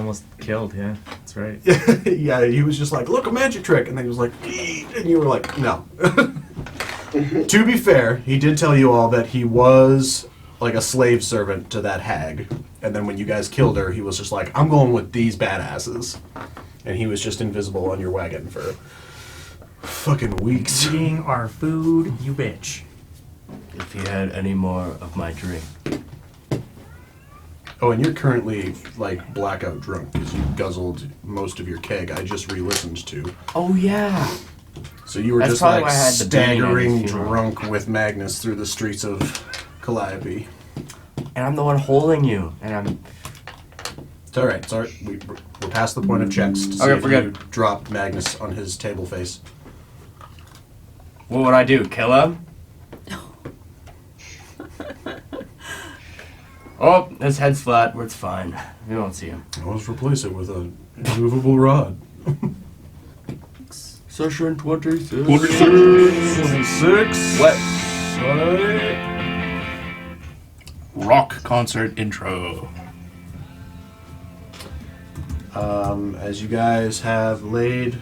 almost killed, yeah. That's right. Yeah, he was just like, look, a magic trick. And then he was like, eat. And you were like, no. To be fair, he did tell you all that he was like a slave servant to that hag. And then when you guys killed her, he was just like, I'm going with these badasses. And he was just invisible on your wagon for fucking weeks. Eating our food, you bitch. If he had any more of my drink. Oh, and you're currently, like, blackout drunk because you guzzled most of your keg I just re-listened to. Oh, yeah. So you were That's just, probably like, why I had the beanie on staggering his funeral. drunk with Magnus through the streets of Calliope. And I'm the one holding you. And I'm... It's alright, it's alright. We're past the point of checks to see Okay, if forget you dropped Magnus on his table face. What would I do? Kill him? Oh, his head's flat. It's fine. We won't see him. I'll just replace it with a movable rod. Session 26. 26. What? Rock concert intro. As you guys have laid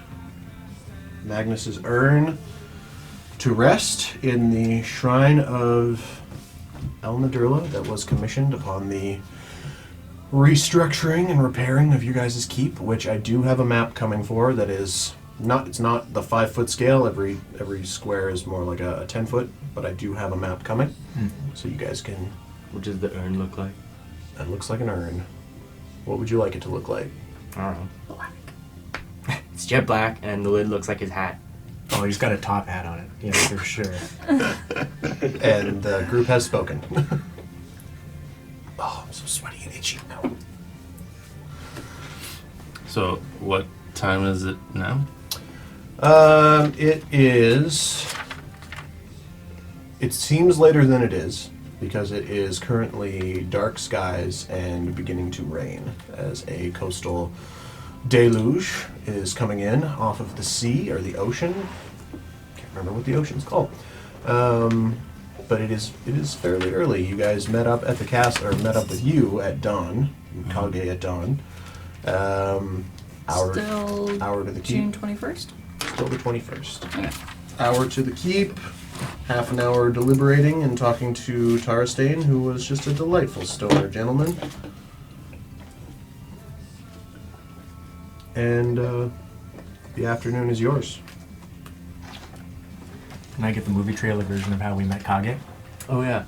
Magnus's urn to rest in the shrine of El Nadurla that was commissioned upon the restructuring and repairing of you guys' keep, which I do have a map coming for that is not, it's not the 5-foot scale, every square is more like a 10-foot, but I do have a map coming, so you guys can... What does the urn look like? It looks like an urn. What would you like it to look like? I don't know. Black. It's jet black, and the lid looks like his hat. Oh, he's got a top hat on it. Yeah, for sure. And the group has spoken. Oh, I'm so sweaty and itchy now. So, what time is it now? It is... It seems later than it is, because it is currently dark skies and beginning to rain, as a coastal deluge is coming in off of the sea, or the ocean. Can't remember what the ocean's called. But it is fairly early. You guys met up at the castle, or met up with you at dawn, Kage at dawn. Hour to the keep. June 21st? Still the 21st. Okay. Hour to the keep. Half an hour deliberating and talking to Tarastain, who was just a delightful stoner gentleman. And the afternoon is yours. Can I get the movie trailer version of how we met Kage? Oh, yeah.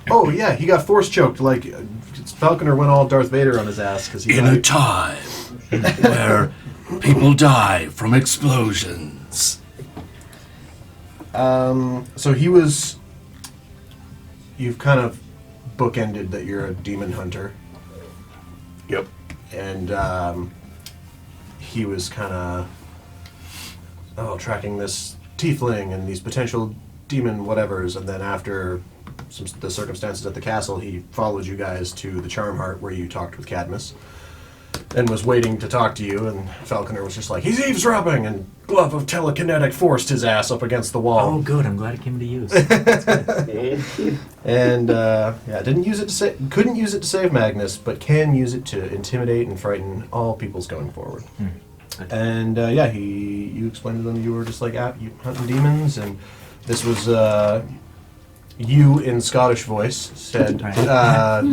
Oh yeah, he got force choked like Falconer went all Darth Vader on his ass because he In a died. time where people die from explosions. So he was. You've kind of bookended that you're a demon hunter. Yep. And he was kind of tracking this tiefling and these potential demon whatevers, and then after the circumstances at the castle, he followed you guys to the Charm Heart where you talked with Cadmus and was waiting to talk to you, and Falconer was just like, he's eavesdropping, and Glove of Telekinetic forced his ass up against the wall. Oh, good. I'm glad it came to use. And couldn't use it to save Magnus, but can use it to intimidate and frighten all peoples going forward. And you explained to them you were just like you hunting demons, and this was you in Scottish voice said that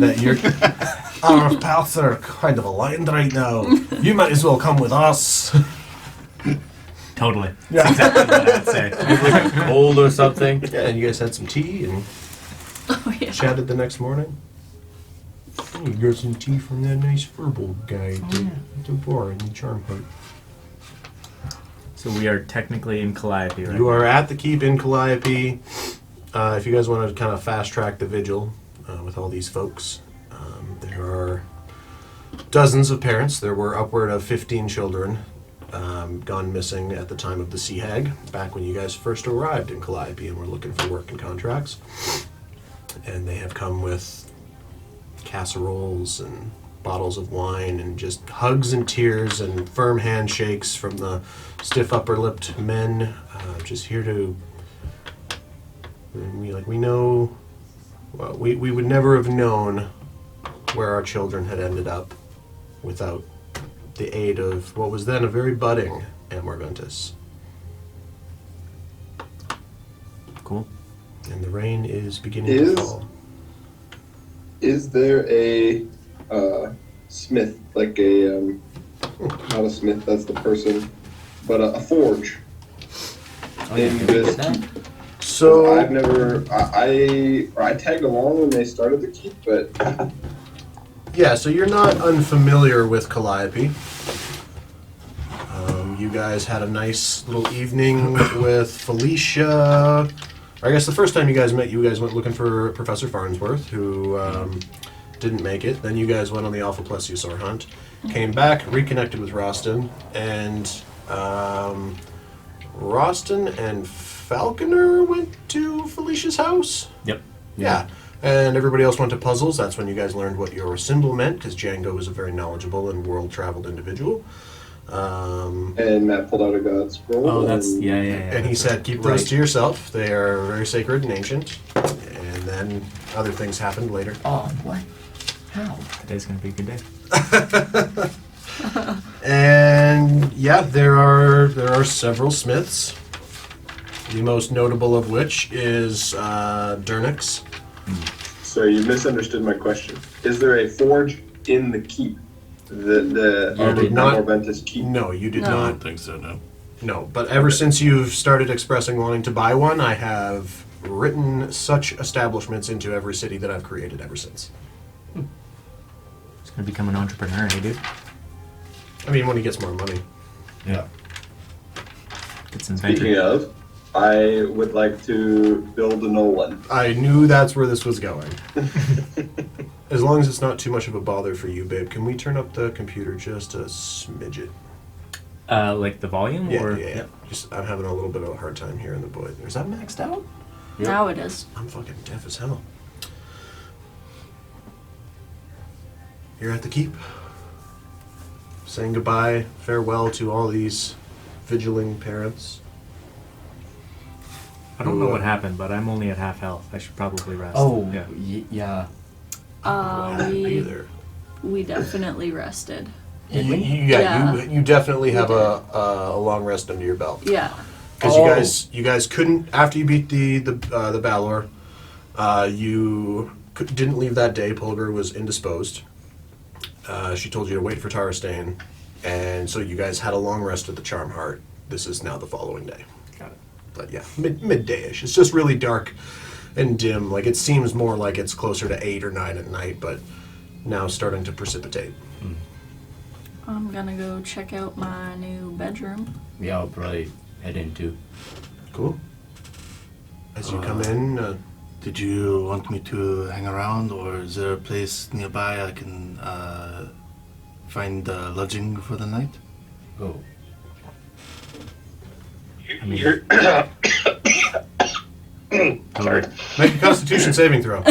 our paths are kind of aligned right now. You might as well come with us. Totally. Yeah. That's exactly what I'd say. Like a cold or something. Yeah, and you guys had some tea and chatted the next morning. You got some tea from that nice verbal guy at the bar in the Charm Heart. So we are technically in Calliope, right? You are at the keep in Calliope. If you guys want to kind of fast track the vigil with all these folks, there are dozens of parents. There were upward of 15 children gone missing at the time of the Sea Hag, back when you guys first arrived in Calliope and were looking for work and contracts. And they have come with casseroles and bottles of wine and just hugs and tears and firm handshakes from the stiff upper-lipped men, just here to... we know... Well, we would never have known where our children had ended up without the aid of what was then a very budding Amour Ventis. Cool. And the rain is beginning to fall. Is there a smith, like a not a smith, that's the person, but a forge Oh, yeah, in did we this? get that? So I've never. I tagged along when they started the keep, but yeah, so you're not unfamiliar with Calliope. You guys had a nice little evening with Felicia. I guess the first time you guys met, you guys went looking for Professor Farnsworth, who didn't make it. Then you guys went on the Alpha Plesiosaur hunt, came back, reconnected with Rostin, and Rostin and Falconer went to Felicia's house. Yep. Yeah. And everybody else went to puzzles. That's when you guys learned what your symbol meant, because Django was a very knowledgeable and world-traveled individual. and Matt pulled out a god scroll. Oh, that's and yeah. And he said, keep those to yourself. They are very sacred and ancient. And then other things happened later. Oh, what? How? Today's gonna be a good day. And yeah, there are several smiths. The most notable of which is Durnix. So you misunderstood my question. Is there a forge in the keep? The did not- Amour Ventis keep? No, you did I not. don't think so, no. No, but ever since you've started expressing wanting to buy one, I have written such establishments into every city that I've created ever since. He's gonna become an entrepreneur, hey dude. I mean, when he gets more money. Yeah. Get some Speaking venture. of, I would like to build a Nolan. I knew that's where this was going. As long as it's not too much of a bother for you, babe, can we turn up the computer just a smidget? Like the volume, Yeah, or yeah. Just, I'm having a little bit of a hard time hearing the boy. Is that maxed out? Yep. Now it is. I'm fucking deaf as hell. You're at the keep. Saying goodbye, farewell to all these vigiling parents. I don't know what happened, but I'm only at half health. I should probably rest. Oh, yeah. yeah. Either. We definitely rested. Did we? You definitely We have did. a long rest under your belt. Yeah. Because Oh. you guys couldn't, after you beat the Balor, didn't leave that day. Pulgar was indisposed. She told you to wait for Tarastain, and so you guys had a long rest at the Charm Heart. This is now the following day. Got it. But yeah, midday-ish. It's just really dark and dim. Like, it seems more like it's closer to 8 or 9 at night, but now starting to precipitate. I'm gonna go check out my new bedroom. Yeah, I'll probably head into. Cool. As you come in, Did you want me to hang around, or is there a place nearby I can find lodging for the night? Oh. You're sorry. make a Constitution saving throw.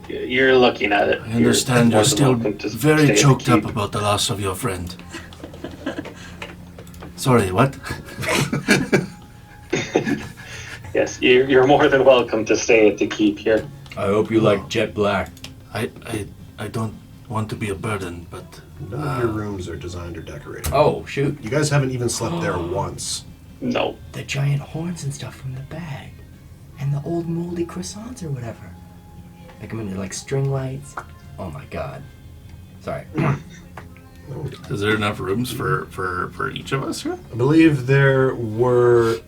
You're looking at it. I understand you're still very choked up Keep. about the loss of your friend. Sorry, what? Yes, you're more than welcome to stay at the keep here. I hope you like jet black. I don't want to be a burden, but None of your rooms are designed or decorated. Oh, shoot. You guys haven't even slept there once. No. The giant horns and stuff from the bag. And the old moldy croissants or whatever. Like them into like string lights. Oh my god. Sorry. is there enough rooms for each of us here? I believe there were.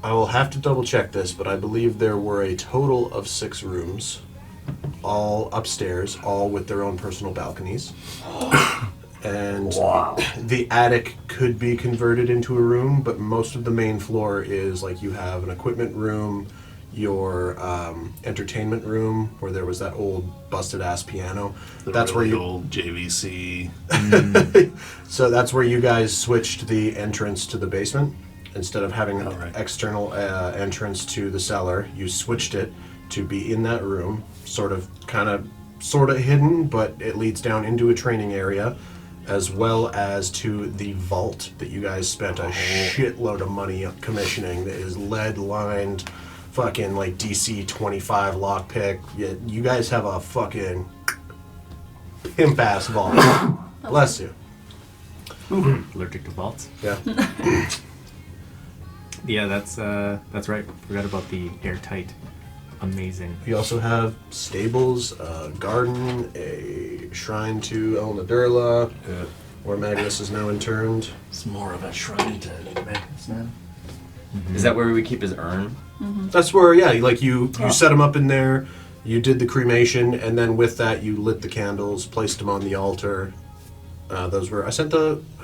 I will have to double check this, but I believe there were a total of 6 rooms, all upstairs, all with their own personal balconies. And the attic could be converted into a room, but most of the main floor is like you have an equipment room, your entertainment room, where there was that old busted ass piano. That's where really you. old JVC. So that's where you guys switched the entrance to the basement. Instead of having an right. external entrance to the cellar, you switched it to be in that room, sort of hidden, but it leads down into a training area, as well as to the vault that you guys spent a shitload of money commissioning that is lead-lined, fucking like DC 25 lockpick. You guys have a fucking Impasse vault. Bless you. Allergic to vaults. Yeah. Yeah, that's right. Forgot about the airtight. Amazing. We also have stables, a garden, a shrine to El Nadurla, where Magnus is now interned. It's more of a shrine to Magnus now. Is that where we keep his urn? That's where, yeah, like you set him up in there, you did the cremation, and then with that you lit the candles, placed them on the altar. Those were,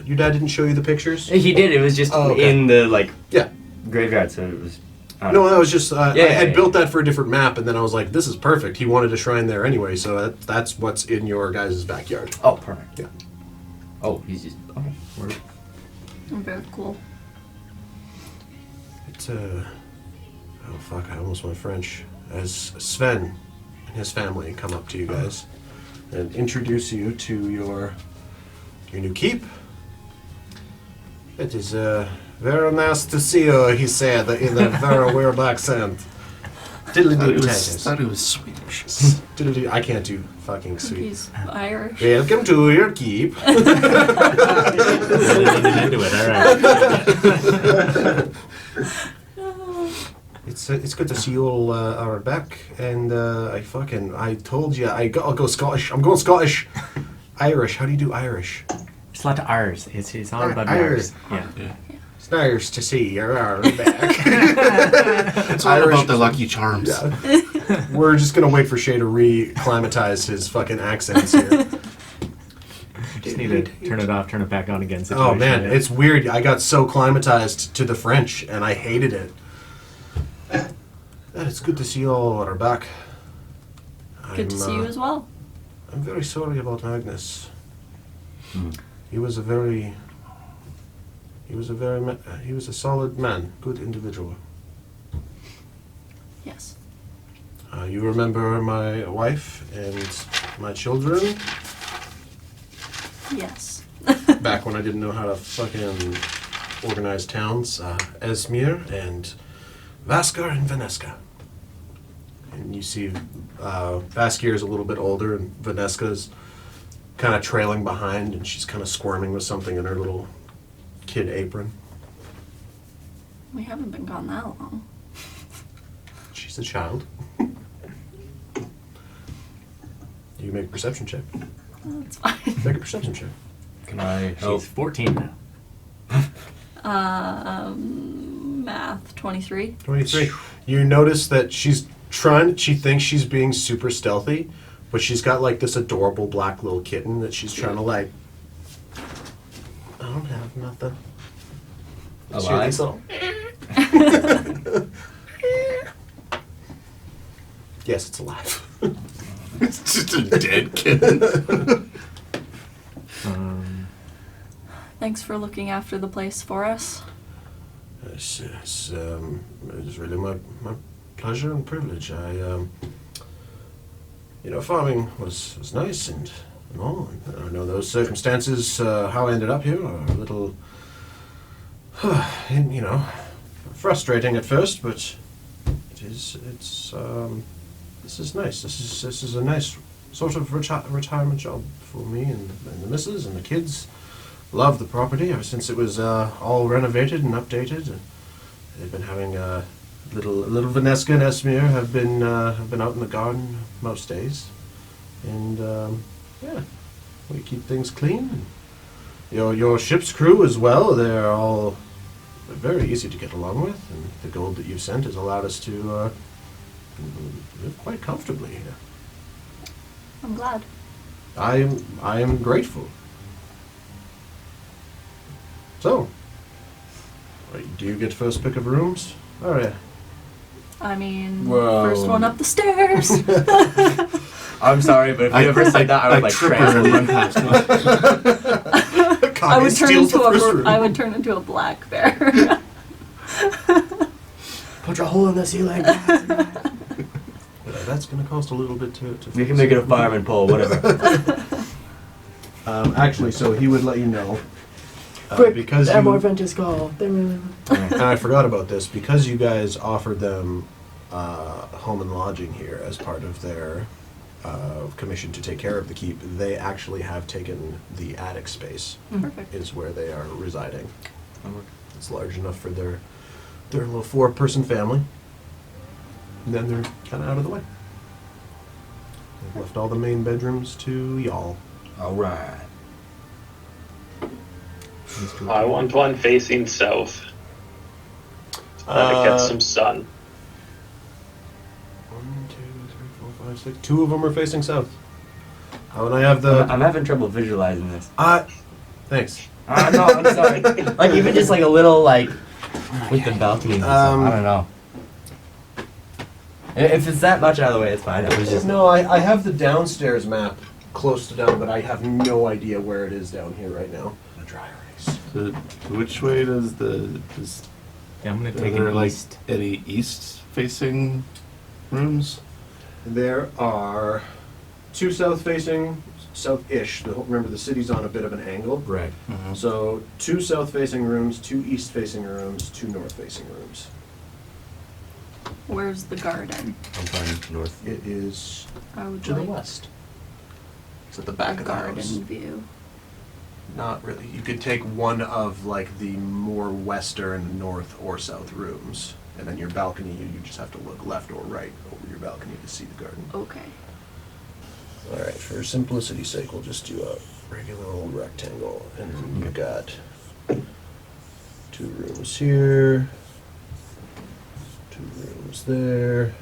your dad didn't show you the pictures? He did. It was just in the Yeah. graveyard, so it was. No, that was just, I had built that for a different map, and then I was like, this is perfect. He wanted a shrine there anyway, so that's what's in your guys' backyard. Oh, perfect. Yeah. Oh, he's just. Okay. Very cool. It's, oh fuck, I almost went French. As Sven and his family come up to you guys and introduce you to your new keep. It is, very nice to see you, he said in a very weird accent. Diddly-doo potatoes. thought it was Swedish. Diddly-doo. I can't do fucking sweet. He's Irish. Welcome to your keep. Into it. All right. It's good to see you all are back, and I told you I'll go Scottish. I'm going Scottish. Irish. How do you do Irish? It's a lot of R's. It's all about Irish. R's. Yeah. It's nice to see you're back. It's all about the Lucky Charms. Yeah. We're just gonna wait for Shay to re-climatize his fucking accents here. Just need to turn it off, turn it back on again. Oh Situation, man, yeah. it's weird. I got so climatized to the French, and I hated it. It's good to see you all are back. Good to see you as well. I'm very sorry about Magnus. Hmm. He was a solid man, good individual. Yes. You remember my wife and my children? Yes. Back when I didn't know how to fucking organize towns. Esmir and Vaskar and Vaneska. And you see Vaskir is a little bit older and Vaneska's kind of trailing behind, and she's kind of squirming with something in her little kid apron. We haven't been gone that long. She's a child. You make a perception check. That's fine. Make a perception check. Can I help? She's 14 now. Math 23. 23. You notice that she thinks she's being super stealthy, but she's got like this adorable black little kitten that she's trying to like, I don't have nothing. Alive? Yes, it's alive. It's just a dead kitten. Thanks for looking after the place for us. It's really my pleasure and privilege. Farming was nice and all. I know those circumstances, how I ended up here, are a little, frustrating at first, but this is nice. This is a nice sort of retirement job for me and the missus and the kids. Love the property ever since it was all renovated and updated. They've been having little Vaneska and Esmir have been out in the garden most days, and we keep things clean. Your ship's crew as well. They're all very easy to get along with, and the gold that you've sent has allowed us to live quite comfortably here. I'm glad. I am grateful. So, do you get first pick of rooms? All right. I mean, Whoa. first one up the stairs. I'm sorry, but if you ever said that, I would like trip her and run transform. past me. I would turn into a black bear. Punch a hole in the ceiling. That's going to cost a little bit to We can make it a fireman pole, whatever. Actually, so he would let you know. Quick, because Amour, you, Ventis call. and I forgot about this, because you guys offered them home and lodging here as part of their commissioned to take care of the keep, they actually have taken the attic space. Perfect. Is where they are residing. It's large enough for their little 4-person family. And then they're kind of out of the way. They've left all the main bedrooms to y'all. All right. I want one facing south. Let it get some sun. 1, 2, 3, 4, 5, 6. 2 of them are facing south. And I have the. I'm having trouble visualizing this. Thanks. No, I'm sorry. Like even just like a little like with the balcony. I don't know. If it's that much out of the way, it's fine. It was just No, I have the downstairs map close to down, but I have no idea where it is down here right now. A dry erase. So which way does Yeah, I'm gonna are take there an like east. any east-facing rooms? There are 2 south-facing, south-ish. Remember, the city's on a bit of an angle. right. Mhm. So 2 south-facing rooms, 2 east-facing rooms, 2 north-facing rooms. Where's the garden? I'm fine north. It is I would to the like west. It's at the a back of the garden house. view. Not really. You could take one of like the more western, north or south rooms, and then your balcony. You just have to look left or right over your balcony to see the garden. Okay. All right. For simplicity's sake, we'll just do a regular old rectangle, and then you've got 2 rooms here, 2 rooms there,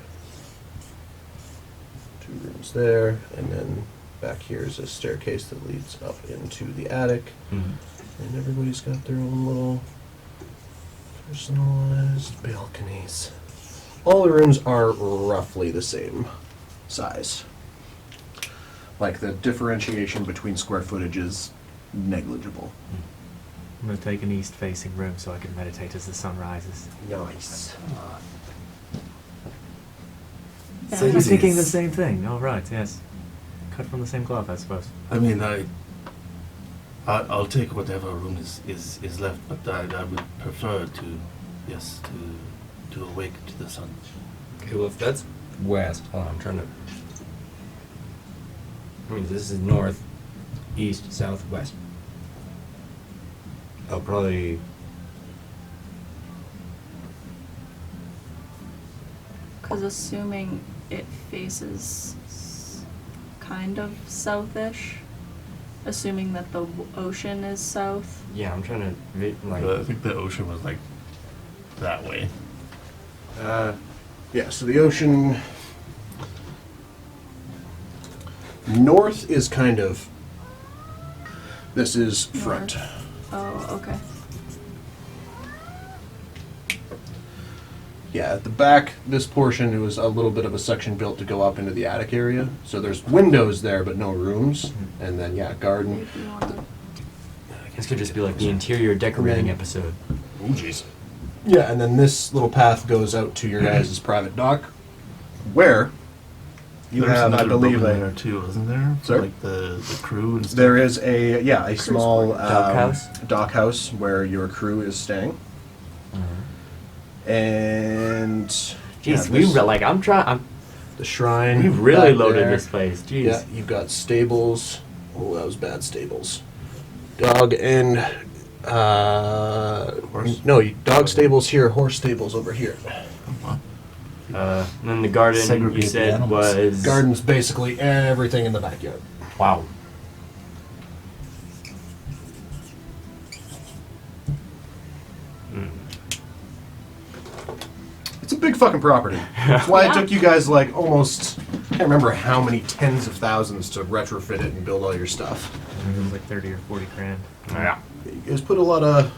2 rooms there, and then back here is a staircase that leads up into the attic. And everybody's got their own little personalized balconies. All the rooms are roughly the same size. Like the differentiation between square footage is negligible. I'm gonna take an east-facing room so I can meditate as the sun rises. Nice. So you're thinking the same thing? Oh, right, yes. Cut from the same cloth, I suppose. I mean, I'll take whatever room is left, but I would prefer to awake to the sun. Okay, well if that's west, hold on, I'm trying to. I mean, this is north, east, south, west. I'll probably. Because assuming it faces kind of southish, assuming that the ocean is south. Yeah, I'm trying to like. I think the ocean was like that way. Yeah, so the ocean north is kind of, this is front. North. Oh, okay. Yeah, at the back, this portion, it was a little bit of a section built to go up into the attic area. So there's windows there, but no rooms. And then, yeah, garden. If you want to. This could just be like the interior decorating episode. Oh, jeez. Yeah, and then this little path goes out to your guys' private dock, where you There's have, I another believe, building there too, wasn't there? For, Sorry? like the crew and stuff. there is a small Dockhouse? dock house where your crew is staying. And Jeez, yeah, we this- like. I'm. the shrine. We've really back loaded there. this place. Jeez. Yeah, you've got stables. Oh, that was bad stables. Dog and Horse? no, dog stables here, horse stables over here. And then the garden Segregate you the said animals. was Garden's basically everything in the backyard. Wow. It's a big fucking property. That's why it took you guys like almost, I can't remember how many tens of thousands to retrofit it and build all your stuff. It was like 30 or 40 grand. Yeah. You guys put a lot of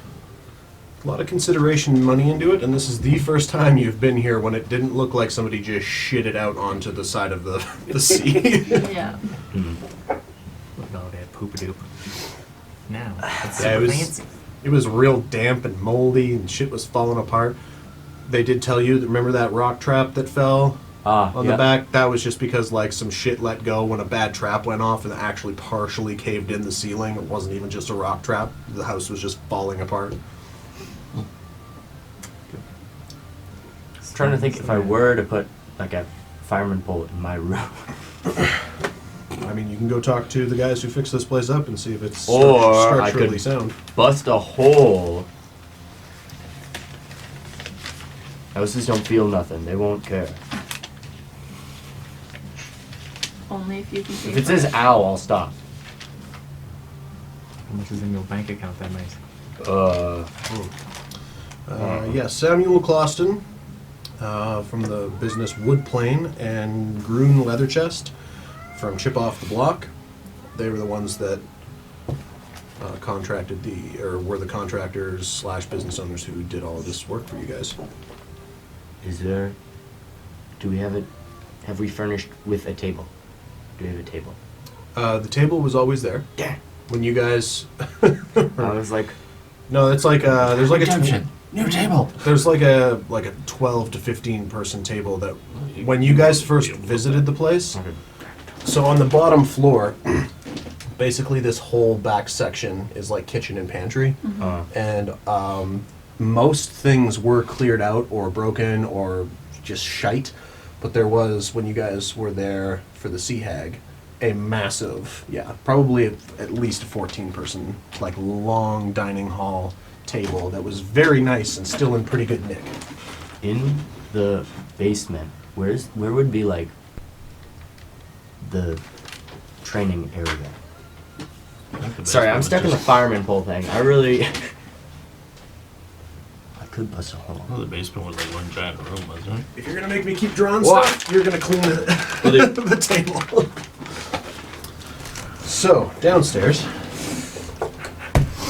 consideration and money into it, and this is the first time you've been here when it didn't look like somebody just shit it out onto the side of the sea. Yeah. Look, no, they had poop-a-doop. Now, it's Yeah, super it was- fancy. It was real damp and moldy, and shit was falling apart. They did tell you, remember that rock trap that fell on the back? That was just because like some shit let go when a bad trap went off and actually partially caved in the ceiling. It wasn't even just a rock trap. The house was just falling apart. I'm trying to think if I were to put like a fireman pole in my room. I mean, you can go talk to the guys who fixed this place up and see if it's Or I structurally could- sound. Bust a hole. Houses don't feel nothing. They won't care. Only if you can pay If it for says ow, I'll stop. How much is in your bank account that night? Yes, Samuel Closton from the business Woodplane and Groon Leather Chest from Chip Off the Block. They were the ones that were the contractors / business owners who did all of this work for you guys. Do we have it? Have we furnished with a table? Do we have a table? The table was always there. Damn. When you guys... I was like, No, it's like there's like Redemption. New table. there's like a 12 to 15 person table that when you guys first visited the place. So on the bottom floor, basically this whole back section is like kitchen and pantry, and most things were cleared out or broken or just shite. But there was, when you guys were there for the Sea Hag, a massive, probably at least a 14 person, like long dining hall table that was very nice and still in pretty good nick. in the basement, where would be like the training area? Sorry, I'm stuck in the fireman pole thing. I really... I could bust a hole. Well, the basement was like one giant room, wasn't it? If you're gonna make me keep drawing What? stuff, you're gonna clean the table. So, downstairs,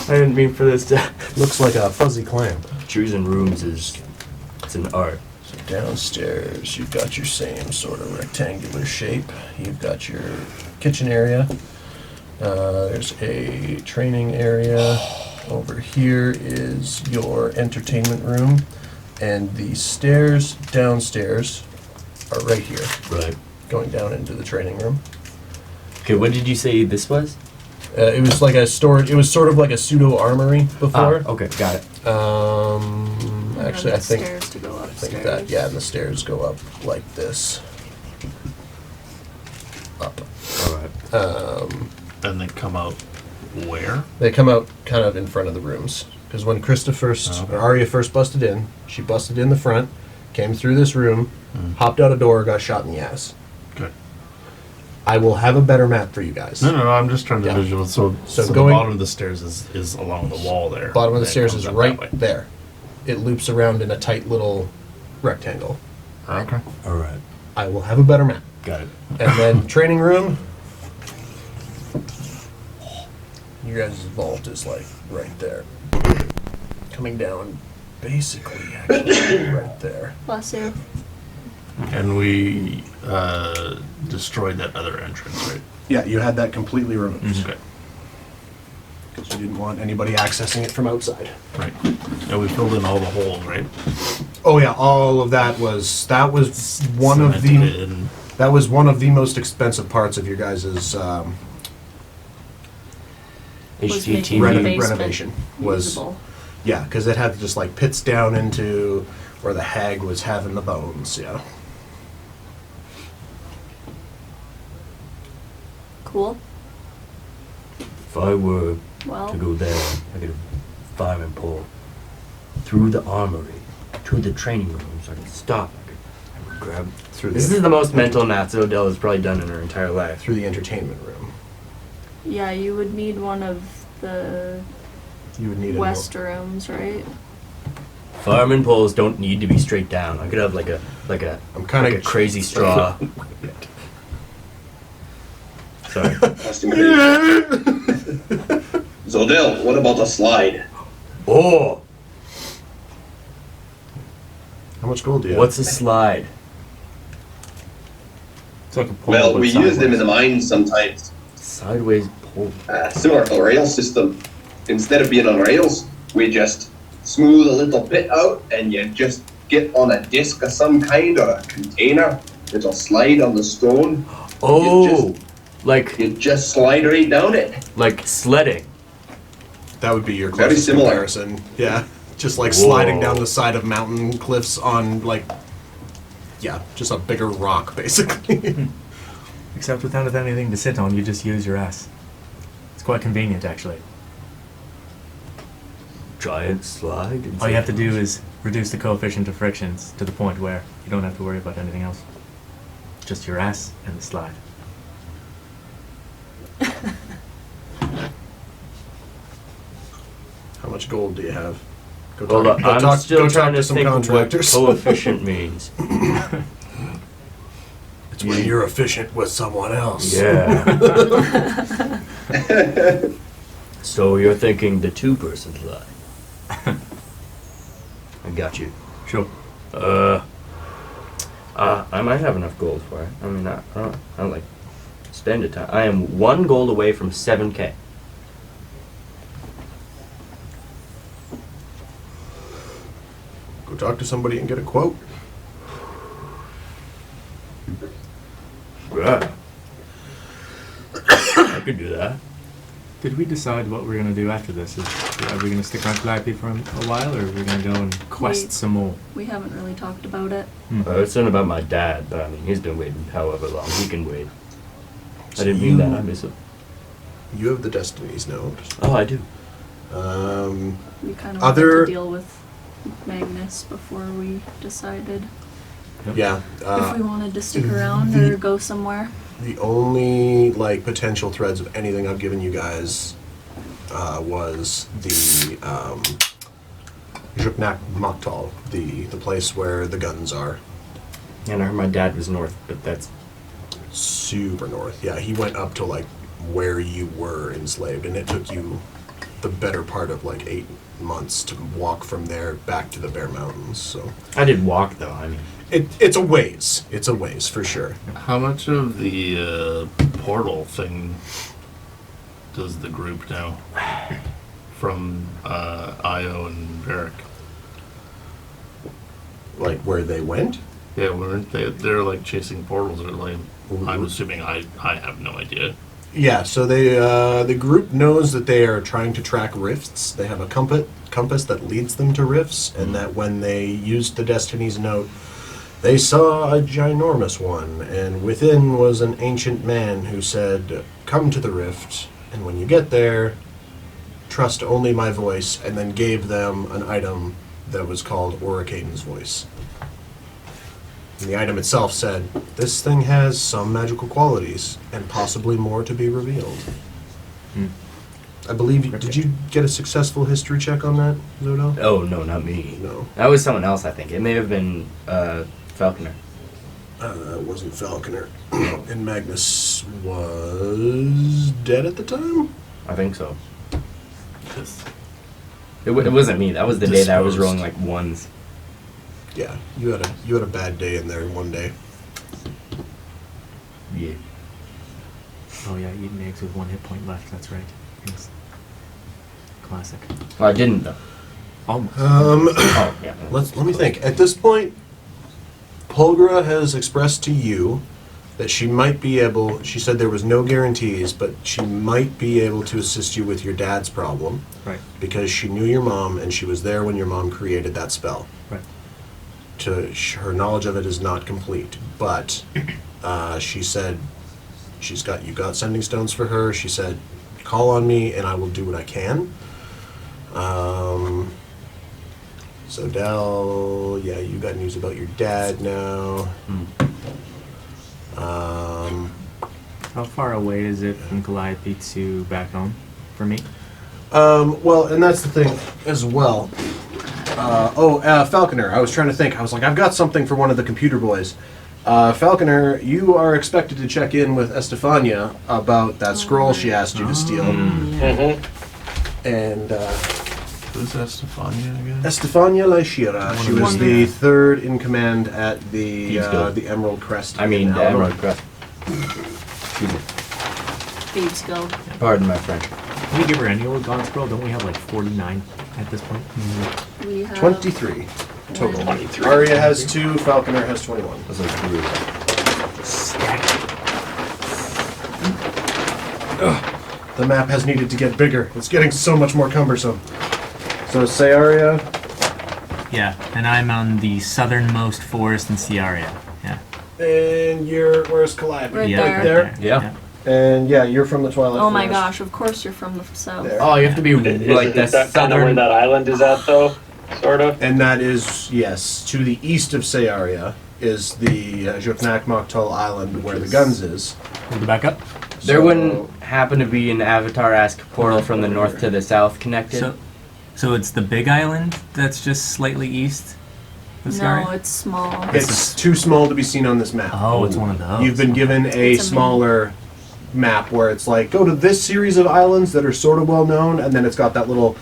I didn't mean for this to... looks like a fuzzy clam. Choosing rooms it's an art. So downstairs, you've got your same sort of rectangular shape. You've got your kitchen area. There's a training area. Over here is your entertainment room. And the stairs downstairs are right here, Right. going down into the training room. Okay, what did you say this was? It was like a storage. It was sort of like a pseudo armory before. Okay, got it. Actually, I the think stairs to go upstairs. that and the stairs go up like this. Up. Alright. And they come out where? They come out kind of in front of the rooms because when Krista first, or Arya first busted in, she busted in the front, came through this room, hopped out a door, got shot in the ass. Okay. I will have a better map for you guys. No, I'm just trying to Yeah. visual. So the going- bottom of the stairs is along the wall there. Bottom of the And it stairs comes is up right that way. there. It loops around in a tight little rectangle. Okay. Alright. I will have a better map. Got it. And then training room. Your guys' vault is like right there. Coming down basically actually right there. Bless you. And we destroyed that other entrance, right? Yeah, you had that completely removed. Okay. Because you didn't want anybody accessing it from outside. Right. And we filled in all the holes, right? Oh yeah, all of that was one of Cemented the it in. that was one of the most expensive parts of your guys' Was HGTV. making the basement renovation was usable. yeah, because it had just like pits down into where the hag was having the bones. Yeah. Cool. If I were Well, to go there, I could fireman pole through the armory to the training room so I could stop. I could grab Through This the is the most mental math Odell has probably done in her entire life. through the entertainment room. yeah, you would need one of the You would need west rooms, right? Fireman poles don't need to be straight down. I could have like a I'm kind like a of crazy straw. Sorry. Zodell, what about a slide? Oh, How much gold do you have? what's a slide? It's like a pole, Well, but we use them in the sideways. mines sometimes. Sideways pole. Similar to a rail system. Instead of being on rails, we just smooth a little bit out and you just get on a disc of some kind or a container. It'll slide on the stone. Oh, like You just slide right down it. sledding. That would be your Very closest similar. comparison. Yeah, just like sliding Whoa. down the side of mountain cliffs on like, yeah, just a bigger rock basically. Except without anything to sit on, you just use your ass. It's quite convenient, actually. Giant slide. All you have to do is reduce the coefficient of frictions to the point where you don't have to worry about anything else. Just your ass and the slide. How much gold do you have? Go Well, talk, go I'm talk, still go trying talk to some think of what contractors. coefficient means. It's when you're efficient with someone else. Yeah. So you're thinking the two-person slide. I got you. Sure. I might have enough gold for it. I mean, I don't like spend it. I am 1 gold away from 7K. Go talk to somebody and get a quote. Yeah. I could do that. Did we decide what we're going to do after this? Are we going to stick around Calliope for a while, or are we going to go and quest some more? We haven't really talked about it. It's not about my dad, but I mean, he's been waiting however long he can wait. I didn't mean that. I miss him. You have the Destiny's note. Oh, I do. We kind of Other- wanted to deal with Magnus before we decided Yeah. if we wanted to stick around or go somewhere. The only like potential threads of anything I've given you guys was the Juknak Maktal, the place where the guns are. And I heard my dad was north, but that's Super north. Yeah, he went up to like where you were enslaved, and it took you the better part of like 8 months to walk from there back to the Bear Mountains. So I did walk though. I mean, it's a ways. It's a ways for sure. How much of the portal thing does the group know from Io and Varric? Like where they went. Yeah, weren't they? They're like chasing portals. Or like, I'm assuming I have no idea. Yeah, so they the group knows that they are trying to track rifts. They have a compass that leads them to rifts, and that when they used the Destiny's Note, they saw a ginormous one, and within was an ancient man who said, "Come to the rift, and when you get there, trust only my voice," and then gave them an item that was called Oracaden's Voice. And the item itself said, "This thing has some magical qualities, and possibly more to be revealed." I believe, did you get a successful history check on that, Zodo? oh no, not me. No. That was someone else. I think it may have been Falconer. It wasn't Falconer. And Magnus was dead at the time? I think so. It wasn't me. That was the day that I was rolling like ones. Yeah, you had a bad day in there one day. Yeah. Oh yeah, eating eggs with 1 hit point left. That's right. Yes. Classic. Well, I didn't though. Almost. Oh yeah. Let me think. At this point, Polgra has expressed to you that she might be able, she said there was no guarantees, but she might be able to assist you with your dad's problem. Right. Because she knew your mom and she was there when your mom created that spell. Right. Her knowledge of it is not complete, but she said you got sending stones for her. She said, "Call on me and I will do what I can." So Del, yeah, you got news about your dad now. How far away is it from Calliope to back home for me? Well, and that's the thing as well. Falconer, I was trying to think. I was like, I've got something for one of the computer boys. Falconer, you are expected to check in with Estefania about that scroll she asked you to steal. And Who's Estefania again? Estefania Laishira, she was the third in command at the Emerald Crest. I mean, in the Amour. Emerald Crest. Excuse me. Thieves go. Pardon my French. Can we give her any old god scroll? Don't we have like 49 at this point? We have 23 total. 23. Arya has 2, Falconer has 21. That's like rude. The map has needed to get bigger. It's getting so much more cumbersome. So say Arya. Yeah, and I'm on the southernmost forest in Ciaria. Yeah. And where's Calliope? Right Yeah, there. right Yeah. And yeah, you're from the Twilight Oh my Forest. gosh, of course you're from the south. There. Oh, you have to be Is like the that kind of where southern. that island is at, though? Sort of. And that is, yes, to the east of Sayaria is the Joknak Moktal Island where the guns is. Hold it back up. There So- wouldn't happen to be an Avatar-esque portal from the north to the south connected. So it's the big island that's just slightly east of Skyrim? No, it's small. It's too small to be seen on this map. Oh, it's one of those. You've been given a It's a mini. smaller map where it's like, go to this series of islands that are sort of well known, and then it's got that little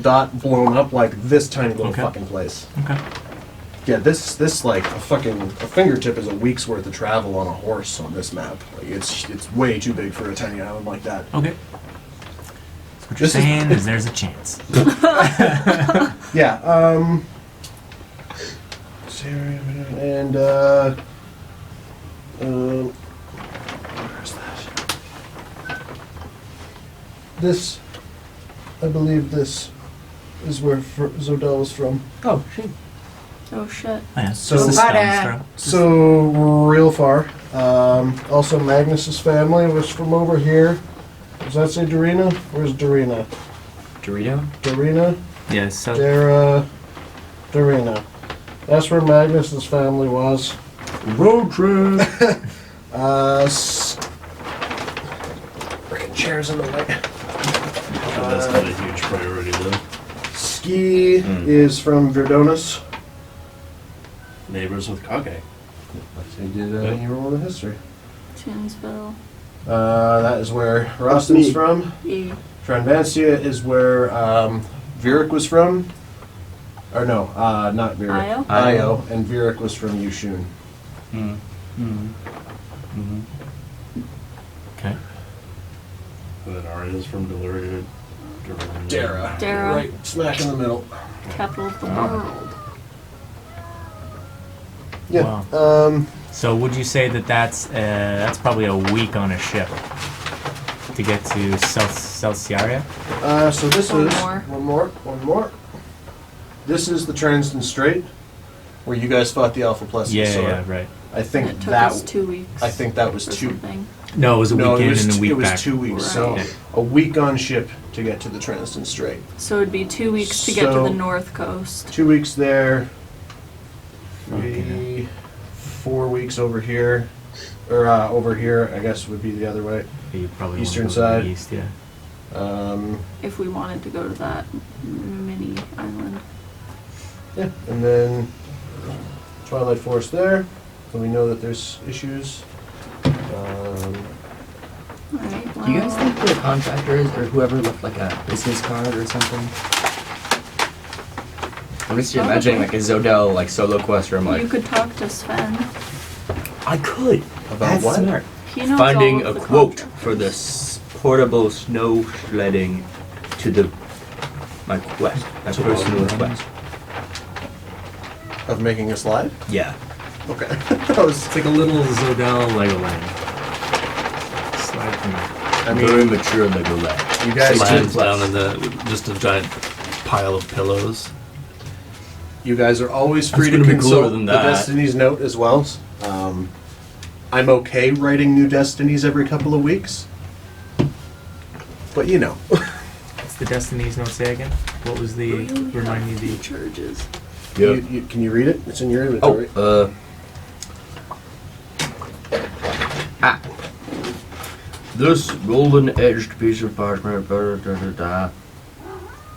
dot blown up like this tiny little Okay. fucking place. Okay. Yeah, this like a fingertip is a week's worth of travel on a horse on this map. Like it's way too big for a tiny island like that. Okay. So what you're This is- saying is there's a chance. Yeah, and where's that? This, I believe this is where Zodel is from. Oh, shit. Oh shit. Oh, yeah, So- just a stone's Bada. throw. So real far. Also, Magnus's family was from over here. Does that say Dorina? Where's Dorina? Dorito? Dorina? Yeah, so Dorina. That's where Magnus's family was. Road trip. Freaking chairs in the way. That's not a huge priority, though. Ski is from Verdonis. Neighbors with Kage. They did Hero World of History. Tinsville. That is where Rostin's from. Yeah. Tranvancia is where Virik was from. Or no, not Virik. Io? Io. And Virik was from Yushun. okay. And then Arya's from Deluria. Dara. Dara. Right smack in the middle. Capital of the world. Yeah. Wow. So would you say that that's probably a week on a ship to get to South Sierra? So this One is more. one more. This is the Transden Strait, where you guys fought the Alpha Plus. Yeah, right. I think It took that. us 2 weeks. I think that was or two. something. No, it was a No, weekend it was and a week it was back. 2 weeks. So Right. a week on ship to get to the Transden Strait. So it'd be 2 weeks to get to So- the north coast. 2 weeks there. Okay. 4 weeks over here, or over here. I guess would be the other way. You probably Eastern want to go to the side. East, yeah. If we wanted to go to that mini island. Yeah, and then Twilight Forest there. So we know that there's issues. Alright, well. Do you guys think the contractor is, or whoever left like a business card or something? I'm just imagining like a Zodel like solo quest where I'm like, you could talk to Sven. I could. About That's what? smart. He knows Finding all a of the quote contracts. for the portable snow sledding to my quest, my personal quest. Of making a slide? Yeah. Okay. That was, It's like a little Zodel Legoland. Slide from there. I Very mean, mature Lego land. you guys Lands did, down in just a giant pile of pillows. you guys are always That's free to gonna be cooler consult than the that. Destiny's note as well. I'm okay writing new Destinies every couple of weeks. But you know. What's the Destiny's note say again? What was the, We only remind me have the... charges. Can you read it? It's in your inventory. This golden-edged piece of parchment.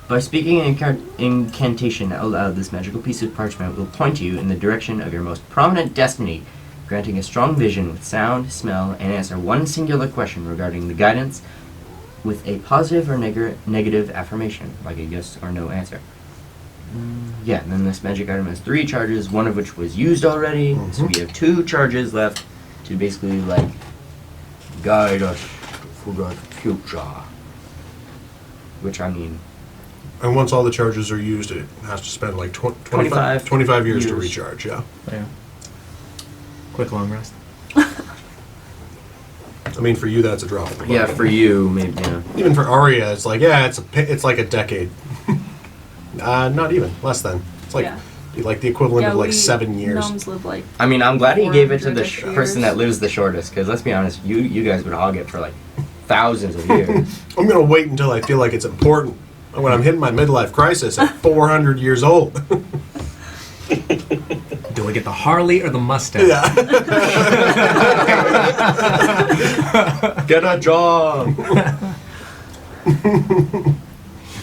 By speaking an incantation out loud, this magical piece of parchment will point you in the direction of your most prominent destiny, granting a strong vision with sound, smell, and answer one singular question regarding the guidance with a positive or negative affirmation, like a yes or no answer. Yeah, and then this magic item has 3 charges, one of which was used already, so we have 2 charges left to basically, like, guide us for the future. Which, I mean, And once all the charges are used, it has to spend like 25 25 years to years. recharge, yeah. Yeah. Quick long rest. I mean, for you, that's a drop in the bucket. yeah, for you, maybe, yeah. Even for Arya, it's like, yeah, it's like a decade. Not even, less than. It's like, Yeah. like the equivalent Yeah, of like we 7 years. Gnomes live like. I mean, I'm glad he gave it to the 400-ish person years. that lives the shortest. Because let's be honest, you guys would hog it for like thousands of years. I'm gonna wait until I feel like it's important. When I'm hitting my midlife crisis at 400 years old. Do I get the Harley or the Mustang? Yeah. Get a job.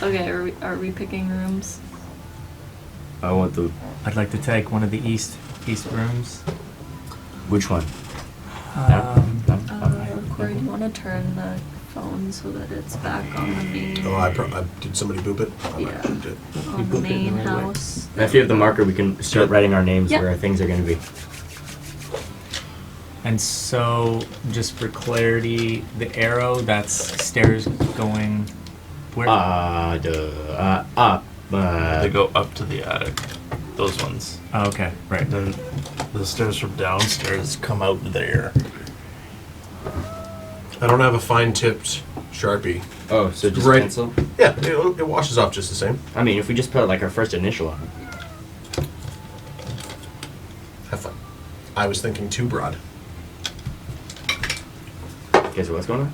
Okay, are we picking rooms? I want the I'd like to take one of the east rooms. which one? Corey, do you want to turn the phone so that it's back on the main, Oh, did somebody boop it? I might have Yeah. booped it. on the main house? If you have the marker, we can start writing our names Yeah. where things are going to be. And so, just for clarity, the arrow, that's stairs going where? They go up to the attic. Those ones. Oh, okay, right. Then the stairs from downstairs come out there. I don't have a fine-tipped Sharpie. Oh, so just Right. pencil? Yeah, it washes off just the same. I mean, if we just put like our first initial on it. Have fun. I was thinking too broad. Okay, so what's going on?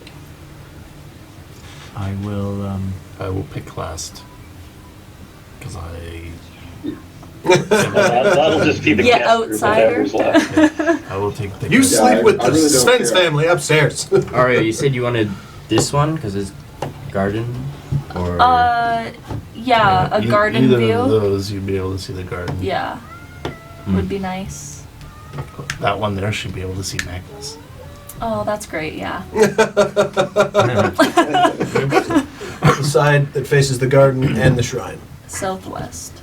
I will, I will pick last. Because I That'll just be the Yeah, guest group, outsider. whatever's left. I will take the You guest. sleep with I the really don't Spence care. family upstairs. Aria, you said you wanted this one because it's garden? Or. Yeah, a garden Either view. of those, you'd be able to see the garden. Yeah, Hmm. would be nice. That one there should be able to see Magnus. Oh, that's great. Yeah. The side that faces the garden and the shrine. Southwest.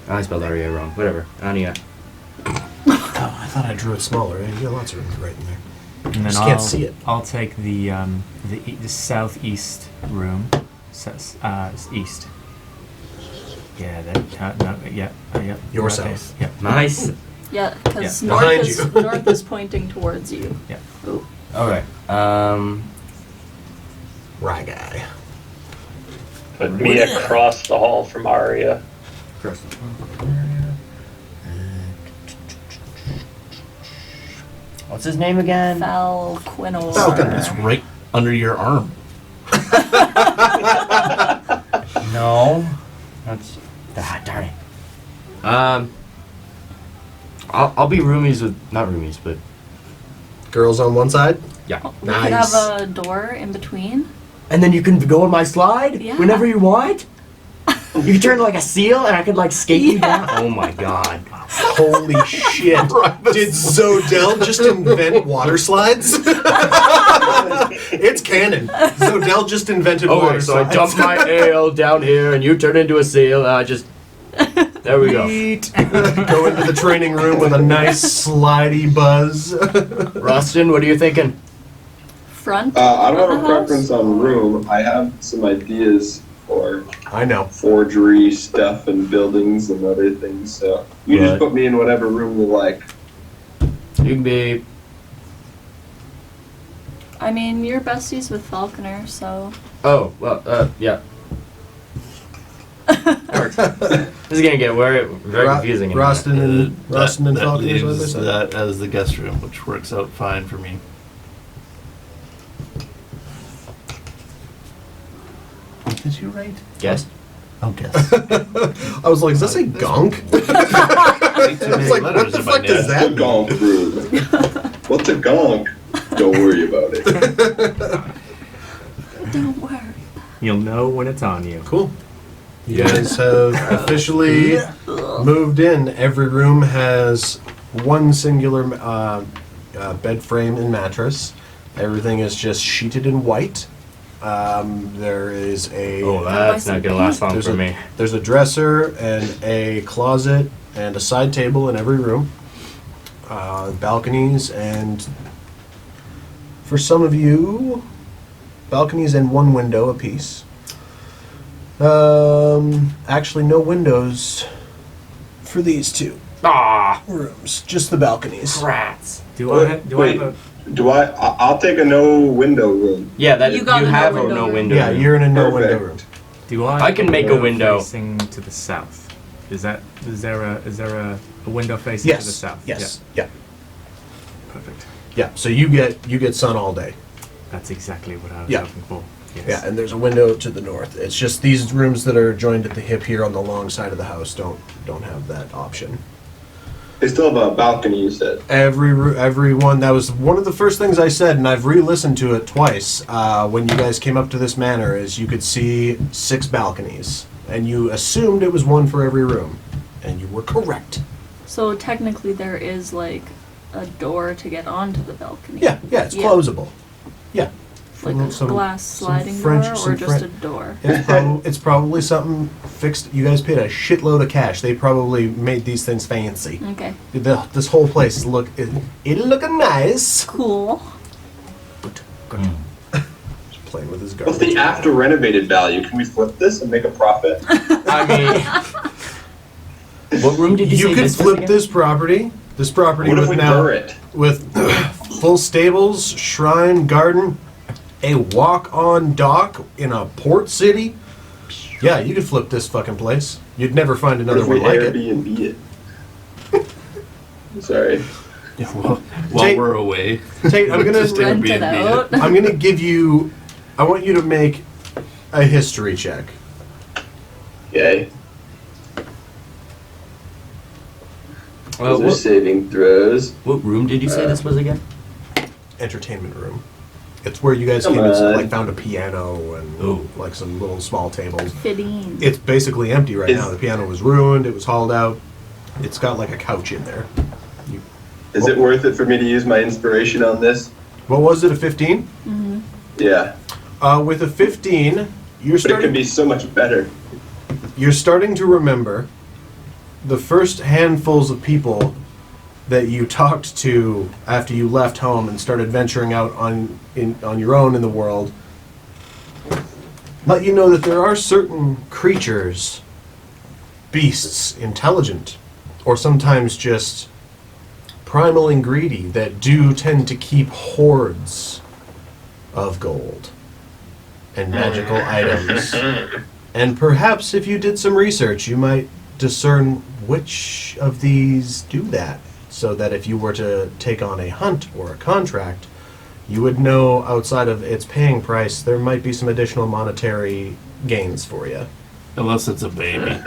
I spelled Aria wrong. Whatever. Ania. Oh, I thought I drew it smaller. You got lots of room to write in there. and then Just I'll, can't see it. I'll take the southeast room. East. Yeah, that, no, yeah, yeah. Your right south. there. Yeah. Nice. Yeah, because Yeah. north Behind is you. north is pointing towards you. Yeah. Ooh. Okay. Rye guy. Put me across the hall from Aria. What's his name again? Falquinor. Falcon. It's right under your arm. No. That's. Darn it. I'll be roomies with. Not roomies, but. Girls on one side. Yeah. We could have a door in between. And then you can go on my slide Yeah. whenever you want? You can turn like a seal and I could like skate you down? Oh my god. Holy shit. Did Zodell just invent water slides? It's canon. Zodell just invented water Okay, so I slides. dump my ale down here and you turn into a seal and I just. There we go. Go into the training room with a nice slidey buzz. Rustin, what are you thinking? Front. I don't of have a the preference house? on room. I have some ideas for I know. forgery stuff and buildings and other things. So you Right. just put me in whatever room you like. You can be. I mean, you're besties with Falconer, so. Oh, well, yeah. Works. This is gonna get very confusing. in a minute. Roston and that Falcon is what they leaves said. that as the guest room, which works out fine for me. What did you write? Yes. Oh, guess. I was like, is that say gonk? It's like, what the fuck does that What's a mean? gonk room? What's a gonk? Don't worry about it. Don't worry. You'll know when it's on you. Cool. You guys have officially moved in. Every room has one singular bed frame and mattress. Everything is just sheeted in white. There is a Oh, that's not gonna last long for me. there's a dresser and a closet and a side table in every room. Balconies and for some of you, balconies and one window apiece. Actually, no windows for these two Ah, rooms. Just the balconies. rats. Do I have Wait. a... I'll take a no window room. Yeah, that You you, got a no have window a no room. window. Yeah, room. you're in a no window Perfect. room. Do I I can make a window. facing to the south? Is there a window facing Yes. to the south? Yes. Yeah. Yeah. Perfect. Yeah. So you get sun all day. That's exactly what I was Yeah. hoping for. Yes. Yeah, and there's a window to the north. It's just these rooms that are joined at the hip here on the long side of the house don't have that option. They still have a balcony, you said. Every one. That was one of the first things I said, and I've re-listened to it twice. When you guys came up to this manor, is you could see 6 balconies, and you assumed it was one for every room, and you were correct. So technically, there is like a door to get onto the balcony. Yeah, it's closable. Yeah. Like a Some- glass some sliding French- door, some or just Fren- a door. It's probably something fixed. You guys paid a shitload of cash. They probably made these things fancy. Okay. This whole place it'll look nice. Cool. Just playing with his What's garbage. the after renovated value? Can we flip this and make a profit? I mean, what room did you say You could this was flip again? this property. This property What if with we now burr it? with full stables, shrine, garden, a walk-on dock in a port city. Yeah, you could flip this fucking place. You'd never find What another if we one like it. Airbnb it? Sorry. Yeah, while Tate- we're away. Tate, I'm gonna Just Rent it Airbnb out. I'm gonna give you. I want you to make a history check. Okay. Well, Those are saving throws. what room did you say this was again? Entertainment room. It's where you guys Come came and on. like found a piano and Ooh. like some little small tables. Fitting. It's basically empty right Is- now. The piano was ruined. It was hauled out. It's got like a couch in there. Is it worth it for me to use my inspiration on this? What was it? A 15? Yeah. With a 15, you're But it could starting. be so much better. You're starting to remember the first handfuls of people that you talked to after you left home and started venturing out on your own in the world. Let you know that there are certain creatures, beasts, intelligent, or sometimes just primal and greedy, that do tend to keep hoards of gold and magical items. And perhaps if you did some research, you might discern which of these do that, so that if you were to take on a hunt or a contract, you would know outside of its paying price, there might be some additional monetary gains for you. Unless it's a baby.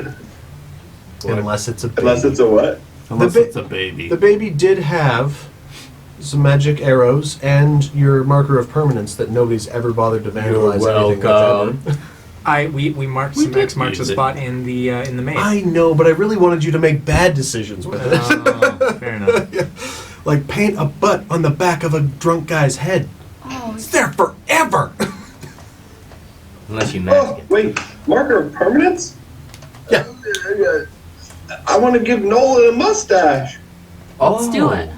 Unless it's a baby. Unless it's a what? Unless ba- it's a baby. The baby did have some magic arrows and your marker of permanence that nobody's ever bothered to vandalize anything welcome. with We marked We some did X marks a use it. spot in the maze. I know, but I really wanted you to make bad decisions with it. Oh, fair enough. Like paint a butt on the back of a drunk guy's head. Oh, It's there forever. Unless you mask Oh, it. wait. Marker of permanence? Yeah. I want to give Nolan a mustache. let's do it.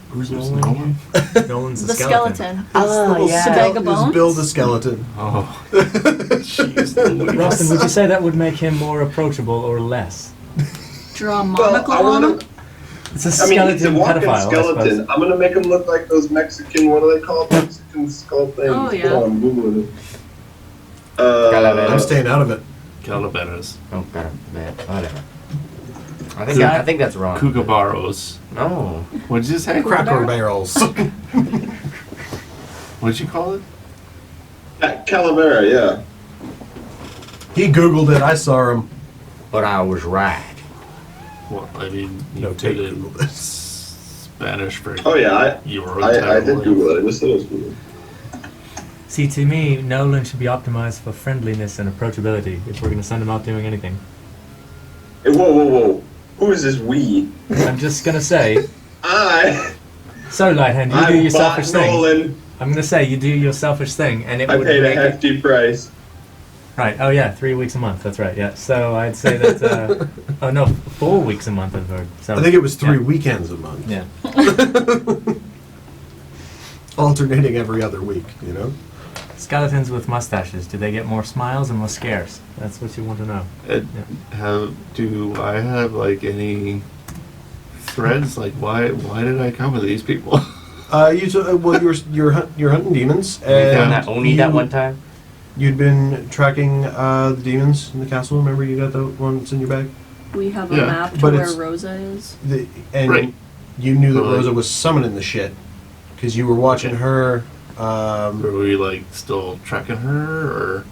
Who's Who's Nolan? Nolan? Nolan's The skeleton. Oh, The bag of Just bones. build a skeleton. Oh, jeez. Rostin, would you say that would make him more approachable or less? Draw a Well, monocle I on him. want to. It's a I mean, he's a skeleton walking pedophile, I suppose. skeleton. I'm gonna make him look like those Mexican. What do they call it? Mexican skull things. Oh, yeah. Hold on, I'm googling it. I'm staying out of it. Calaveras. Oh, god, man. Whatever. I think that's wrong. Kookaburras. No. What'd you say? Cracker barrels. What'd you call it? Calavera, yeah. He Googled it. I saw him. But I was right. Well, I mean, you No, did take it Google in this. Spanish for Oh yeah, your I did Google it. I just said it was Google. See, to me, Nolan should be optimized for friendliness and approachability if we're going to send him out doing anything. Hey, whoa. Who is this we? I'm just going to say, so Lighthand, you do your selfish thing. Nolan. I'm going to say you do your selfish thing, and it I would paid a make it... hefty price. Right, oh yeah, 3 weeks a month, that's right, yeah. So I'd say that, oh no, 4 weeks a month I've heard. So, I think it was 3 yeah. weekends a month. Yeah. Alternating every other week, you know? Skeletons with mustaches, do they get more smiles or more scares? That's what you want to know. Do I have like any threads? Like, why did I come with these people? You're hunting demons. You found And that Oni that one time? You'd been tracking the demons in the castle. Remember, you got the one that's in your bag. We have a Yeah, map to but where it's- Rosa is. And Right. you knew that Well, Rosa was summoning the shit because you were watching her. Are we like still tracking her, or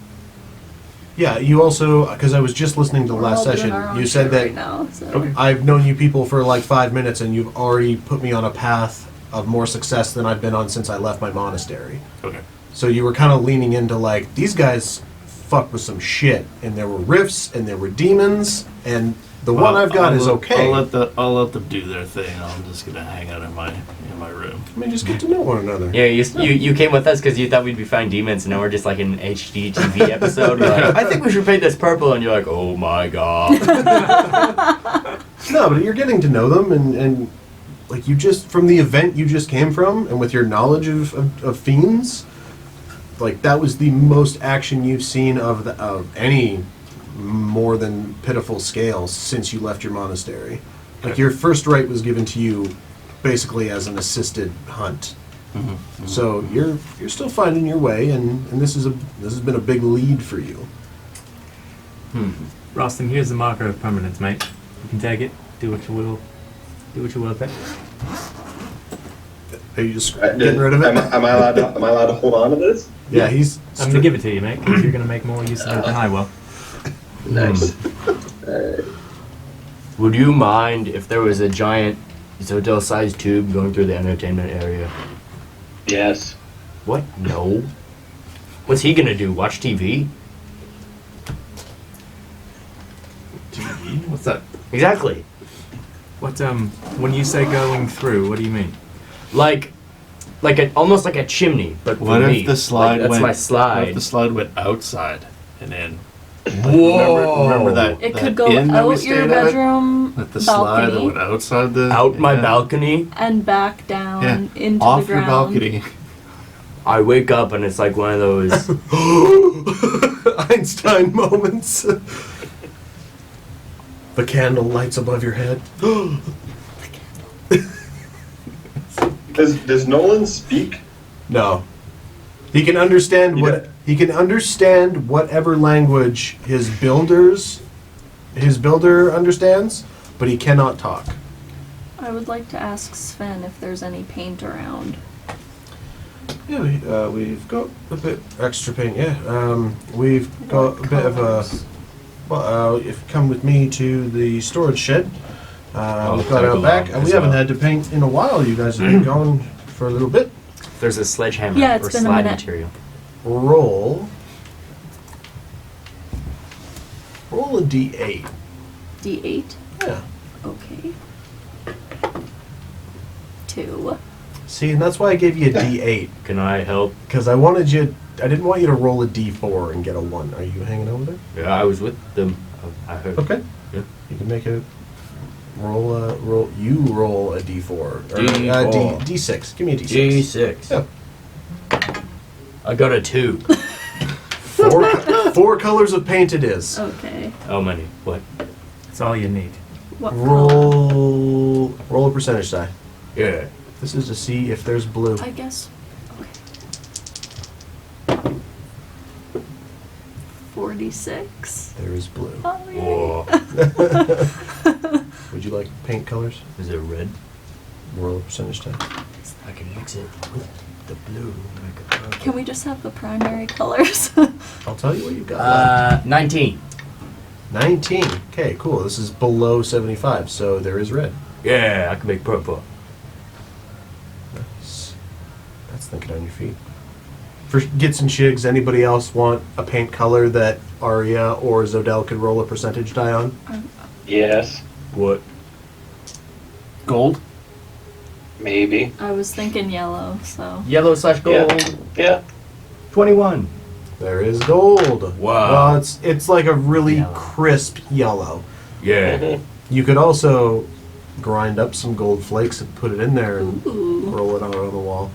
Yeah, you also, because I was just listening to the We're last all doing session, our own you said shit that right now. So. Okay. I've known you people for like 5 minutes and you've already put me on a path of more success than I've been on since I left my monastery. okay? So you were kind of leaning into like, these guys fuck with some shit, and there were rifts and there were demons, and the one Well, I've got is okay. I'll let them do their thing. I'm just gonna hang out in my room. I mean, just get to know one another. Yeah, you came with us because you thought we'd be finding demons, and now we're just like in an HGTV episode. We're like, I think we should paint this purple, and you're like, oh my god. No, but you're getting to know them, and like you just, from the event you just came from, and with your knowledge of fiends, like that was the most action you've seen of any more than pitiful scale since you left your monastery. Like your first right was given to you basically as an assisted hunt. So you're still finding your way, and this has been a big lead for you. Rostam, here's the marker of permanence, mate. You can take it. Do what you will. Do what you will with it. Are you just getting rid of it? Am I allowed to hold on to this? Yeah, he's. I'm gonna give it to you, mate, because you're gonna make more use of it than I will. Nice. Would you mind if there was a giant Zodel-sized tube going through the entertainment area? Yes. What? No. What's he gonna do? Watch TV? TV? What's that? Exactly. What when you say going through, what do you mean? Like almost like a chimney, but What for if me. the slide Like, that's went? my What slide. if the slide went outside and in? Whoa! Remember that? It that could go inn that we out stayed your at? bedroom Like the slide that balcony went outside the. Out my yeah. balcony. and back down Yeah. into Off the your ground. balcony. I wake up and it's like one of those. Einstein moments. The candle lights above your head. Does Nolan speak? No. He can understand You he can understand whatever language his builder understands, but he cannot talk. I would like to ask Sven if there's any paint around. Yeah, we've got a bit extra paint. Yeah, we've got a bit of a. Well, if you come with me to the storage shed, we've got out back, and we haven't had to paint in a while. You guys have been gone for a little bit. There's a sledgehammer Yeah, it's or been a slide minute. material. Roll a d8. D8. Yeah. Okay. 2. See, and that's why I gave you a d8, Can I help? because I didn't want you to roll a d4 and get a 1. Are you hanging over there? Yeah, I was with them. I heard. Okay. Yeah. You can make a roll a d4 or D4. d6. Give me a d6. G6. Yeah. I got a 2. Four colors of paint it is. Okay. How many? What? That's all you need. What color? Roll a percentage die. Yeah. This is to see if there's blue. I guess. Okay. 46. There is blue. Oh, yay. Whoa. Would you like paint colors? Is it red? Roll a percentage die. I can mix it with the blue. Make a purple. Can we just have the primary colors? I'll tell you what you got. 19. 19. Okay, cool. This is below 75, so there is red. Yeah, I can make purple. Nice. That's thinking on your feet. For Gits and Shigs, anybody else want a paint color that Arya or Zodel could roll a percentage die on? Yes. What? Gold. Maybe. I was thinking yellow, so. Yellow/gold. Yeah. 21. There is gold. Wow. Well, it's like a really Yellow. crisp yellow. Yeah. You could also grind up some gold flakes and put it in there and Ooh. roll it out on the wall.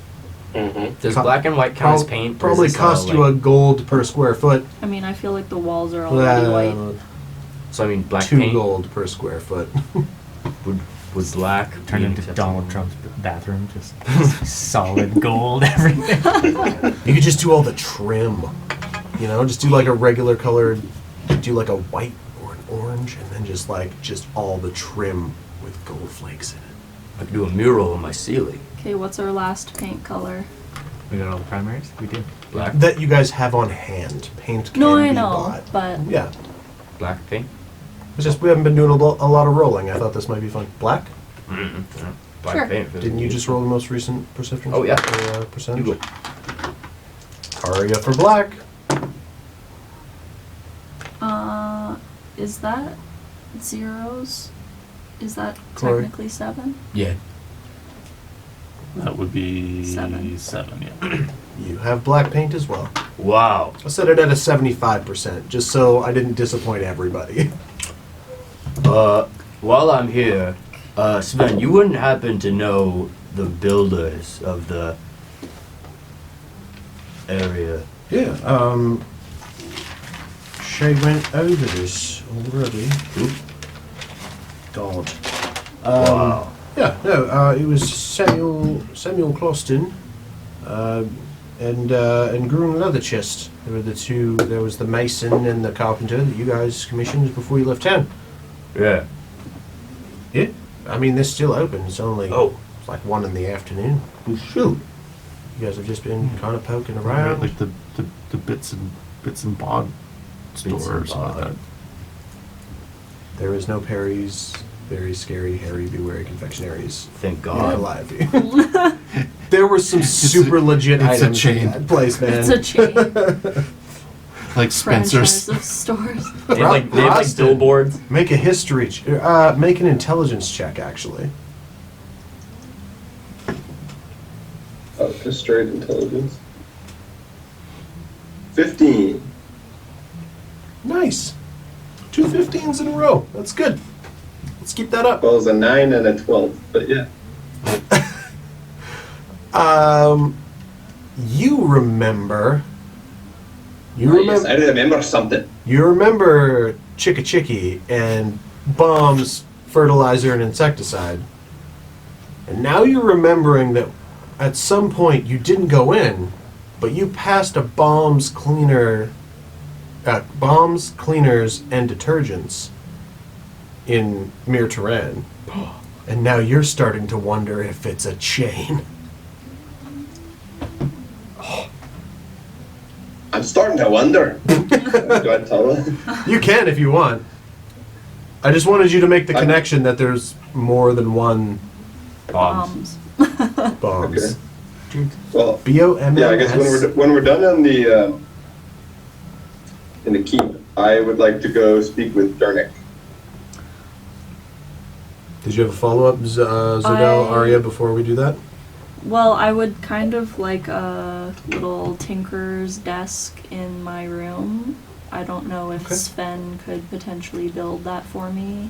Mm-hmm. Does Co- black and white count as paint? or is Probably this all, cost you a like- gold per square foot. I mean, I feel like the walls are already white. So I mean, black 2 paint gold per square foot. would black Turn be into acceptable? Donald Trump's bathroom, just solid gold everything. You could just do all the trim. You know, just do like a regular colored, do like a white or an orange, and then just all the trim with gold flakes in it. I could do a mural on my ceiling. Okay, what's our last paint color? We got all the primaries? We did. Black. That you guys have on hand. Paint can No, be I know, bought. but Yeah. Black paint. It's just we haven't been doing a lot of rolling. I thought this might be fun. Black? Mm-hmm. Black Sure. paint. Didn't you just roll the most recent perception? Oh, yeah. Or, percentage? You go. Aria for black. is that zeros? Is that Corey. technically 7? Yeah. That would be 7. 7, yeah. You have black paint as well. Wow. I set it at a 75%, just so I didn't disappoint everybody. While I'm here, Sven, you wouldn't happen to know the builders of the area? Yeah, Shay went over this already. Oop. God. Wow. Yeah, no, it was Samuel Closton, and Grun Leatherchest. There were the two. There was the mason and the carpenter that you guys commissioned before you left town. Yeah. Yeah, I mean they're still open. It's only Oh. it's like 1 in the afternoon. Shoot. You guys have just been kind of poking Right, around. like the bits and bod store Bits or and something like bod. that. There is no Perry's. Very scary, Harry Beware confectionaries. Thank in God. Calliope. There were some super legit it's a items chain. in that place, man. It's a chain. Like Franchise Spencer's. of stores. They have like Roston. billboards. Make a history. Make an intelligence check, actually. Oh, just straight intelligence. 15. Nice. 2 15s in a row. That's good. Let's keep that up. Well, it was a 9 and a 12, but yeah. You remember. You Oh, remember. yes, I remember something. You remember Chicka Chicky and bombs, fertilizer, and insecticide. And now you're remembering that at some point you didn't go in, but you passed a bombs, cleaners, and detergents in Mir Terran. And now you're starting to wonder if it's a chain. I'm starting to wonder. Do I tell her? You can if you want. I just wanted you to make the connection that there's more than one Bombs. bombs. Okay. Well, B-O-M-M-S. yeah, I guess when we're done on the in the keep, I would like to go speak with Dernick. Did you have a follow-up, Zodell, Arya, before we do that? Well, I would kind of like a little tinker's desk in my room. I don't know if Okay. Sven could potentially build that for me.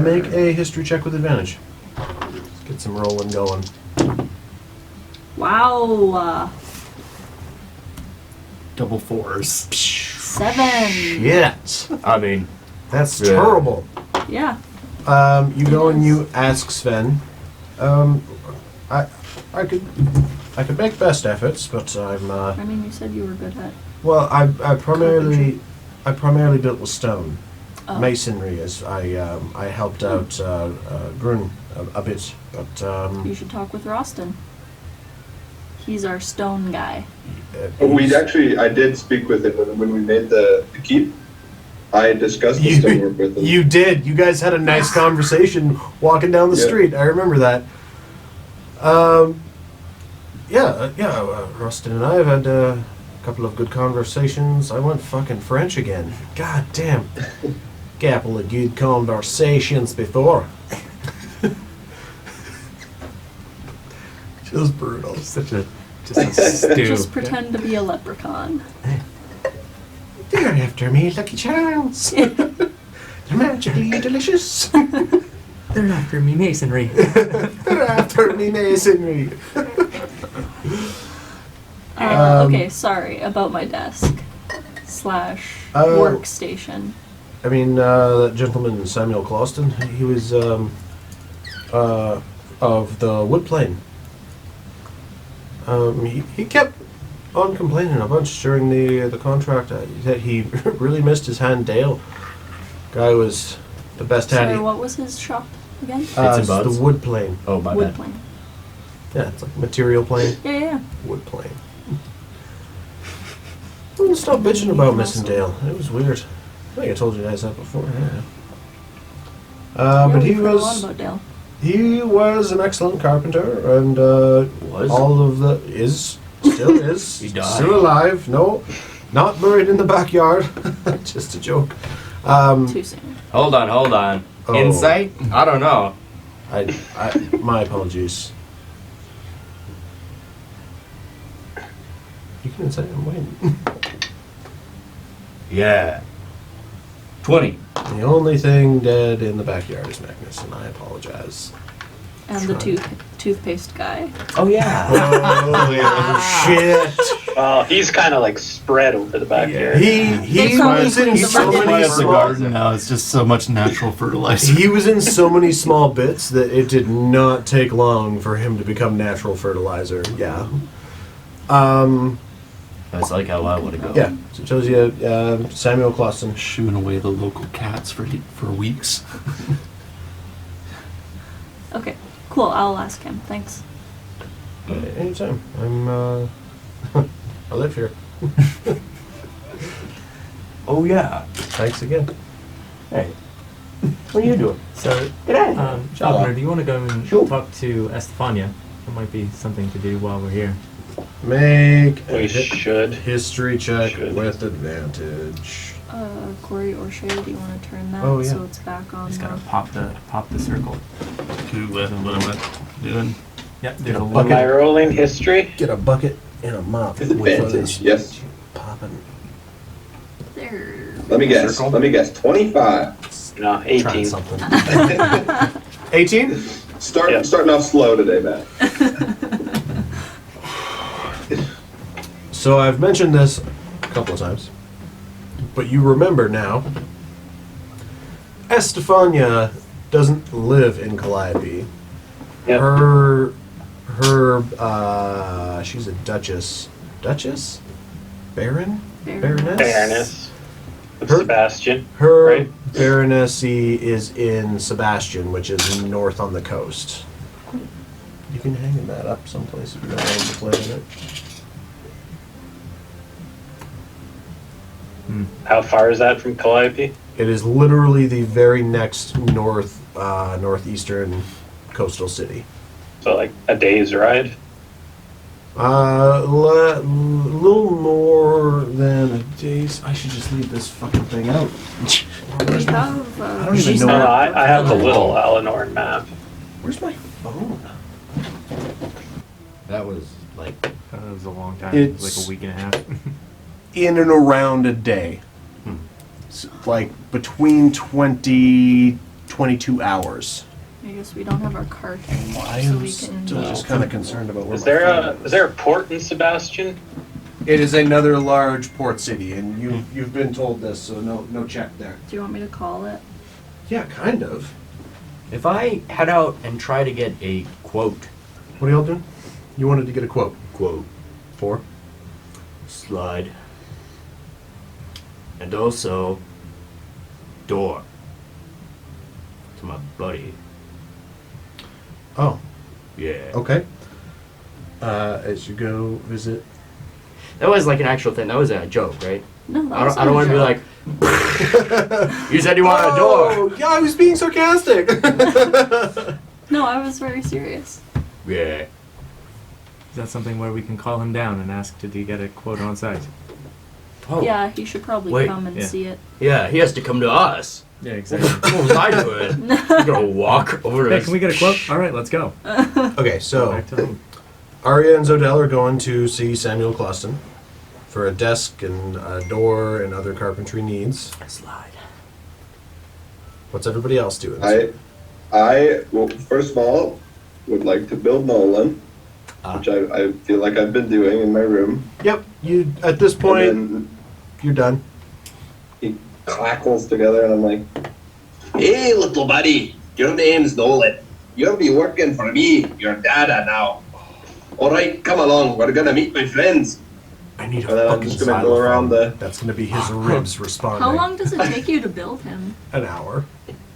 Make a history check with advantage. Let's get some rolling going. Wow. Double 4s. 7. Shit! I mean, That's Yeah. terrible. Yeah. You go and you ask Sven. I could make best efforts, but I'm I mean, you said you were good at. well. I primarily built with stone, Oh. masonry. As I helped out Grun a bit, but You should talk with Roston. He's our stone guy. I did speak with him when we made the keep. I discussed the stonework with him. You did. You guys had a nice conversation walking down the Yeah. street. I remember that. Rustin and I have had a couple of good conversations. I went fucking French again. God damn. Couple of good conversations before. Just brutal. Just a stew. Just pretend to be a leprechaun. They're after me, Lucky Charms. They're magically delicious. They're after me masonry. They're after me, masonry. Okay, sorry about my desk / Oh. workstation. I mean, that gentleman, Samuel Closton, he was of the wood plane. He kept on complaining a bunch during the contract that he really missed his hand Dale. Guy was the best Sorry, handy. what was his shop again? It's and Buds? the wood plane. Oh, my Wood bad. plane. Yeah, it's like material plane. Yeah. Wood plane. Stop bitching about missing Dale. It was weird. I think I told you guys that before. Yeah. But he we've heard a lot was about Dale. he was an excellent carpenter, and Was? all of the still is He died. still alive. No, not buried in the backyard. Just a joke. Too soon. Hold on. Oh. Insight? I don't know. My apologies. You can say I'm waiting. Yeah. 20. The only thing dead in the backyard is Magnus, and I apologize. And the toothpaste guy. Oh, yeah. Oh, shit. Well, he's kind of like spread over the backyard. He probably was in cleaned the so bucket. many Why the small. garden now? It's just so much natural fertilizer. He was in so many small bits that it did not take long for him to become natural fertilizer. Yeah. That's like how I would have gone. Yeah. So it shows you Samuel Clausen. Shooing away the local cats for weeks. Okay, cool. I'll ask him. Thanks. Anytime. I live here. Oh, yeah. Thanks again. Hey. What are you doing? So, Get out of here. Falconer, do you want to go and Sure. talk to Estefania? That might be something to do while we're here. Make a We should. history check Should. with advantage. Corey or Shay, do you want to turn that Oh, yeah. so it's back on? Just gotta the- pop the circle. What am I doing? Yep, there's Get a a little. Am I rolling history? Get a bucket and a mop. With advantage, yes. Popping. There. Let me guess. Circle? Let me guess. 25. No, Trying 18. something. 18? Starting off slow today, Matt. So I've mentioned this a couple of times, but you remember now. Estefania doesn't live in Calliope. Yep. She's a duchess. Duchess? Baron? Baroness. Baroness? Fairness. With Her- Sebastian. Her Right. baronessy is in Sebastian, which is north on the coast. You can hang that up someplace if you don't want to play in it. How far is that from Calliope? It is literally the very next northeastern coastal city. So like a day's ride? Little more than a day's. I should just leave this fucking thing out. We have. I don't even know No, where- I have the little Eleanor map. Where's my phone? That was like, That was a long time. It was It's- like a week and a half. In and around a day. It's like between 22 hours. I guess we don't have our cart anymore, I so am we can. still just kind of concerned about where Is my there phone is there a port in Sebastian? It is another large port city, and you've been told this, so no check there. Do you want me to call it? Yeah, kind of. if I head out and try to get a quote. What are y'all doing? You wanted to get a quote Quote. for? Slide. And also, door. To my buddy. Oh, Yeah. okay. As you go visit. That was like an actual thing. That was a joke, right? No, that I was don't, I don't want to be like, you said you wanted a door. Oh, yeah, I was being sarcastic. No, I was very serious. Yeah. Is that something where we can call him down and ask to get a quote on site? Oh. Yeah, he should probably Wait, come and yeah. see it. Yeah, he has to come to us. Yeah, exactly. What was I doing? I'm gonna walk over to Hey, his... can we get a quote? All right, let's go. Okay, so Back to home. Arya and Zodell are going to see Samuel Closton for a desk and a door and other carpentry needs. Slide. What's everybody else doing? I well, first of all, would like to build Nolan, which I feel like I've been doing in my room. Yep, you at this point And you're done. then he clackles together, and I'm like, "Hey, little buddy, your name's Nolan. You'll be working for me, your dada now. All right, come along. We're gonna meet my friends." I need a And then I'm fucking just gonna go around xylophone. That's gonna be his ribs responding. How long does it take you to build him? An hour.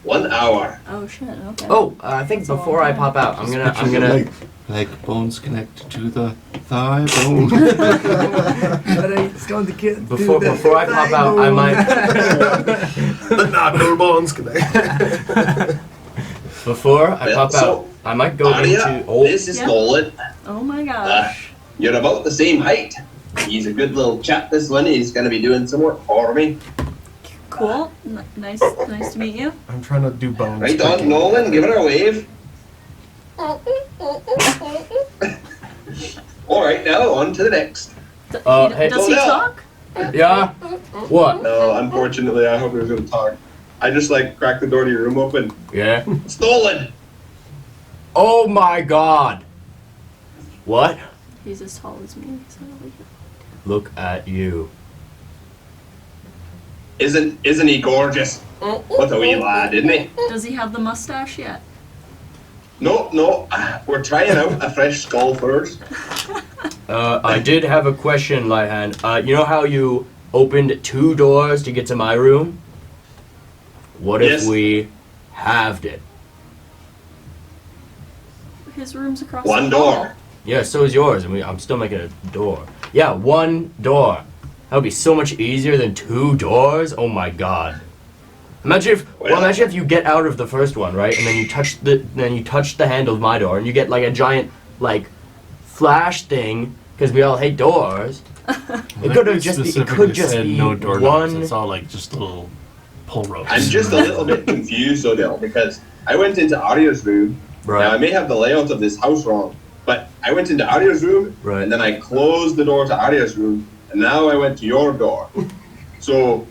1 hour. Oh shit. Okay. Oh, I think That's a long before I time. pop out, I'm gonna. Like bones connect to the thigh bone. Before I pop out, I might. The nodular bones connect. Before I Well, pop out, so, I might go Aria, into. Oh, this is Yeah. Nolan. Oh my gosh. You're about the same height. He's a good little chap, this one. He's going to be doing some work for me. Cool. Nice to meet you. I'm trying to do bones. Right on, picking. Nolan. Give her a wave. All right, now on to the next. Hey. Does he Hold talk? yeah. What? No, unfortunately, I hope he was going to talk. I just cracked the door to your room open. Yeah. It's Nolan. Oh my God. What? He's as tall as me. So like, Look at you. Isn't he gorgeous? What a wee lad, isn't he? does he have the mustache yet? No. We're trying out a fresh skull first. I did have a question, Lighthand. You know how you opened 2 doors to get to my room? What Yes. if we halved it? His room's across One the hall. door. Yeah, so is yours, and I'm still making a door. Yeah, 1 door. That would be so much easier than 2 doors. Oh my God. Imagine if you get out of the first one, right, and then you touch the handle of my door, and you get like a giant flash thing because we all hate doors. It could just said be no door knobs. one. It's all just little pull ropes. I'm just a little bit confused, Odell, because I went into Arya's room. Now, I Right. may have the layout of this house wrong, but I went into Arya's room, Right. and then I closed the door to Arya's room, and now I went to your door. So,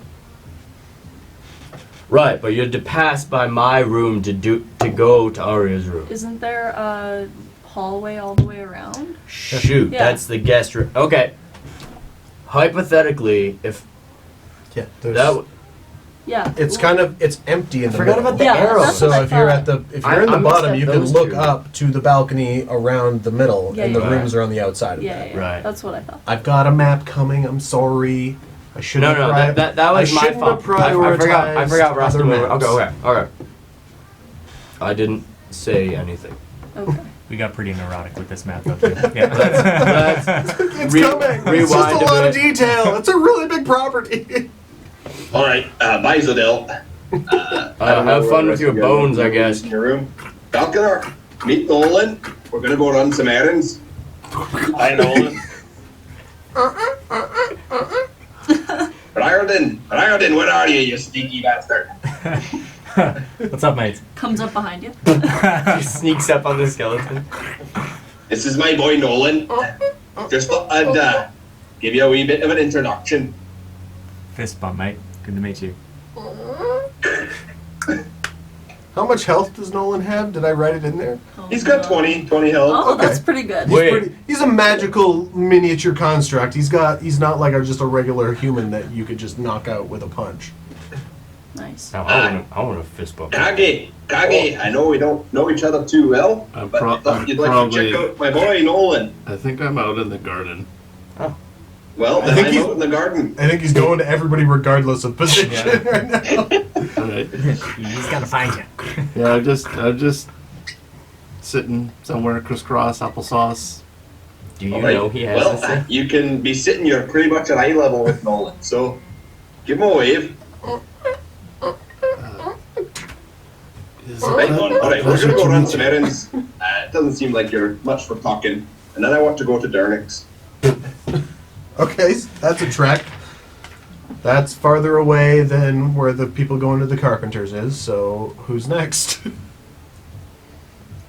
Right, but you had to pass by my room to go to Arya's room. Isn't there a hallway all the way around? Shoot, Yeah. that's the guest room. Okay. Hypothetically, if Yeah, there's, that. Yeah. it's empty in the Forgot middle. about the Yeah, arrow. that's So what I if you're thought. at the I missed bottom, that you can those look two. up to the balcony around the middle, Yeah, and the yeah. rooms are on the outside of Yeah, that. yeah, yeah. Right. That's what I thought. I've got a map coming. I'm sorry. I shouldn't. No, have that was I my shouldn't fault. have I prioritized forgot we're other asking. maps. Okay. I didn't say anything. Okay. We got pretty neurotic with this map, though. Too. Yeah. Let's It's Re- coming. It's just rewind a a lot of bit. detail. It's a really big property. all right, bye, Zodell. have fun with your bones, I guess. In your room. Falconer, meet Nolan. We're gonna go run some errands. Hi, Nolan. Briarden, where are you sneaky bastard? What's up, mate? Comes up behind you. He sneaks up on the skeleton. This is my boy Nolan. Just thought I'd give you a wee bit of an introduction. Fist bump, mate. Good to meet you. How much health does Nolan have? Did I write it in there? Oh, He's got no. 20 health. Oh, Okay. that's pretty good. Wait. He's a magical miniature construct. He's not like just a regular human that you could just knock out with a punch. Nice. Now I want a fist bump. Kage, I know we don't know each other too well, I'm but I thought you'd like to probably. check out my boy Nolan. I think I'm out in the garden. Well, I then think I'm he's- out in the garden. I think he's going to everybody regardless of position Yeah. right now. All right. He's gotta find you. Yeah, I'm just sitting somewhere crisscross applesauce. Do you All right. know he has Well, this thing? you can be sitting, you're pretty much at eye level with Nolan, so give him a wave. Is Right it on. a All right, we're pleasure gonna go to run meet some you? errands. It doesn't seem like you're much for talking. And then I want to go to Dernick's. Okay, that's a trek. That's farther away than where the people going to the carpenters is. So who's next?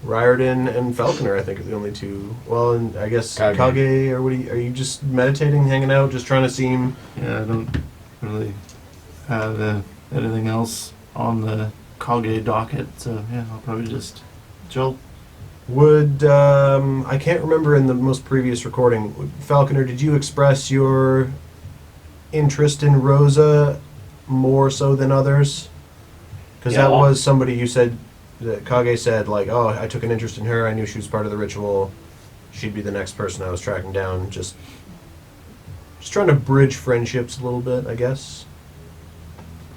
Riordan and Falconer, I think, are the only two. Well, and I guess Kage. Kage, or what? Are you just meditating, hanging out, just trying to seem? Yeah, I don't really have anything else on the Kage docket, so yeah, I'll probably just chill. Would I can't remember in the most previous recording, Falconer, did you express your interest in Rosa more so than others? Because that Yeah. was somebody you said that Kage said, like, oh, I took an interest in her. I knew she was part of the ritual. She'd be the next person I was tracking down. Just Just trying to bridge friendships a little bit, I guess.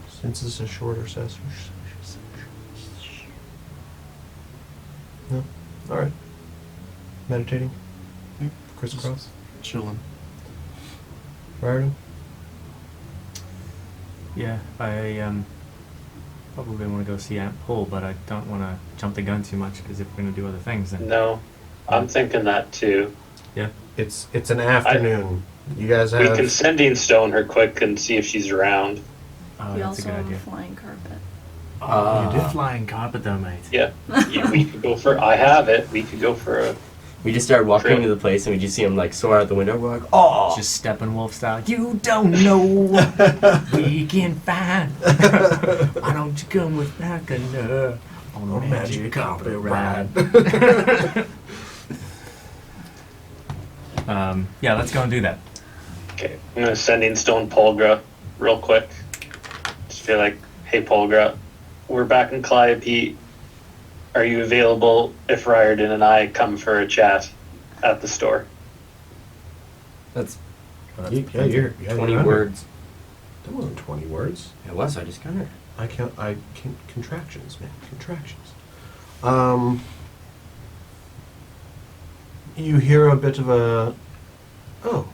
Since it's a shorter session. No? Alright. Meditating? Crisscross? Chilling. Raritan? Yeah, I probably want to go see Aunt Pull, but I don't want to jump the gun too much because if we're going to do other things, then No, I'm thinking that too. yeah. It's an afternoon. You guys We can have... sending stone her quick and see if she's around. Oh, We that's a also good have idea. a flying carpet. Oh, you did flying carpet though, mate. Yeah, we could go for. I have it. We could go for a. We just started walking True. into the place and we just see him like soar out the window. We're like, oh! Just Steppenwolf style. You don't know we can find. Why don't you come with Nakana on a magic carpet ride? Yeah, let's go and do that. Okay, I'm gonna sending stone Polgra real quick. Just feel like, hey Polgra, we're back in Calliope. Are you available if Riordan and I come for a chat at the store? That's You're 20 under. words. That wasn't 20 words. It was, I just counted. Contractions, man. Contractions. You hear a bit of a... Oh.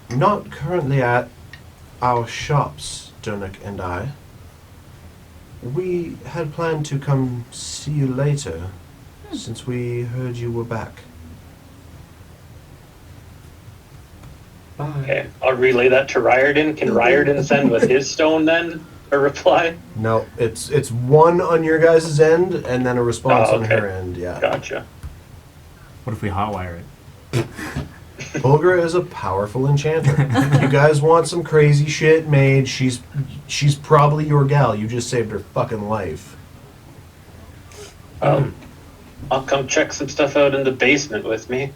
Not currently at our shops, Dernick and I. We had planned to come see you later, since we heard you were back. Bye. Okay, I'll relay that to Riordan. Can Riordan send with his stone then a reply? No, it's one on your guys' end, and then a response Oh, on okay. her end, yeah. Gotcha. What if we hotwire it? Bulgra is a powerful enchanter. You guys want some crazy shit made, she's probably your gal. You just saved her fucking life. I'll come check some stuff out in the basement with me.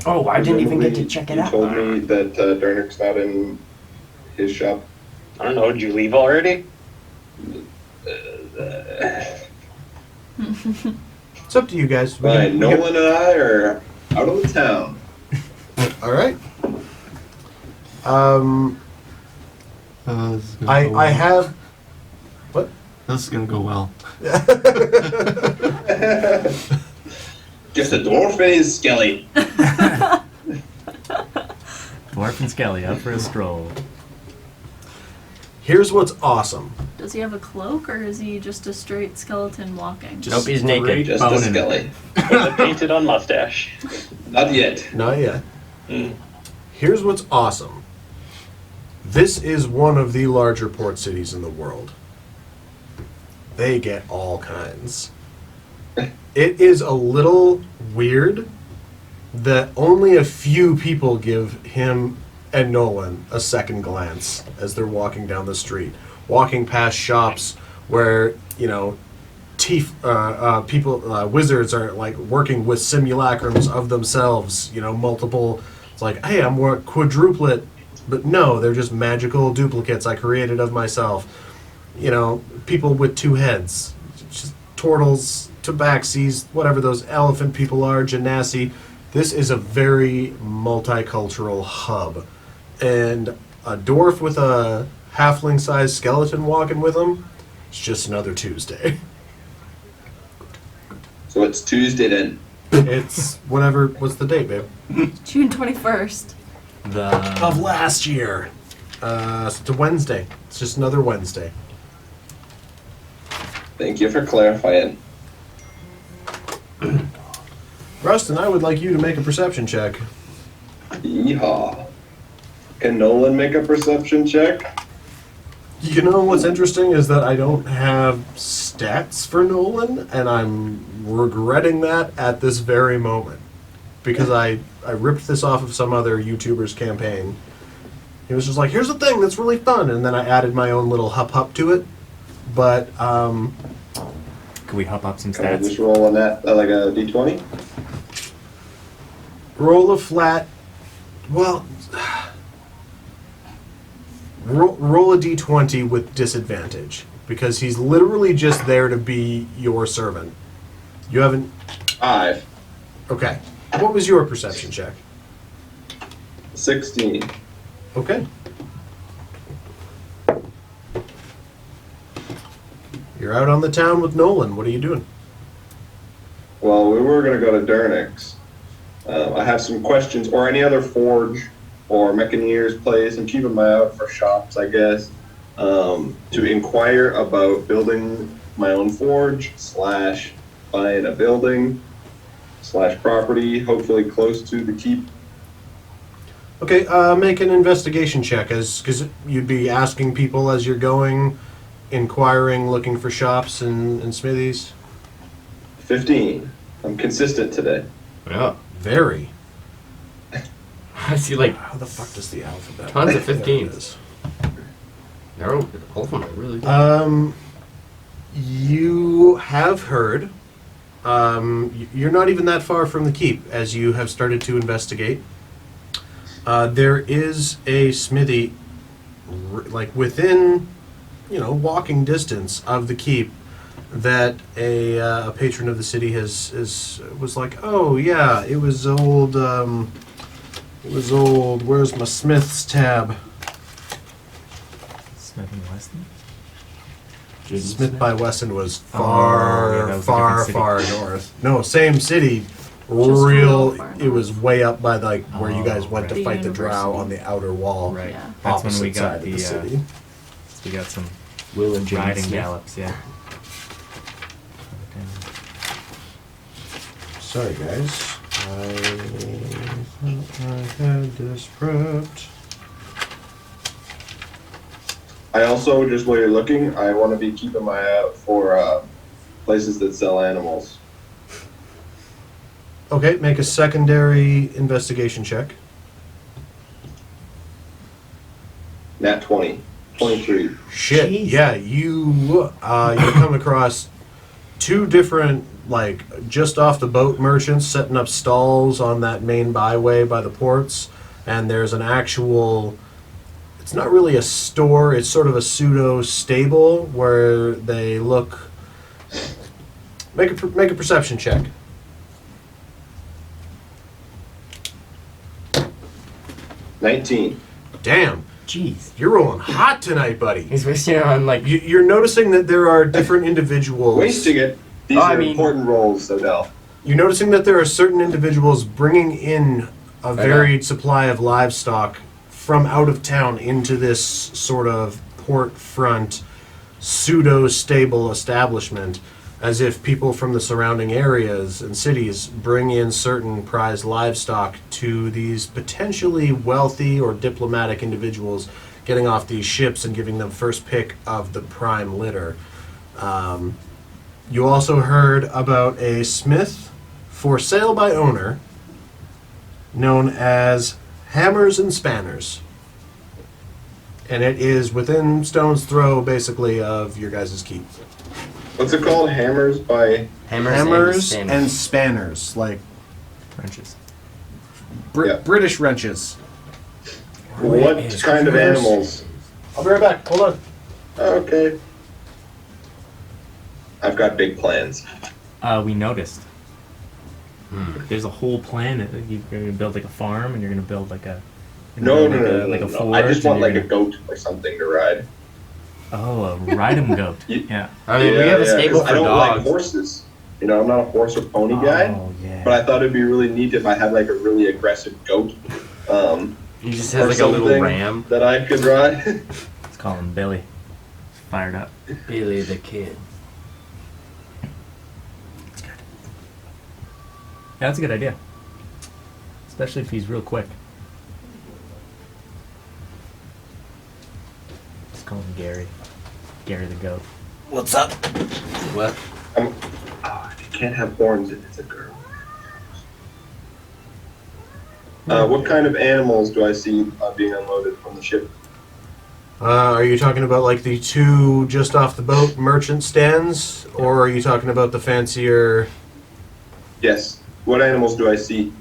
Oh, I didn't even get to check it You out. told me that Dernick's not in his shop. I don't know, did you leave already? It's up to you guys. Fine, Nolan and I are out of the town. Alright. This is gonna go I well. have... What? This is gonna go well. Just a dwarf and his skelly. Dwarf and Skelly out for a stroll. Here's what's awesome. Does he have a cloak or is he just a straight skeleton walking? Nope, he's naked. straight Just a boning it. skelly. With a painted on mustache. Not yet. Not yet. Mm. Here's what's awesome. This is one of the larger port cities in the world. They get all kinds. It is a little weird that only a few people give him and Nolan a second glance as they're walking down the street, walking past shops where, you know, wizards are like working with simulacrums of themselves, you know, multiple. It's like, hey, I'm quadruplet, but no, they're just magical duplicates I created of myself. You know, people with two heads, just turtles, tabaxis, whatever those elephant people are, genasi. This is a very multicultural hub. And a dwarf with a halfling-sized skeleton walking with him, it's just another Tuesday. So it's Tuesday then. It's whatever, what's the date, babe? June 21st. Of last year. So it's a Wednesday. It's just another Wednesday. Thank you for clarifying. Rustin, I would like you to make a perception check. Yeehaw. Can Nolan make a perception check? You know what's interesting is that I don't have stats for Nolan, and I'm regretting that at this very moment. Because I ripped this off of some other YouTuber's campaign. He was just like, here's the thing that's really fun, and then I added my own little hup to it. But, Could we hop up some Can I just stats? roll on that like a d20? roll a flat, well, roll a d20 with disadvantage. Because he's literally just there to be your servant. You haven't... 5. Okay. What was your perception check? 16. Okay. You're out on the town with Nolan. What are you doing? Well, we were going to go to Dernick's. I have some questions, or any other forge or mechaneer's place. I'm keeping my eye out for shops, I guess, to inquire about building my own forge / buying a building / property, hopefully close to the keep. Okay, make an investigation check, because you'd be asking people as you're going, inquiring, looking for shops and smithies. 15. I'm consistent today. Yeah. Very. I see like How the fuck does the alphabet? tons of There it 15s. is. They're all of them are really good. You have heard. You're not even that far from the keep as you have started to investigate. There is a smithy, like within, walking distance of the keep, that a patron of the city was like, oh yeah, it was old. Where's my Smith's tab? Smith and Weston? Smith by Weston was Oh, far, yeah, that was a far, different city. far north. No, same city. real Real. far It was way up by where you guys Oh, went to right. fight the The drow university. on the outer wall. Right. Yeah. That's when we Opposite got side the, of the city. we got some Will and Jimmy riding Smith. gallops, yeah. Sorry, guys. I thought I had this prepped. I also, just while you're looking, I want to be keeping my eye out for places that sell animals. Okay, make a secondary investigation check. Nat 20. 23. Shit. Jeez. Yeah, you come across two different, just off the boat merchants setting up stalls on that main byway by the ports, and there's an actual. It's not really a store. It's sort of a pseudo stable where they look. Make a perception check. $19. Damn, Jeez. you're rolling hot tonight, buddy. He's wasting it on like You're noticing that there are different individuals. Wasting it. These Oh, are I mean- important roles, Odell. You're noticing that there are certain individuals bringing in a varied supply of livestock from out of town into this sort of port front pseudo stable establishment, as if people from the surrounding areas and cities bring in certain prized livestock to these potentially wealthy or diplomatic individuals getting off these ships and giving them first pick of the prime litter. You also heard about a smith for sale by owner known as Hammers and Spanners. And it is within stone's throw, basically, of your guys' keep. What's it called? Hammers by... Hammers and and spanners, like Wrenches. Yeah. British wrenches. What is kind of yours? animals? I'll be right back. Hold on. Okay. I've got big plans. We noticed. There's a whole plan. You're going to build like a farm, and you're going to build like a... No, like a no. forge, I just want and like you're a goat or something to ride. Oh, a ride-em goat. You- Yeah. I mean, we have a 'cause stable I for don't dogs. like horses. I'm not a horse or pony guy. Oh, yeah. But I thought it'd be really neat if I had like a really aggressive goat. He just Or has like a little something ram. that I could ride. Let's call him Billy. He's fired up. Billy the Kid. Yeah, that's a good idea. Especially if he's real quick. Let's call him Gary. Gary the goat. What's up? What? You can't have horns if it's a girl. What kind of animals do I see being unloaded from the ship? Are you talking about like the two just off the boat merchant stands? Or are you talking about the fancier... Yes. What animals do I see?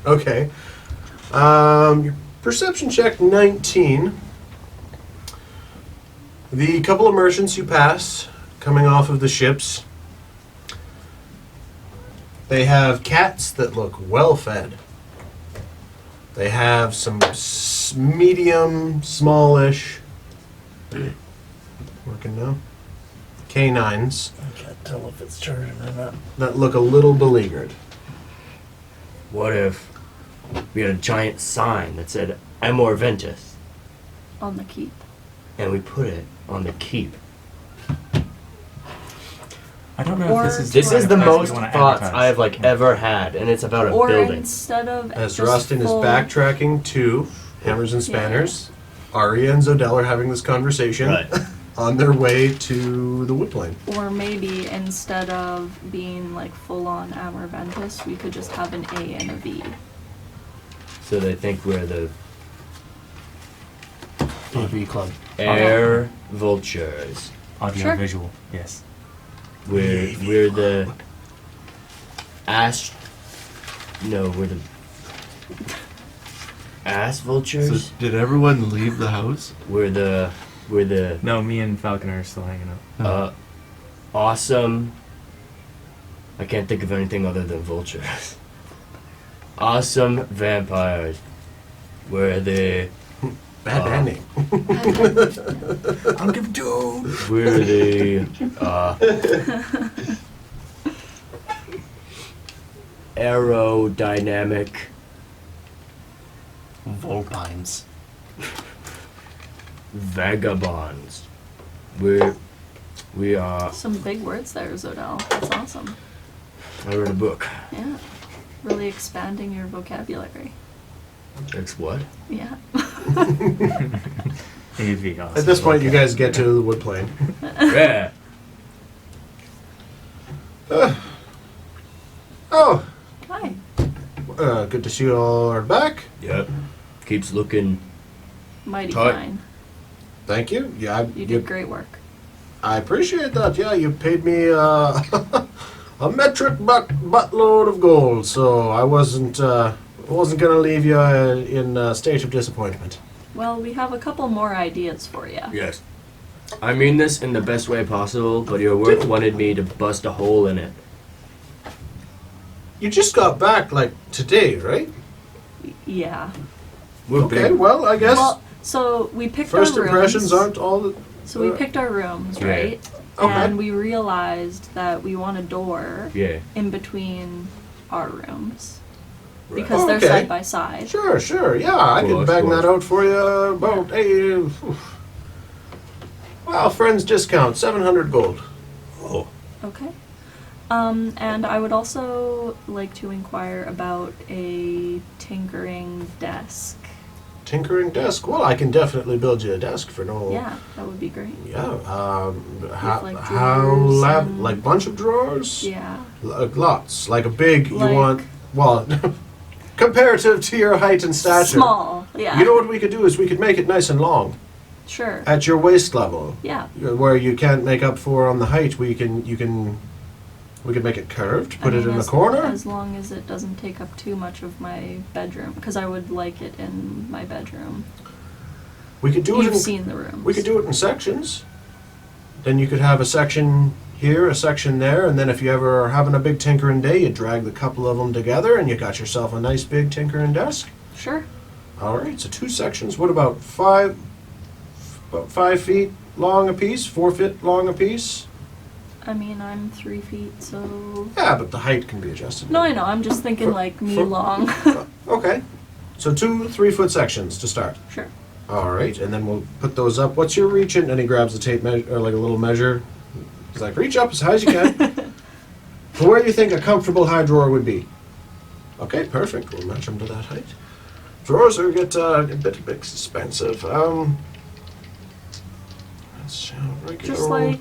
Okay. Your perception check 19. The couple of merchants you pass coming off of the ships, They have cats that look well fed. They have some medium, smallish, working now, canines I can't tell if it's charging or not. that look a little beleaguered. What if we had a giant sign that said Amour Ventis, On the keep. and we put it on the keep? I don't know Or- if this is. This is the if most you wanna thoughts advertise. I have like ever had, and it's about a Or building. instead of As just Rustin is full- backtracking to Hammers and Spanners, Arya and Zodell are having this conversation Right. on their way to the woodplane. Or maybe instead of being like full on Amour Ventis, we could just have an A and a V. So they think we're the AV Club. air vultures. Audio Sure. visual. Yes. We're the ass. No, we're the ass vultures. So did everyone leave the house? We're the No, me and Falconer are still hanging out. awesome. I can't think of anything other than vultures. Awesome vampires. We're the Bad band name. I'll give two. we're the aerodynamic Vulpines. vagabonds. We are. Some big words there, Zodell. That's awesome. I read a book. Yeah. Really expanding your vocabulary. It's what? Yeah. AV. Awesome. At this point, you guys get to the woodplane. Yeah. Oh, Hi. good to see you all are back. Yep. Keeps looking. Mighty Tight. fine. Thank you. Yeah, You did great work. I appreciate that. Yeah, you paid me a metric buttload of gold, so I wasn't gonna leave you in a state of disappointment. Well, we have a couple more ideas for you. Yes. I mean this in the best way possible, but your work wanted me to bust a hole in it. You just got back like today, right? Yeah. We're Okay, big. well, I guess Well, so we picked first our rooms. impressions aren't all that. So we picked our rooms, Yeah. right? Okay. And we realized that we want a door Yeah. in between our rooms Right. because they're Okay. side by side. Sure, yeah, I can Course, bang course. that out for you about well, friends discount, 700 gold. Oh. Okay. And I would also like to inquire about a tinkering desk. Tinkering desk. Well, I can definitely build you a desk for no. Yeah, that would be great. Yeah. like, How drawers and- like bunch of drawers? Yeah. Lots. Like a big. Like- You want well, comparative to your height and stature. Small. Yeah. You know what we could do is we could make it nice and long Sure. at your waist level, Yeah. where you can't make up for on the height. We could make it curved, put I it mean, in the as- corner. As long as it doesn't take up too much of my bedroom, because I would like it in my bedroom. We could do it. You've In, seen the rooms. we could do it in sections. Then you could have a section here, a section there, and then if you ever are having a big tinkering day, you drag the couple of them together, and you got yourself a nice big tinkering desk. Sure. All right, so 2 sections. What about 5 feet long a piece, 4 feet long a piece? I mean, I'm 3 feet, so. Yeah, but the height can be adjusted. No, I know. I'm just thinking For- like me for- long. Okay, so 2 3-foot sections to start. Sure. All right, and then we'll put those up. What's your reach in? And he grabs the tape measure, or like a little measure. He's like, reach up as high as you can. For where you think a comfortable high drawer would be. Okay, perfect. We'll match them to that height. Drawers are get a bit expensive. Let's regular Just old like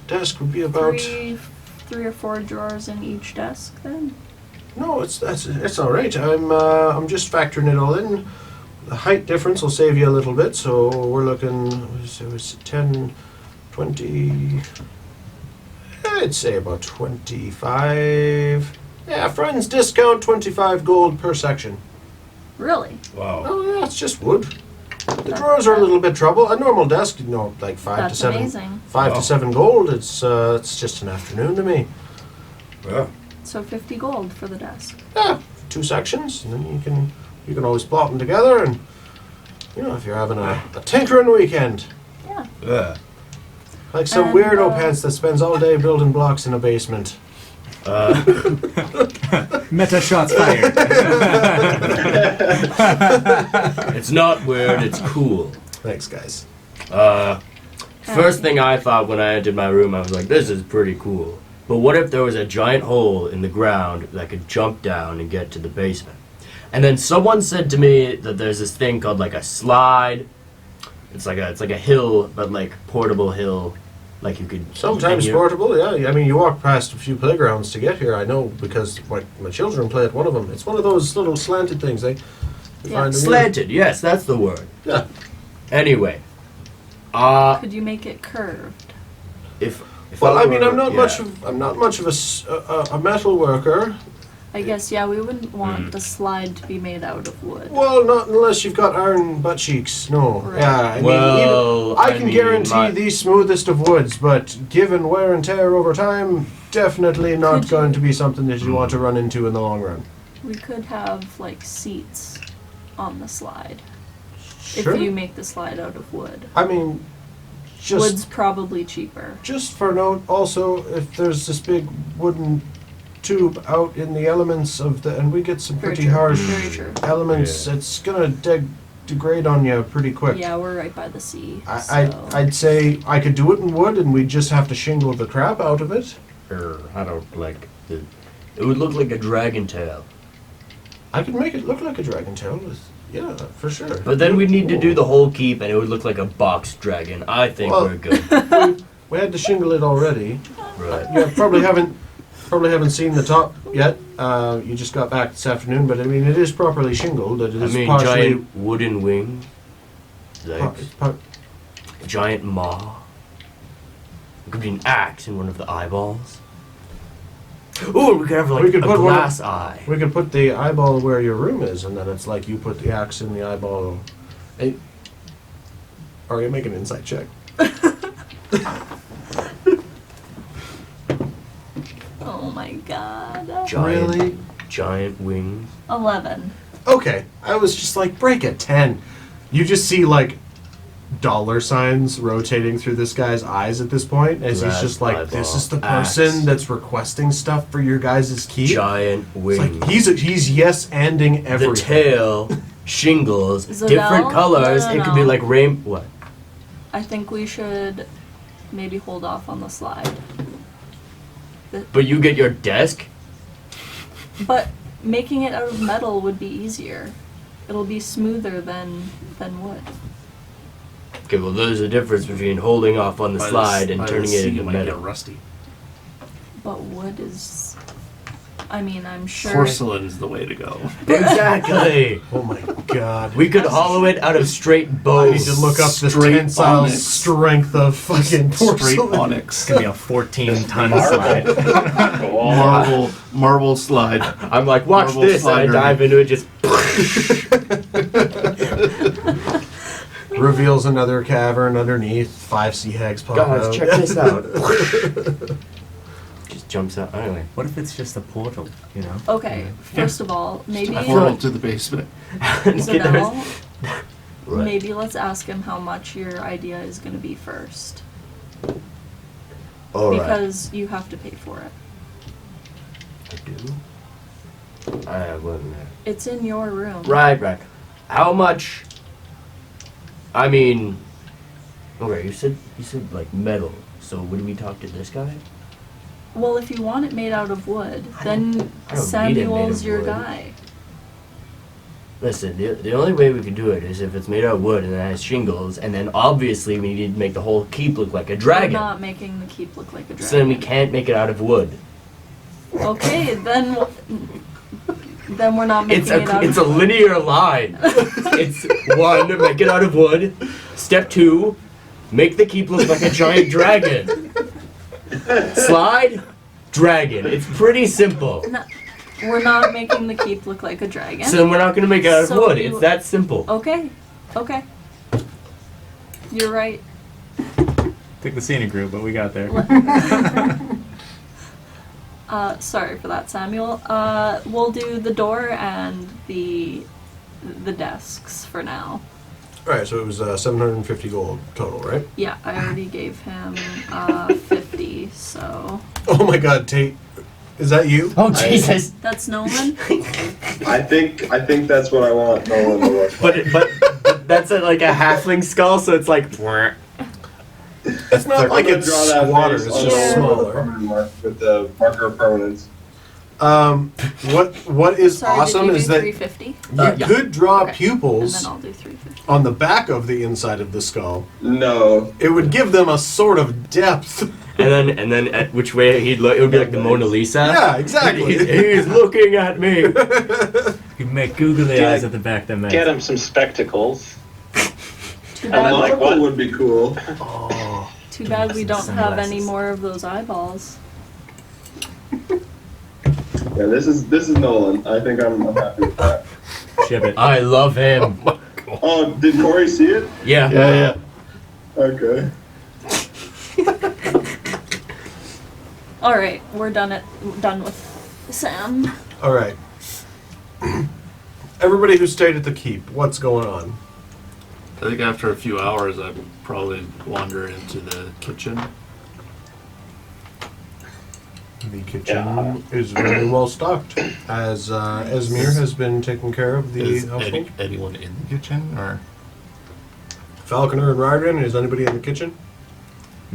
desk would be about. three or four drawers in each desk, then. No, it's all right. I'm just factoring it all in. The height difference will save you a little bit, so we're looking. So it's 10, 20. I'd say about 25. Yeah, friends discount 25 gold per section. Really? Wow. Oh, yeah, it's just wood. The drawers are a little bit trouble. A normal desk, like 5 to That's 7. amazing. 5 Wow. to 7 gold. It's just an afternoon to me. Yeah. So 50 gold for the desk. Yeah, 2 sections, and then you can always plot them together, and if you're having a tinkering weekend, Yeah. like some And, weirdo pants that spends all day building blocks in a basement. Meta shots fired. It's not weird, it's cool. Thanks, guys. First thing I thought when I entered my room, I was like, this is pretty cool. But what if there was a giant hole in the ground that could jump down and get to the basement? And then someone said to me that there's this thing called like a slide. It's like a hill, but like portable hill. Like you could Sometimes portable, yeah. I mean, you walk past a few playgrounds to get here. I know because my children play at one of them. It's one of those little slanted things. They find them Slanted, yes, that's the word. Yeah. Anyway, Could you make it curved? if Well, I mean, were- I'm not much of a metal worker. I guess, yeah, we wouldn't want the slide to be made out of wood. Well, not unless you've got iron butt cheeks. No. Right. Yeah. I mean, Well, I can guarantee my- the smoothest of woods, but given wear and tear over time, definitely not Could going you- to be something that you want to run into in the long run. We could have, like, seats on the slide. Sure. If you make the slide out of wood. I mean, Wood's probably cheaper. just for note, also, if there's this big wooden tube out in the elements and we get some Very pretty true, harsh very true. elements, it's gonna degrade on you pretty quick. Yeah, we're right by the sea. I'd say I could do it in wood, and we'd just have to shingle the crap out of it. I don't like it would look like a dragon tail. I could make it look like a dragon tail. Yeah, for sure. But then we'd need to do the whole keep, and it would look like a box dragon. I think Well- we're good. We had to shingle it already. Right. You probably haven't seen the top yet. You just got back this afternoon, but I mean, it is properly shingled. It I is mean, partially giant wooden wing, like par- giant maw. It could be an axe in one of the eyeballs. Ooh, we could have like We could a put one- glass eye. We could put the eyeball where your room is, and then it's like you put the axe in the eyeball. Hey, are you making an insight check? Oh my god. Giant, Really? giant wings. 11. Okay, I was just like, break a 10. You just see like dollar signs rotating through this guy's eyes at this point, as he's Glass just like, eyeball, this is the axe. person that's requesting stuff for your guys' keep. Giant It's wings. like he's yes-anding The everything. tail, shingles, Isabel? different colors. No, no, It could be no. like what? I think we should maybe hold off on the slide. But you get your desk. But making it out of metal would be easier. It'll be smoother than wood. Okay, well, there's a difference between holding off on the By slide and by turning sea, it into might get metal. rusty. But wood is. I mean, I'm sure. Porcelain's the way to go. Exactly. Oh my god. We could hollow it out of straight bows. I need to look up the Straight tensile onyx. strength of fucking Straight porcelain. onyx. It's gonna be a 14-ton slide. Marble slide. I'm like, watch Marble this, and I slider. dive into it, just. Reveals another cavern underneath. 5 sea hags pop out. Guys, check this out. Just jumps out. Anyway. What if it's just a portal, you know? Okay, first of all, maybe. Portal to the basement. Isabel, Right. maybe let's ask him how much your idea is going to be first. All right. Because you have to pay for it. I do. I wasn't there. It's in your room. Right. How much? I mean, okay. You said like metal. So would we talk to this guy? Well, if you want it made out of wood, I then don't need it made Samuel's of your wood. guy. Listen, the only way we could do it is if it's made out of wood and it has shingles, and then obviously we need to make the whole keep look like a We're dragon. not making the keep look like a dragon. So then we can't make it out of wood. Okay, then we're not making it out It's of a linear line. It's 1, make it out of wood. Step 2, make the keep look like a giant dragon. Slide, dragon. It's pretty simple. No, we're not making the keep look like a dragon. So then we're not going to make it out of So wood. you- It's that simple. Okay. You're right. Took the scenic route, but we got there. Sorry for that, Samuel. We'll do the door and the desks for now. Alright, so it was 750 gold total, right? Yeah, I already gave him 50, so... Oh my god, Tate. Is that you? Oh Jesus! That's Nolan? I think that's what I want. No one will. But that's like a halfling skull, so it's like. It's not like it's squatter, it's on just Yeah. the smaller. permanent mark with the marker of permanence. What is Sorry, awesome did you is do that 350? you Yeah. could draw Okay. And pupils then I'll do 350. on the back of the inside of the skull. No. It would give them a sort of depth. And then at which way he'd look, it would be like the Mona Lisa. Yeah, exactly. He's looking at me. You make googly Yeah, eyes at the back, then, man. Get him some spectacles. Too And bad, then, like, Monocle what? would be cool. Oh. too bad we don't have any Sunglasses. more of those eyeballs. Yeah, this is Nolan. I think I'm happy with that. Ship it. I love him. Oh, did Corey see it? Yeah. Yeah. Okay. Alright, we're done with Sam. Alright. Everybody who stayed at the keep, what's going on? I think after a few hours, I'd probably wander into the kitchen. The kitchen Yeah. is very well stocked, as Esmir has been taking care of the Is household. anyone in the kitchen, or Falconer and Ryden, is anybody in the kitchen?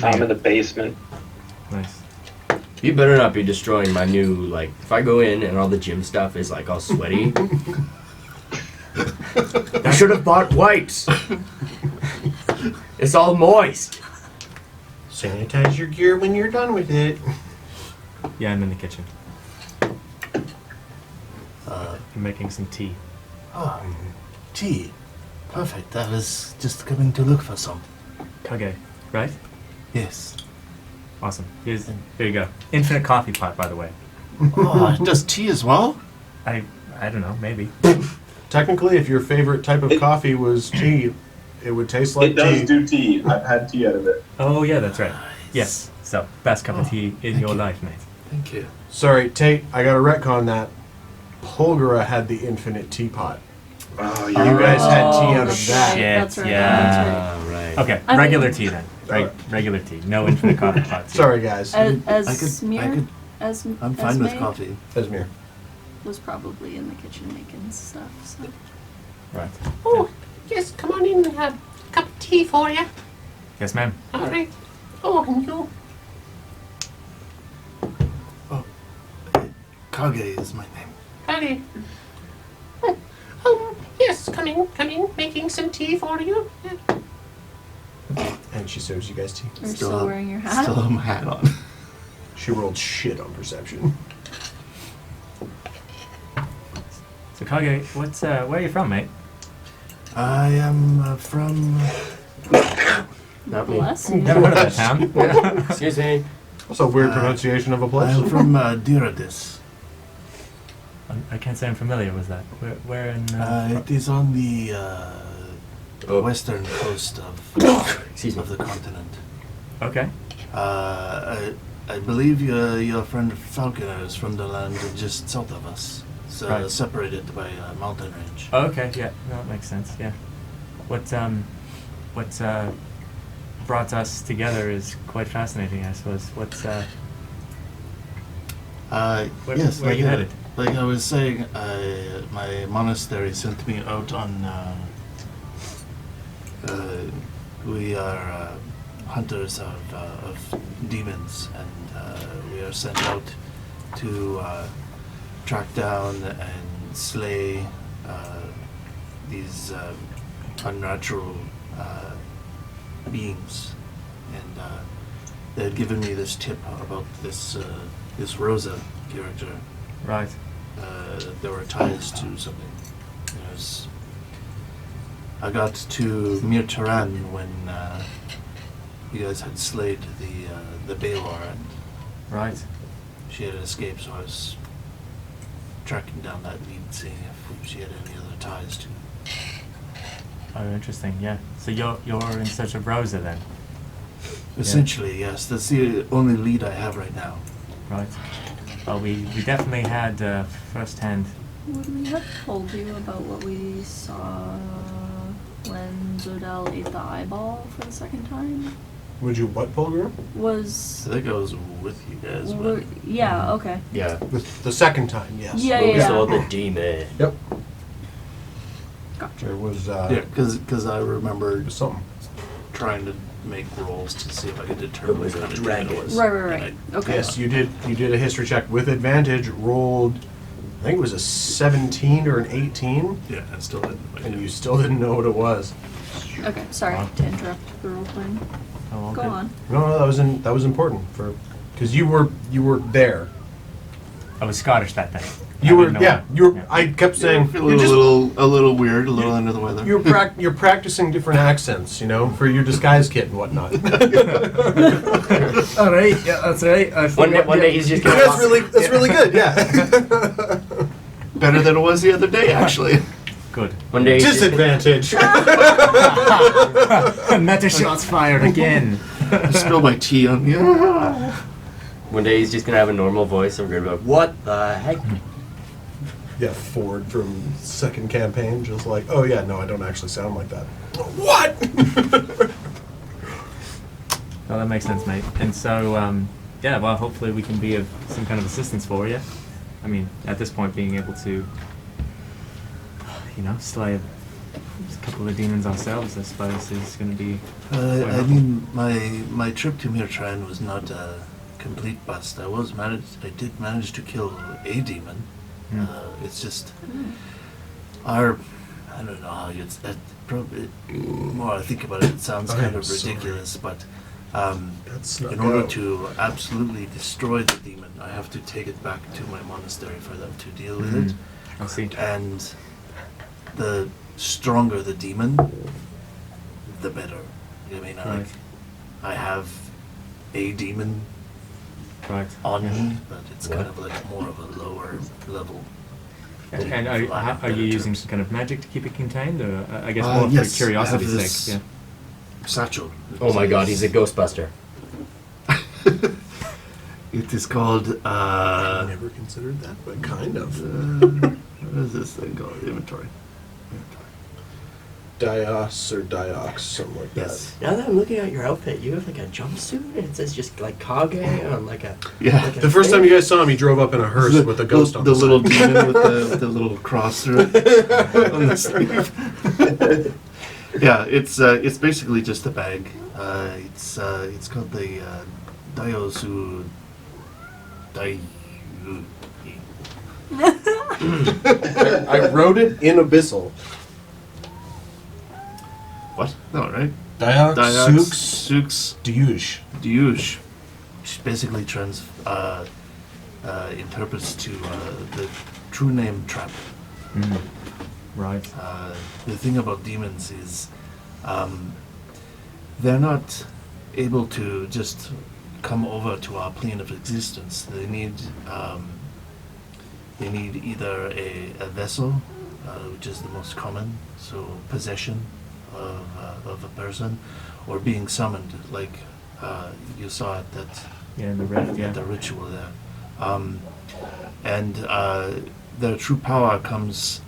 I'm in the basement. Nice. You better not be destroying my new, like, if I go in and all the gym stuff is like all sweaty. I should have bought wipes. It's all moist. Sanitize your gear when you're done with it. Yeah, I'm in the kitchen. I'm making some tea. Oh, tea. Perfect. I was just coming to look for some. Kage, right? Yes. Awesome. There you go. Infinite coffee pot, by the way. Oh, does tea as well? I don't know, maybe. Technically, if your favorite type of coffee was tea, it would taste like It does tea. do tea. I've had tea out of it. Oh yeah, that's right. Yes. So best cup of tea in your life, mate. thank you. Sorry, Tate, I gotta retcon that. Pulgara had the infinite teapot. Oh, You guys had tea out of that's that. right, that's right, Yeah. that's right. Right. Okay, I regular mean- tea then. Right, regular tea. No infinite coffee pot tea. Sorry, guys. Esmir I'm fine with Esme coffee. Esmir. was probably in the kitchen making stuff, so... Right. Oh, yes, come on in and have a cup of tea for you. Yes, ma'am. All right. Oh, and you. Kage is my name. Howdy. Yes, come in, making some tea for you. And she serves you guys tea. You're still wearing your hat? Still have my hat on. She rolled shit on perception. So Kage, where are you from, mate? I am from. Not me. Bless you. Never heard of that town. Excuse me. That's a weird pronunciation of a I place. am from Diradis. I can't say I'm familiar with that. Where in? It is on the western coast of Excuse me. of the continent. Okay. I believe your friend Falconer is from the land just south of us. It's Right. separated by a mountain range. Oh, okay. Yeah. No, that makes sense. Yeah. What brought us together is quite fascinating, I suppose. Where Yes, are you headed? Like I was saying, my monastery sent me out on. We are hunters of demons, and we are sent out to track down and slay these unnatural beings. And they had given me this tip about this Rosa character. Right. There were ties to something. I got to Mir Taran when you guys had slayed the Baelor, and Right. she had escaped, so I was tracking down that lead, seeing if she had any other ties to. Oh, interesting. Yeah. So you're in search of Rosa then, Essentially, yes. That's the only lead I have right now. right? Well, we definitely had first-hand. Would we have told you about what we saw when Zodel ate the eyeball for the second time? Would you what, Polgar? Was I think I was with you guys, but yeah, okay. Yeah. The second time, yes. Yeah, We yeah. saw the demon. Yep. Gotcha. There was Yeah, because I remember something. trying to make rolls to see if I could determine It was what a kind of dragon. demon it was. Right. And Okay. Yes, you did. You did a history check with advantage. Rolled, I think it was a 17 or an 18, yeah, I still didn't. and you still didn't know what it was. Okay, sorry to interrupt the role playing. Oh, all Go good. on. No, that was important for because you were there. I was Scottish that day. You I were didn't know yeah. it. You were. Yeah. I kept I saying feel you're a just little weird, a little under the weather. you're practicing different accents, you know, for your disguise kit and whatnot. All right, yeah, that's right. One day he's just gonna That's really good. Yeah. Better than it was the other day, actually. Good. One day he's just Disadvantage. Meta shots fired again. Spill my tea on you. one day he's just gonna have a normal voice and we're gonna be like, what the heck? Yeah, Ford from second campaign, just like, oh yeah, no, I don't actually sound like that. What? No, that makes sense, mate. And so, yeah, well, hopefully we can be of some kind of assistance for you. I mean, at this point, being able to, slay a couple of demons ourselves, I suppose, is going to be. I mean, my trip to Mirtran was not a complete bust. I did manage to kill a demon. It's just I don't know how it's. Probably, more I think about it, it sounds kind of ridiculous, but in order to absolutely destroy the demon, I have to take it back to my monastery for them to deal with it. I see. And the stronger the demon, the better. I mean, Right. I have a demon Right. on me, but it's kind of like more of a lower level. And are you using some kind of magic to keep it contained, or I guess Uh, more yes, for curiosity's I have this sake? Satchel. Oh my god, he's a Ghostbuster. It is called, I never considered that, but kind of. what is this thing called? Inventory. Dios or Diox, something like Yes. Now that I'm looking at your outfit, you have like a jumpsuit and it says just like Kage on like a. Yeah. like a that. The first time thing. you guys saw him, he drove up in a hearse with a ghost on the the little side. demon with the little cross through it on the sleeve. Yeah, it's basically just a bag. It's called the Diosu Dai. I wrote it in Abyssal. What? No, right? Diox, Diox, Sux, Sux, Diush. Diush, which basically interprets to the true name trap. Right. The thing about demons is they're not able to just come over to our plane of existence. They need either a vessel, which is the most common, so possession of a person, or being summoned, like you saw at that Yeah, in the rift. Yeah. at the ritual there. And their true power comes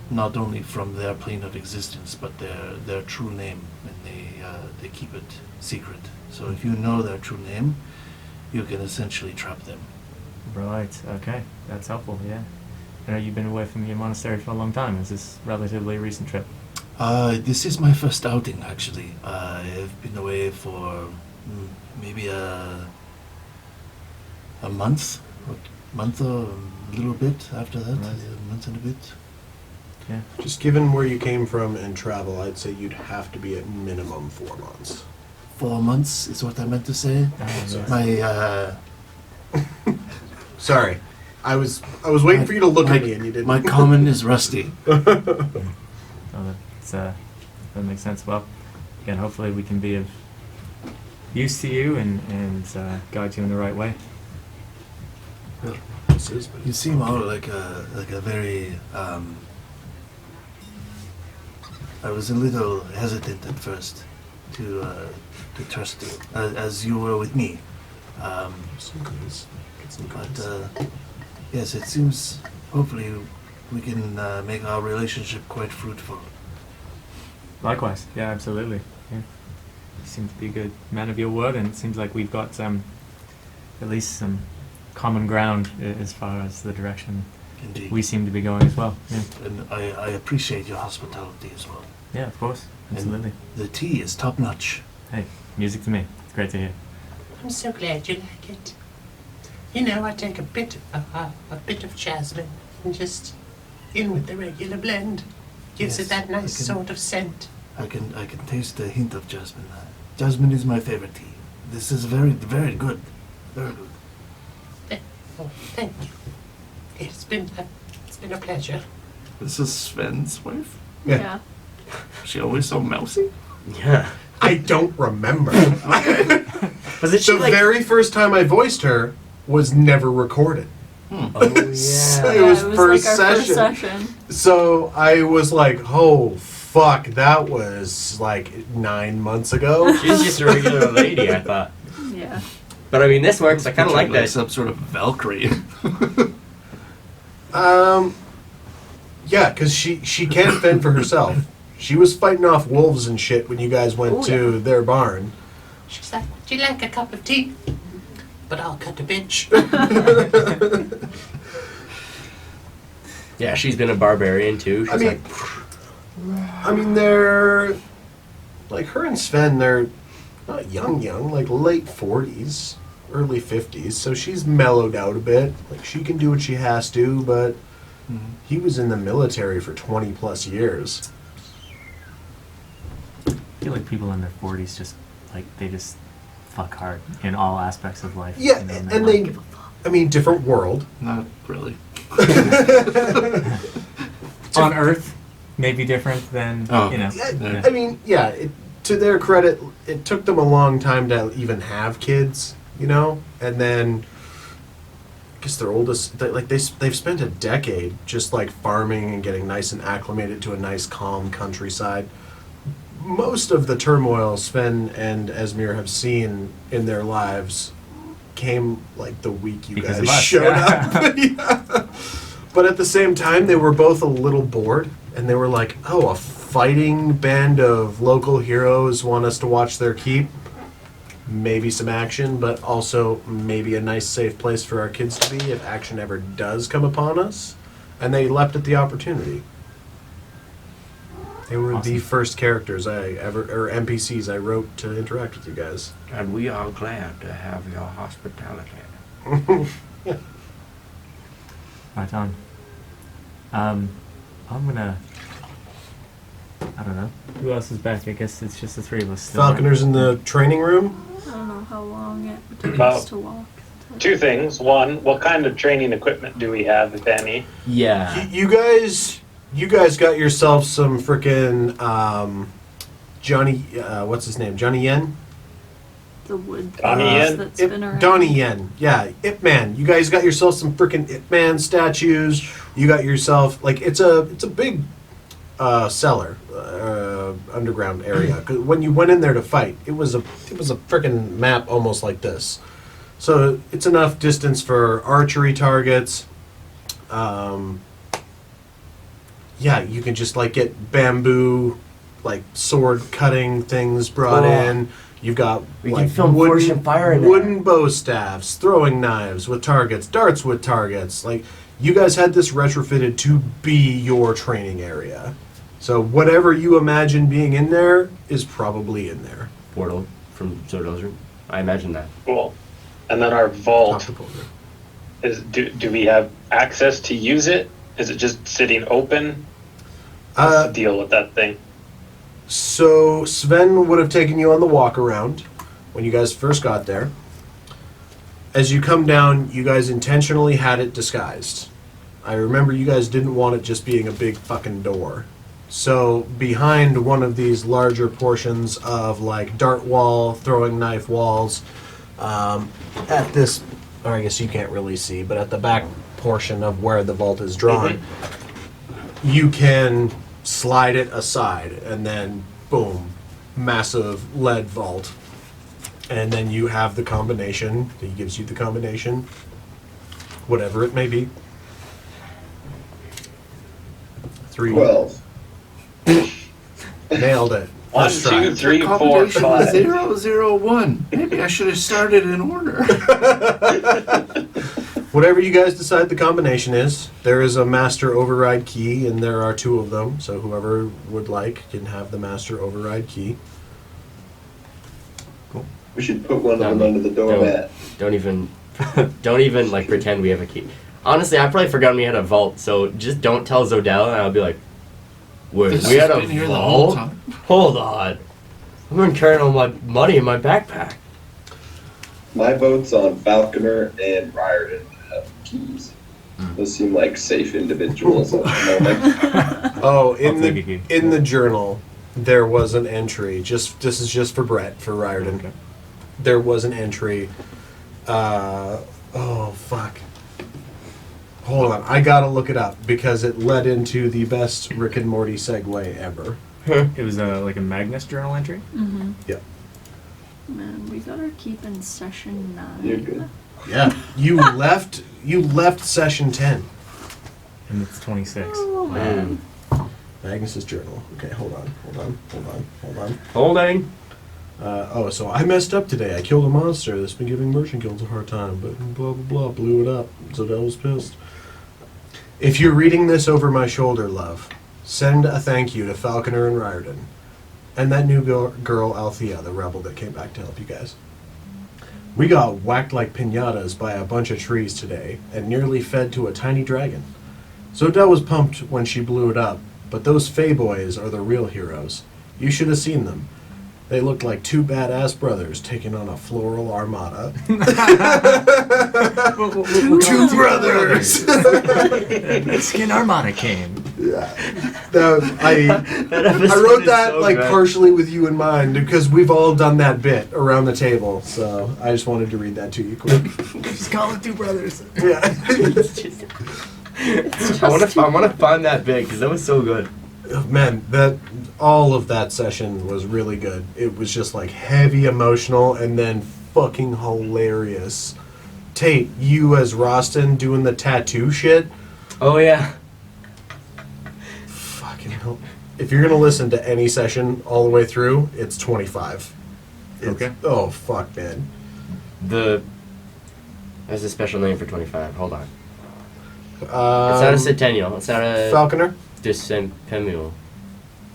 not only from their plane of existence, but their true name, and they keep it secret. So if you know their true name, you can essentially trap them. Right. Okay. That's helpful. Yeah. I know you've been away from your monastery for a long time. Is this relatively recent trip? This is my first outing, actually. I've been away for maybe a month or a little bit after that, Right. a month and a bit. Yeah. Just given where you came from and travel, I'd say you'd have to be at minimum 4 months. 4 months is what I meant to say. yes. My Sorry, I was waiting for you to look at me and you didn't. my common is rusty. Oh, that makes sense. Well, again, hopefully we can be of use to you and guide you in the right way. You seem all like a very. I was a little hesitant at first to trust you, as you were with me. get some But cookies. yes, it seems hopefully we can make our relationship quite fruitful. Likewise, yeah, absolutely. Yeah. You seem to be a good man of your word, and it seems like we've got at least some common ground as far as the direction Indeed. we seem to be going as well. Yeah, And I appreciate your hospitality as well. yeah, of course, absolutely. The tea is top notch. Hey, music to me. It's great to hear. I'm so glad you like it. You know, I take a bit of jasmine and just in with the regular blend. Gives Yes, it that nice I can- sort of scent. I can taste a hint of jasmine. Jasmine is my favorite tea. This is very good. Very good. Oh, thank you. It's been a pleasure. This is Sven's wife. Yeah. Yeah. She always so mousy. Yeah. I don't remember. Was it she The like? very first time I voiced her was never recorded. Oh So yeah. it was it was first like our first session. session. So I was like, oh, fuck, that was like 9 months ago. She was just a regular lady, I thought. Yeah. But I mean, this works. I kind of like that. Some sort of Valkyrie. Yeah, because she can't fend for herself. She was fighting off wolves and shit when you guys went to their barn. She's like, would you like a cup of tea? But I'll cut a bitch. Yeah, she's been a barbarian too. She's I mean, like, I mean, they're like her and Sven. They're not young, like late 40s, early 50s. So she's mellowed out a bit. Like she can do what she has to, but he was in the military for 20 plus years. I feel like people in their 40s just they just fuck hard in all aspects of life. Yeah, you know, and they're they, like, I mean, different world. Not really. on Earth maybe different than Oh. you know. Yeah, I mean, yeah. To their credit, it took them a long time to even have kids, you know, and then I guess their oldest, they've spent a decade just like farming and getting nice and acclimated to a nice, calm countryside. Most of the turmoil Sven and Esmir have seen in their lives came like the week you Because guys of us, showed yeah. up. Yeah. But at the same time, they were both a little bored, and they were like, "Oh, a fighting band of local heroes want us to watch their keep. Maybe some action, but also maybe a nice, safe place for our kids to be if action ever does come upon us." And they leapt at the opportunity. They were the Awesome. first characters or NPCs I wrote to interact with you guys. and we are glad to have your hospitality. Right on. I'm gonna. I don't know. Who else is back? I guess it's just the three of us still. right? Falconer's in the training room. I don't know how long it takes About to walk. Two things. One, what kind of training equipment do we have, if any? Yeah. You guys got yourself some frickin' Johnny, what's his name? Johnny Yen? The wood Donnie things Yen? that spin around. Donnie Yen. Yeah, Ip Man. You guys got yourself some frickin' Ip Man statues. You got yourself, like, it's a big cellar, underground area. 'Cause when you went in there to fight, it was a frickin' map almost like this. So it's enough distance for archery targets. Yeah, you can just like get bamboo, like sword cutting things brought Oh. in. You've got We like can film Forge and Fire in there. wooden bow staffs, throwing knives with targets, darts with targets. Like you guys had this retrofitted to be your training area. So whatever you imagine being in there is probably in there. Portal from Zordo's room. I imagine that. Cool. And then our Talk vault, to Polder. do we have access to use it? Is it just sitting open? What's the deal with that thing? So Sven would have taken you on the walk around when you guys first got there. As you come down, you guys intentionally had it disguised. I remember you guys didn't want it just being a big fucking door. So behind one of these larger portions of like dart wall, throwing knife walls, at this, or I guess you can't really see, but at the back portion of where the vault is drawn, you can slide it aside and then boom, massive lead vault. And then you have the combination, he gives you the combination, Whatever it may be. 3. 12. Nailed it. 1, First try. 2, 3, 4, Combination was 5. 0, 0, 1. Maybe I should have started in order. Whatever you guys decide the combination is, there is a master override key, and there are 2 of them. So whoever would like can have the master override key. We should put one of them under the doormat. Don't even like pretend we have a key. Honestly, I probably forgot we had a vault, so just don't tell Zodell, and I'll be like, wait, This we had has a been here the whole vault? time. Hold on. I've been carrying all my money in my backpack. My vote's on Falconer and Riordan to have keys. Those seem like safe individuals at the moment. Oh, I'll take a key. in the journal, there was an entry. This is just for Brett, for Riordan. Okay. There was an entry. Oh fuck. Hold on, I gotta look it up because it led into the best Rick and Morty segue ever. It was like a Magnus journal entry. Mm-hmm. Yep. Man, we gotta keep in session 9. You're good. Yeah, you left session 10. And it's 26. Oh, man. Magnus's journal. Okay, hold on. Holding. So I messed up today. I killed a monster that's been giving merchant guilds a hard time, but blah blah blah, blew it up. Zodell was pissed. If you're reading this over my shoulder, love, send a thank you to Falconer and Riordan, and that new girl Althea, the rebel that came back to help you guys. We got whacked like piñatas by a bunch of trees today, and nearly fed to a tiny dragon. Zodell was pumped when she blew it up, but those Fey boys are the real heroes. You should have seen them. They looked like 2 badass brothers taking on a floral armada. 2 brothers! Mexican Armada came. Yeah. I episode wrote is that so like good. partially with you in mind because we've all done that bit around the table. So I just wanted to read that to you quick. Just call it 2 brothers. Yeah. I want to find that bit because that was so good. Man, all of that session was really good. It was just like heavy emotional and then fucking hilarious. Tate, you as Rostin doing the tattoo shit. Oh yeah. Fucking hell. If you're gonna listen to any session all the way through, it's 25. Okay. Oh fuck, man. There's a special name for 25. Hold on. It's not a centennial. It's not a Falconer. decennial.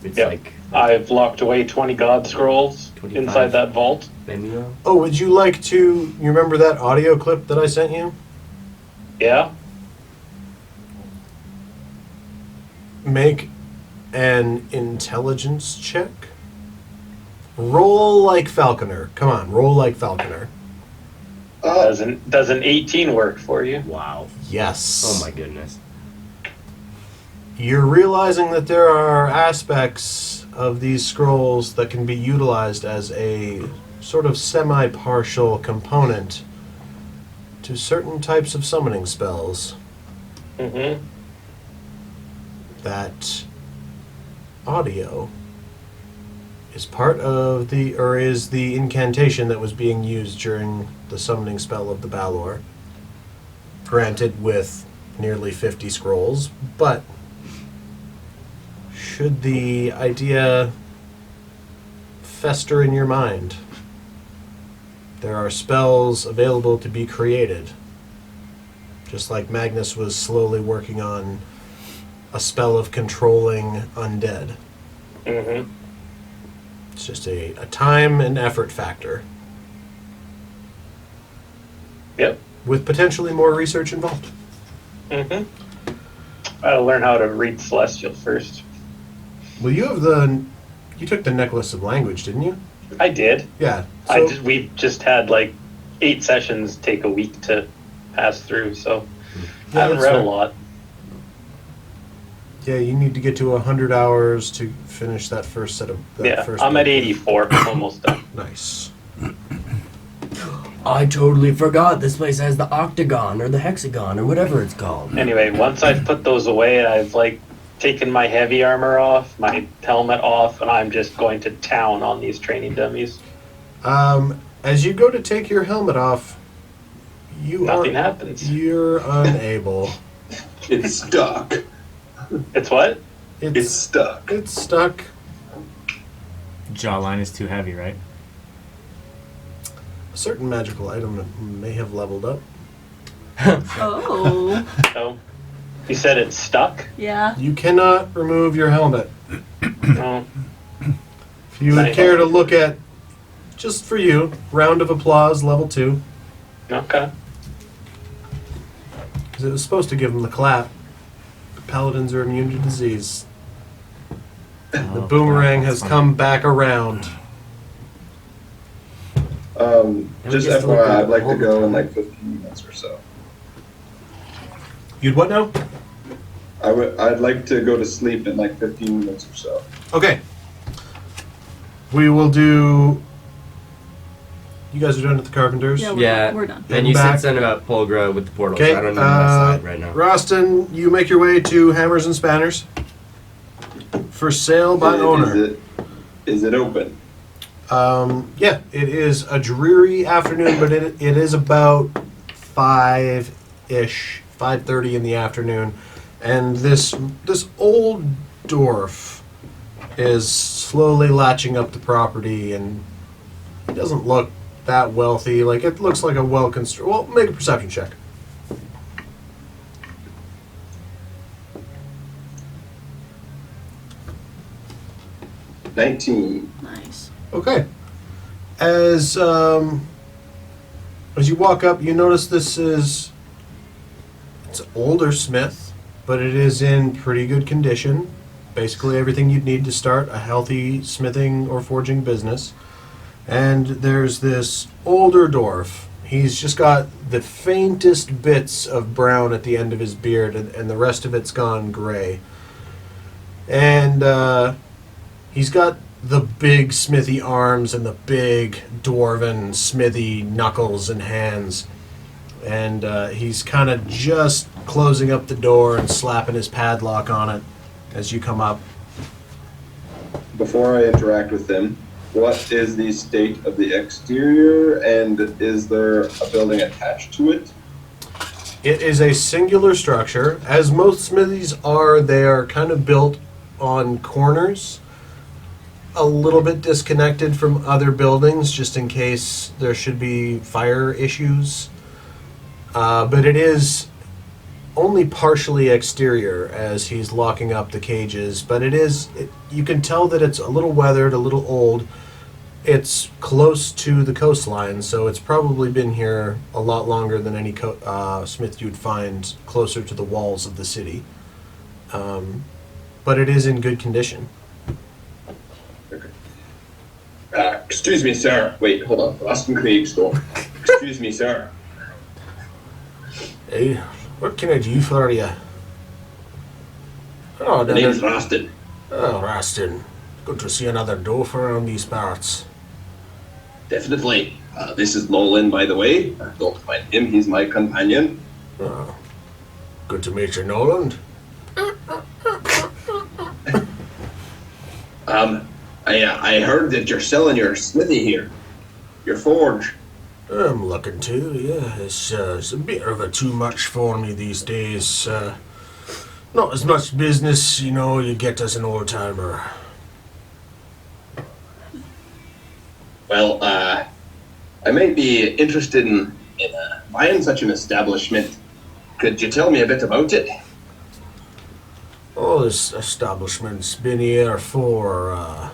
It's Yep. like I've locked away 20 God Scrolls 25. inside that vault. centennial. Oh, would you like to? You remember that audio clip that I sent you? Yeah? Make an intelligence check. Roll like Falconer. Come on, roll like Falconer. Does an 18 work for you? Wow. Yes. Oh my goodness. You're realizing that there are aspects of these scrolls that can be utilized as a sort of semi-partial component to certain types of summoning spells. Mm-hmm. That audio is part of is the incantation that was being used during the summoning spell of the Balor. Granted with nearly 50 scrolls, but should the idea fester in your mind, there are spells available to be created. Just like Magnus was slowly working on a spell of controlling undead. Mm-hmm. It's just a time and effort factor. Yep. With potentially more research involved. Mm-hmm. I'll learn how to read Celestial first. Well, you took the Necklace of Language, didn't you? I did. Yeah. So, We just had like 8 sessions take a week to pass through, so Yeah, I haven't that's read a fair. lot. yeah, you need to get to 100 hours to finish that first set of... I'm at 84, almost done. Nice. I totally forgot this place has the octagon or the hexagon or whatever it's called. Anyway, once I've put those away, I've like taken my heavy armor off, my helmet off, and I'm just going to town on these training dummies. As you go to take your helmet off, Nothing happens. You're unable. It's stuck. It's what? It's stuck. It's stuck. Jawline is too heavy, right? A certain magical item may have leveled up. Oh. Oh. You said it's stuck? Yeah. You cannot remove your helmet. Oh. If you would Nice. care to look at, just for you, round of applause, level 2. Okay. Because it was supposed to give them the clap. Paladins are immune to disease. The Oh, boomerang God, has that's come back around. Just just look FYI, at I'd like to all the go in time. like 15 minutes or so. You'd what now? I'd like to go to sleep in like 15 minutes or so. Okay. We will do... You guys are done at the Carpenters? Yeah, Yeah. we're done. And you Back. said something about Polgra with the portal, Okay, so I don't know my side right now. Roston, you make your way to Hammers and Spanners. For sale by owner. Is it open? Yeah, it is a dreary afternoon, but it is about 5-ish, 5:30 in the afternoon. And this old dwarf is slowly latching up the property, and he doesn't look that wealthy. Like, it looks like a well-constructed... Well, make a perception check. Nice. Okay. As you walk up, you notice it's an older smith, but it is in pretty good condition. Basically everything you'd need to start a healthy smithing or forging business. And there's this older dwarf. He's just got the faintest bits of brown at the end of his beard, and the rest of it's gone gray. And he's got the big smithy arms and the big dwarven smithy knuckles and hands. And he's kind of just closing up the door and slapping his padlock on it as you come up. Before I interact with them, what is the state of the exterior, and is there a building attached to it? It is a singular structure. As most smithies are, they are kind of built on corners, a little bit disconnected from other buildings, just in case there should be fire issues. But it is only partially exterior as he's locking up the cages. But you can tell that it's a little weathered, a little old. It's close to the coastline, so it's probably been here a lot longer than any smith you'd find closer to the walls of the city. But it is in good condition. Excuse me, sir. Wait, hold on. Austin Craig's door. Excuse me, sir. Hey, what can I do for you? Oh, The name's Roston. Oh, Rastin. Good to see another dwarf around these parts. Definitely. This is Nolan, by the way. Don't mind him. He's my companion. Oh, good to meet you, Noland. I heard that you're selling your smithy here. Your forge. I'm looking to, yeah. It's a bit of a too much for me these days. Not as much business, you get as an old-timer. Well, I might be interested in buying such an establishment. Could you tell me a bit about it? Oh, this establishment's been here for,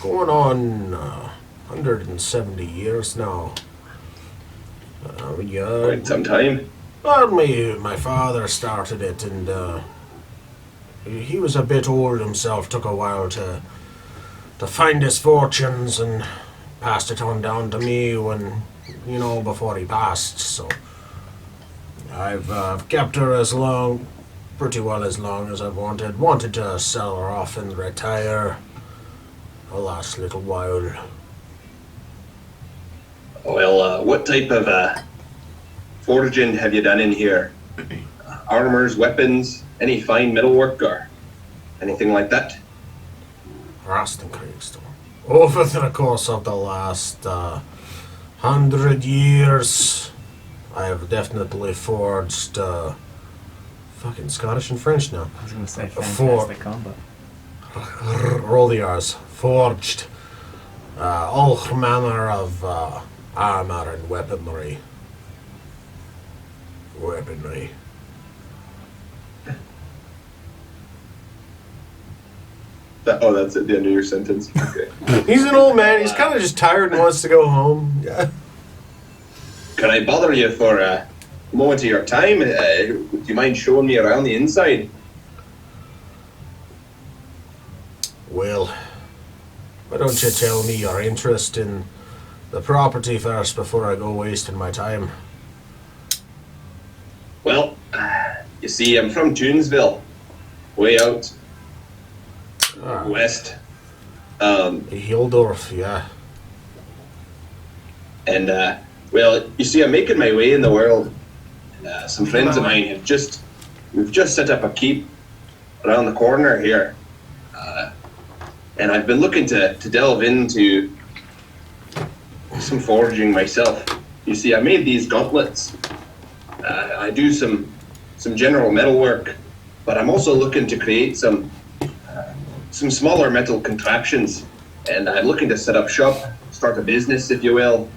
going on 170 years now. Quite some time. Well, my father started it, and he was a bit old himself. Took a while to find his fortunes, and passed it on down to me when, before he passed. So I've kept her pretty well as long as I've wanted. Wanted to sell her off and retire the last little while. Well, what type of forging have you done in here? Armors, weapons, any fine metalwork or anything like that? Roston Kriegstone. Over the course of the last 100 years. I have definitely forged, fucking Scottish and French now. I was going to say Four. fantastic combo. Roll the R's. Forged. All manner of armor and weaponry. That's at the end of your sentence. Okay. He's an old man. He's kind of just tired and wants to go home. Yeah. Can I bother you for a moment of your time? Do you mind showing me around the inside? Well, why don't you tell me your interest in the property first before I go wasting my time? Well, you see, I'm from Tunesville, way out west. Hildorf, yeah. And, well, you see, I'm making my way in the world. Some friends of mine we've just set up a keep around the corner here. And I've been looking to delve into some forging myself. You see, I made these gauntlets. I do some general metal work, but I'm also looking to create some smaller metal contraptions. And I'm looking to set up shop, start a business, if you will,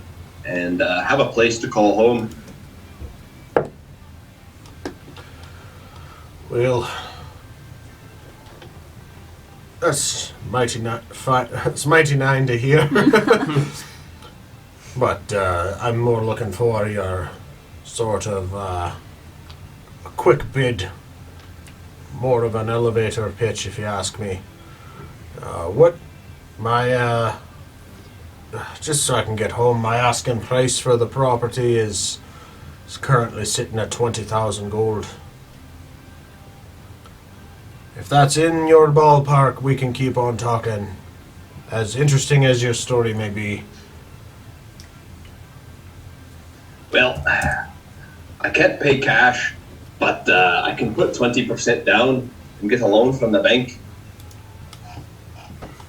and have a place to call home. Well, that's mighty nine to hear. But I'm more looking for your sort of a quick bid, more of an elevator pitch, if you ask me. What my just so I can get home, my asking price for the property is currently sitting at 20,000 gold. If that's in your ballpark, we can keep on talking. As interesting as your story may be. Well, I can't pay cash, but I can put 20% down and get a loan from the bank.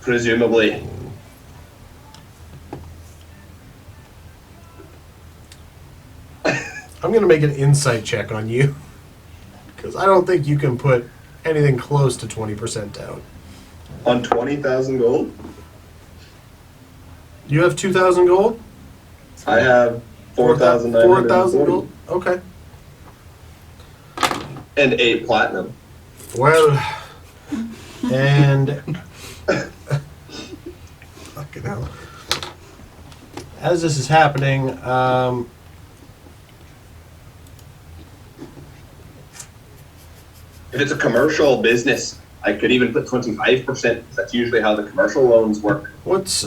Presumably. I'm going to make an insight check on you. Because I don't think you can put anything close to 20% down. On 20,000 gold? You have 2,000 gold? I have 4,900 4,000 gold? Okay. And 8 platinum. Well, and... fucking hell. As this is happening, if it's a commercial business, I could even put 25%. That's usually how the commercial loans work. what's...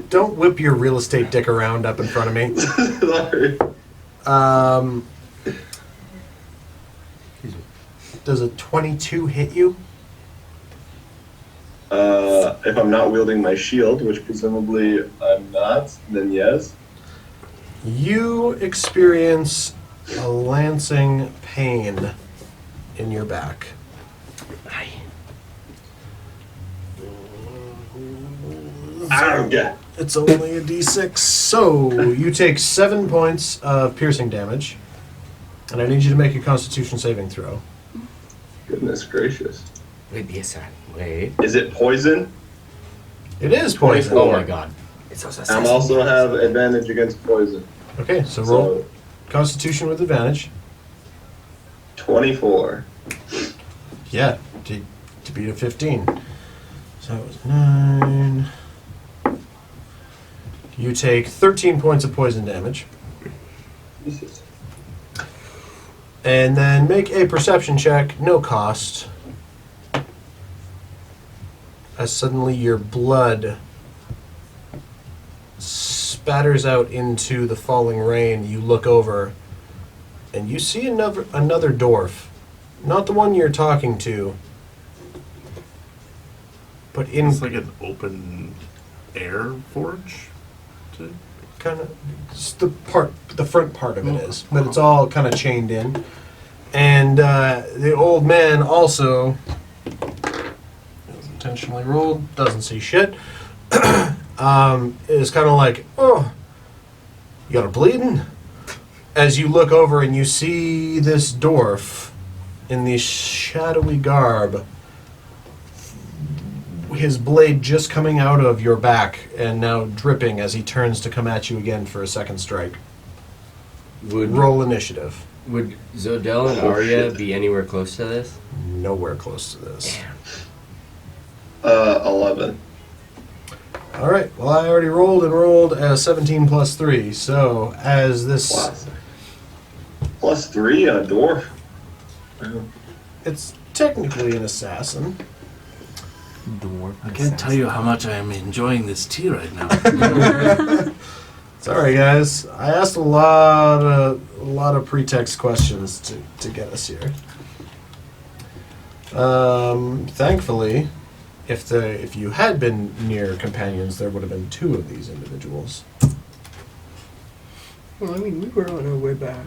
Don't whip your real estate dick around up in front of me. Sorry. Does a 22 hit you? If I'm not wielding my shield, which presumably I'm not, then yes. You experience a lancing pain in your back. Arrgh. It's only a d6, so you take 7 points of piercing damage, and I need you to make a Constitution saving throw. Goodness gracious. Wait, wait. Is it poison? It is poison. 24. Oh my god. It's also I also have advantage against poison. Okay, so roll Constitution with advantage. 24. Yeah, to beat a 15. So that was 9. You take 13 points of poison damage. Jesus. And then make a perception check, no cost. As suddenly your blood spatters out into the falling rain. You look over, and you see another dwarf. Not the one you're talking to, but in It's like an open air forge. kind of just the front part of it is, but it's all kind of chained in. And the old man also intentionally rolled, doesn't see shit. is kind of like, oh, you got a bleeding? As you look over and you see this dwarf in the shadowy garb, his blade just coming out of your back and now dripping as he turns to come at you again for a second strike. Roll initiative. Would Zodel and Arya be anywhere close to this? Nowhere close to this. 11. All right. Well, I already rolled and rolled a 17 plus 3. So as this... Plus 3 on a dwarf? It's technically an assassin. Dwarf. I can't tell you how much I am enjoying this tea right now. Sorry, guys. I asked a lot of pretext questions to get us here. Thankfully, if you had been near companions, there would have been 2 of these individuals. Well, I mean, we were on our way back.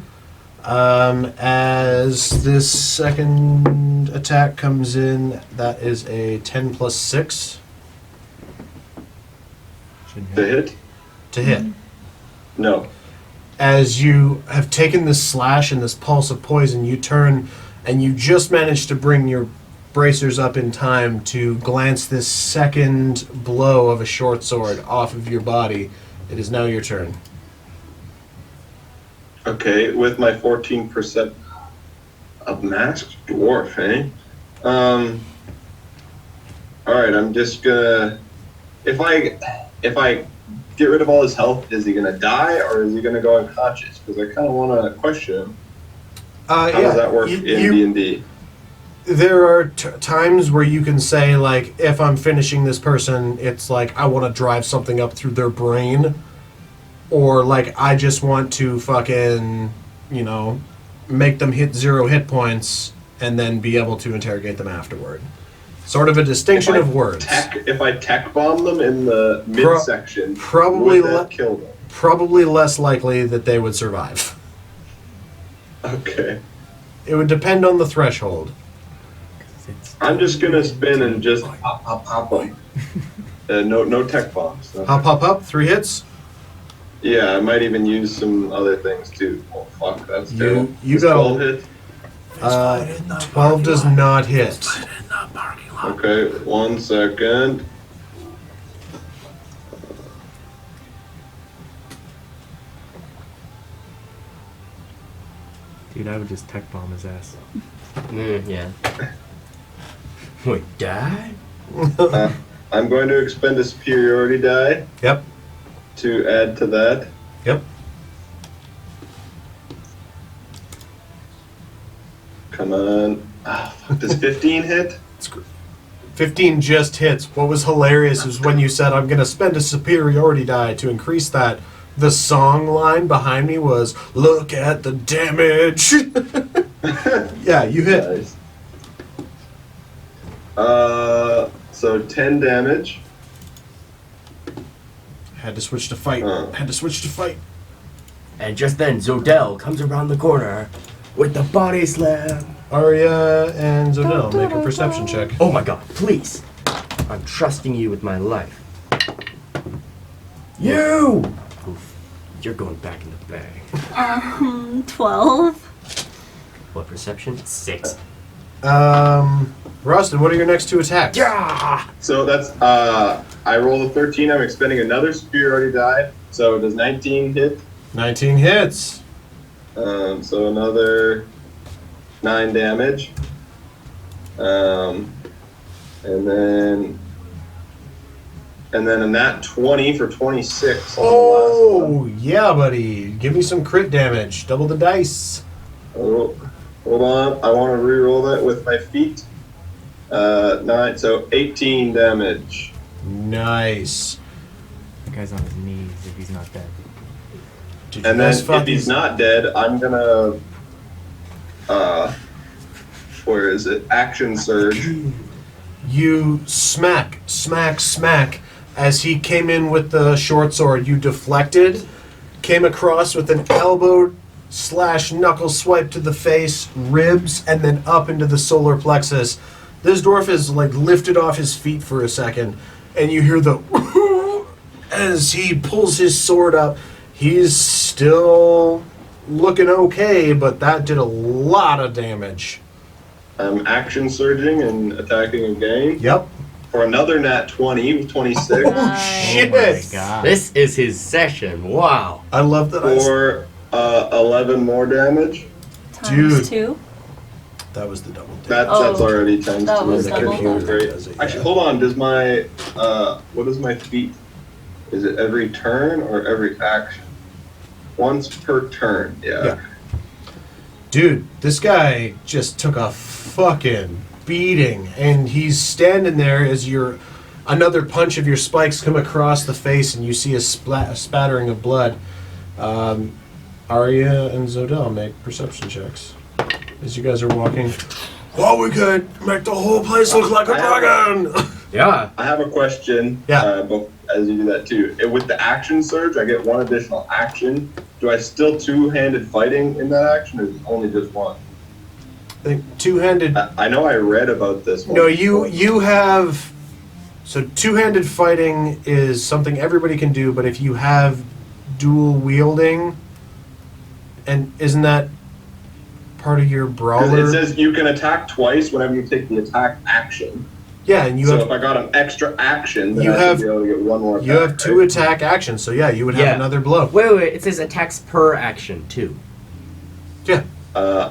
As this second attack comes in, that is a 10 plus 6 To hit? to hit. No. As you have taken this slash and this pulse of poison, you turn and you just manage to bring your bracers up in time to glance this second blow of a short sword off of your body. It is now your turn. Okay, with my 14% of masked dwarf, eh? Alright, I'm just gonna... If I get rid of all his health, is he gonna die, or is he gonna go unconscious? Because I kind of want to question him. How does that work in D&D? There are times where you can say, like, if I'm finishing this person, it's like I want to drive something up through their brain. Or, like, I just want to fucking, make them hit 0 hit points and then be able to interrogate them afterward. Sort of a distinction of words. If I tech bomb them in the midsection, probably would that kill them? Probably less likely that they would survive. Okay. It would depend on the threshold. I'm just gonna spin and just pop them. No tech bombs. No. Hop, 3 hits. Yeah, I might even use some other things too. Oh fuck, that's terrible. You got 12 hit. 12 does not hit. Okay, 1 second. Dude, I would just tech bomb his ass. Yeah. Wait, die? I'm going to expend a superiority die. Yep. To add to that. Yep. Come on. Fuck, does 15 hit? 15 just hits. What was hilarious is when you said, I'm going to spend a superiority die to increase that, the song line behind me was, look at the damage. Yeah, you hit. Nice. So 10 damage. Had to switch to fight. And just then, Zodel comes around the corner with the body slam. Arya and Zodel, make a perception check. Oh my god, please. I'm trusting you with my life. You! Oof. You're going back in the bag. 12. What perception? 6. Rostin, what are your next 2 attacks? Yeah! So that's, I rolled a 13, I'm expending another superiority die. So does 19 hit? 19 hits. So another 9 damage. And then a nat 20 for 26. Oh, yeah, buddy. Give me some crit damage. Double the dice. Oh, hold on. I want to re-roll that with my feet. 9, so 18 damage. Nice. The guy's on his knees if he's not dead. And then if he's not dead, I'm gonna, where is it? Action surge. You smack. As he came in with the short sword, you deflected, came across with an elbow / knuckle swipe to the face, ribs, and then up into the solar plexus. This dwarf is like lifted off his feet for a second, and you hear the as he pulls his sword up. He's still looking okay, but that did a lot of damage. I'm action surging and attacking again. Yep. For another nat 20 with 26. Shit! Oh my god. This is his session. Wow. I love that. For 11 more damage. Times 2. That was the double. That's already times that 2. was I double. couldn't hear great. Actually, hold on. Does my what is my feat? Is it every turn or every action? Once per turn. Yeah. Dude, this guy just took a fucking beating, and he's standing there as another punch of your spikes come across the face, and you see a spattering of blood. Arya and Zodel make perception checks as you guys are walking. Well, we could make the whole place look like a dragon. Yeah. I have a question. Yeah. But as you do that too, with the action surge, I get one additional action. Do I still two-handed fighting in that action, or is it only just one? I think two-handed. I know I read about this one. No, you have. So two-handed fighting is something everybody can do, but if you have dual wielding, and isn't that part of your brawler? It says you can attack twice whenever you take the attack action. Yeah, and if I got an extra action, then I should be able to get one more attack. You have two attack actions, so yeah, you would have another blow. Wait, it says attacks per action, too. Yeah.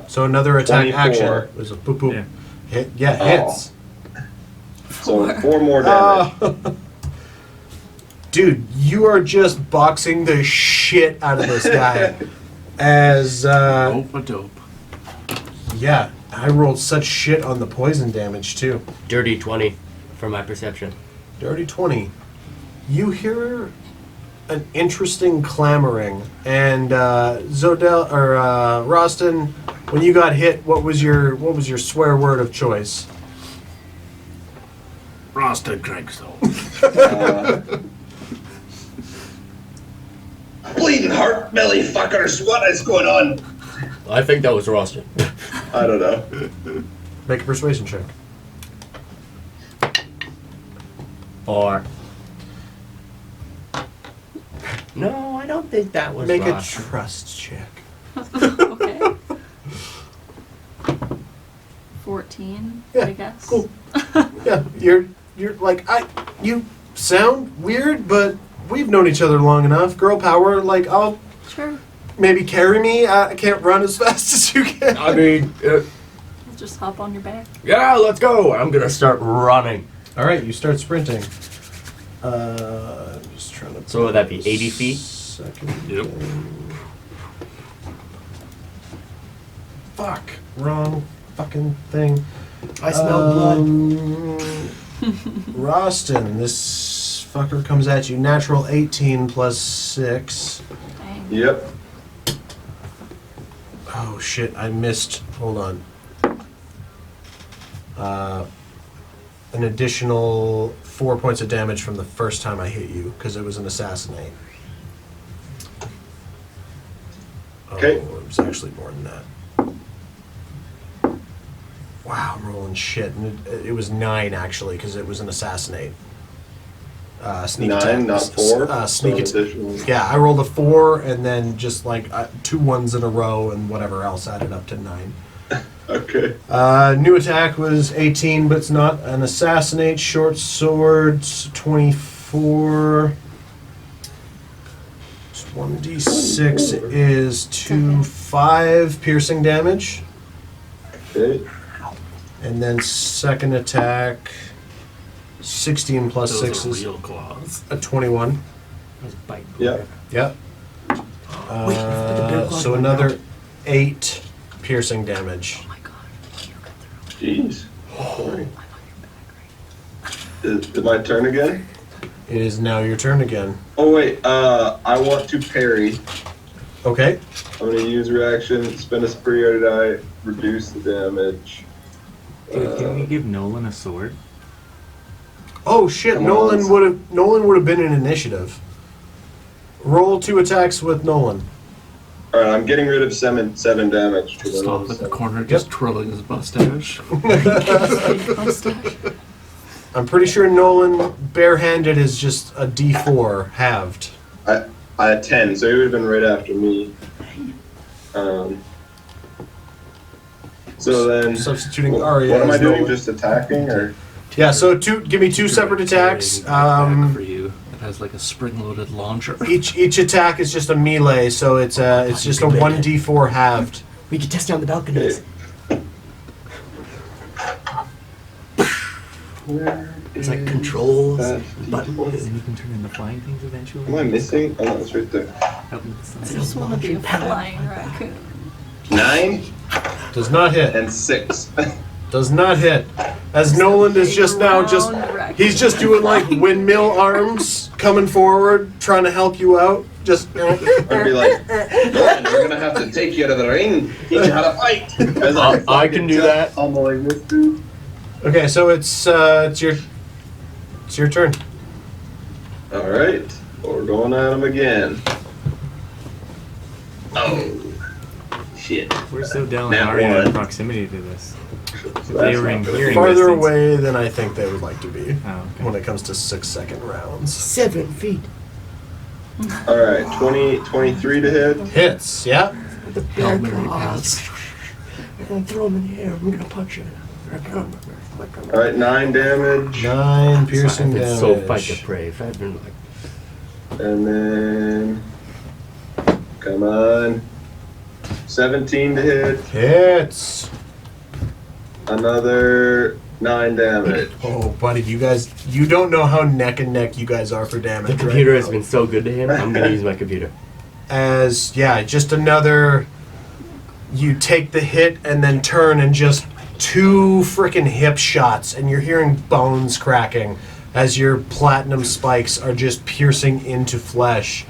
So another attack 24. action is a boop boop. Yeah. Hits. So 4 more damage. Dude, you are just boxing the shit out of this guy. As dope. Yeah, I rolled such shit on the poison damage too. Dirty 20 from my perception. Dirty 20. You hear an interesting clamoring, and Zodel or Rostin, when you got hit, what was your swear word of choice? Roasted Craigstone. Bleeding heart belly fuckers, what is going on? I think that was Rostin. I don't know. Make a persuasion check. 4. No, I don't think that was Make Rostin. a trust check. Okay. 14, Yeah, I guess. cool. Yeah, you're like you sound weird, but we've known each other long enough. Girl power, like I'll Sure. maybe carry me. I can't run as fast as you can. I mean, I'll just hop on your back. yeah, let's go. I'm gonna start running. All right, you start sprinting. I'm just trying to. So would that be 80 feet? Second. Yep. Fuck. Wrong fucking thing. I smell blood. Rostin, this fucker comes at you. Natural 18 plus 6. Dang. Yep. Oh shit, I missed. Hold on. An additional 4 points of damage from the first time I hit you, because it was an assassinate. Okay. Oh, it was actually more than that. Wow, I'm rolling shit. And it was 9 actually, because it was an assassinate. Sneak 9, attack. not 4. Sneak So attack. additional. Yeah, I rolled a 4 and then just like 2 1s in a row and whatever else added up to 9. Okay. New attack was 18, but it's not an assassinate. Short sword, 24. 1d6 is 5 piercing damage. Okay. And then second attack, 16 plus Those 6 are is real claws. a 21. Yeah. Yep. So another 8 piercing damage. Oh my god. Jeez. Sorry. Is it my turn again? It is now your turn again. Oh wait, I want to parry. Okay. I'm gonna use reaction, spend a superior die, reduce the damage. Dude, can we give Nolan a sword? Oh shit! Come Nolan on. would have been in initiative. Roll 2 attacks with Nolan. All right, I'm getting rid of 7 damage. 'cause I Stop lost at the 7. corner, just twirling his mustache. Mustache. I'm pretty sure Nolan barehanded is just a D4 halved. I had 10, so he would have been right after me. So then, Substituting Arya what am I as doing? Nolan. Just attacking, or Yeah, so give me two separate attacks. For you, it has like a spring-loaded launcher. Each attack is just a melee, so it's just a 1d4 halved. We could test it on the balconies. It's like controls, buttons. And you can turn into flying things eventually. am I missing? Oh, no, it's right there. Help with the I sun. just want to be a flying raccoon. 9 Does not hit. and 6. Does not hit. As Nolan is just now he's just doing like windmill arms, coming forward, trying to help you out. Just I'd be like, Nolan, we're gonna have to take you to the ring, teach you how to fight. As I can do that. Pummeling this dude. okay. So it's your turn. All right, we're going at him again. Oh, shit. Where's Zodell and Nat Arya in one. proximity to this? So They that's were in not hearing Farther distance. away than I think they would like to be Oh, okay. when it comes to 6-second rounds. 7 feet. All right, 23 to hit. Hits. Yeah. The bear claws. I'm gonna throw him in the air. I'm gonna punch him. All right, 9 damage, 9 piercing I've been damage. so fight depraved. I've been like, and then come on, 17 to hit. Hits. Another 9 damage. Oh, buddy, you don't know how neck and neck you guys are for damage. the computer right has now. been so good to him. I'm gonna use my computer. Just another. You take the hit and then turn and just 2 frickin' hip shots, and you're hearing bones cracking as your platinum spikes are just piercing into flesh.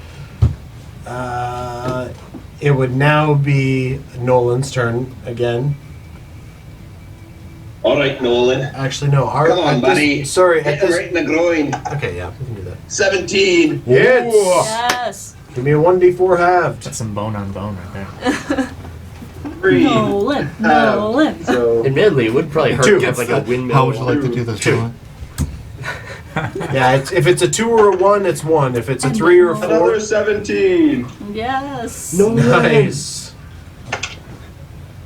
It would now be Nolan's turn again. All right, Nolan. Actually, no. Come on, buddy. Sorry. Hit him right in the groin. Okay, yeah, we can do that. 17. Hits. Yes. Give me a 1d4 halved. That's some bone on bone right there. 3. Nolan. Nolan. So Admittedly, it would probably hurt 2. to have like a windmill. How would you like to do this, 2. Nolan? Yeah, if it's a 2 or a 1, it's 1. If it's a 3 or a 4, another 17. Yes. No. nice.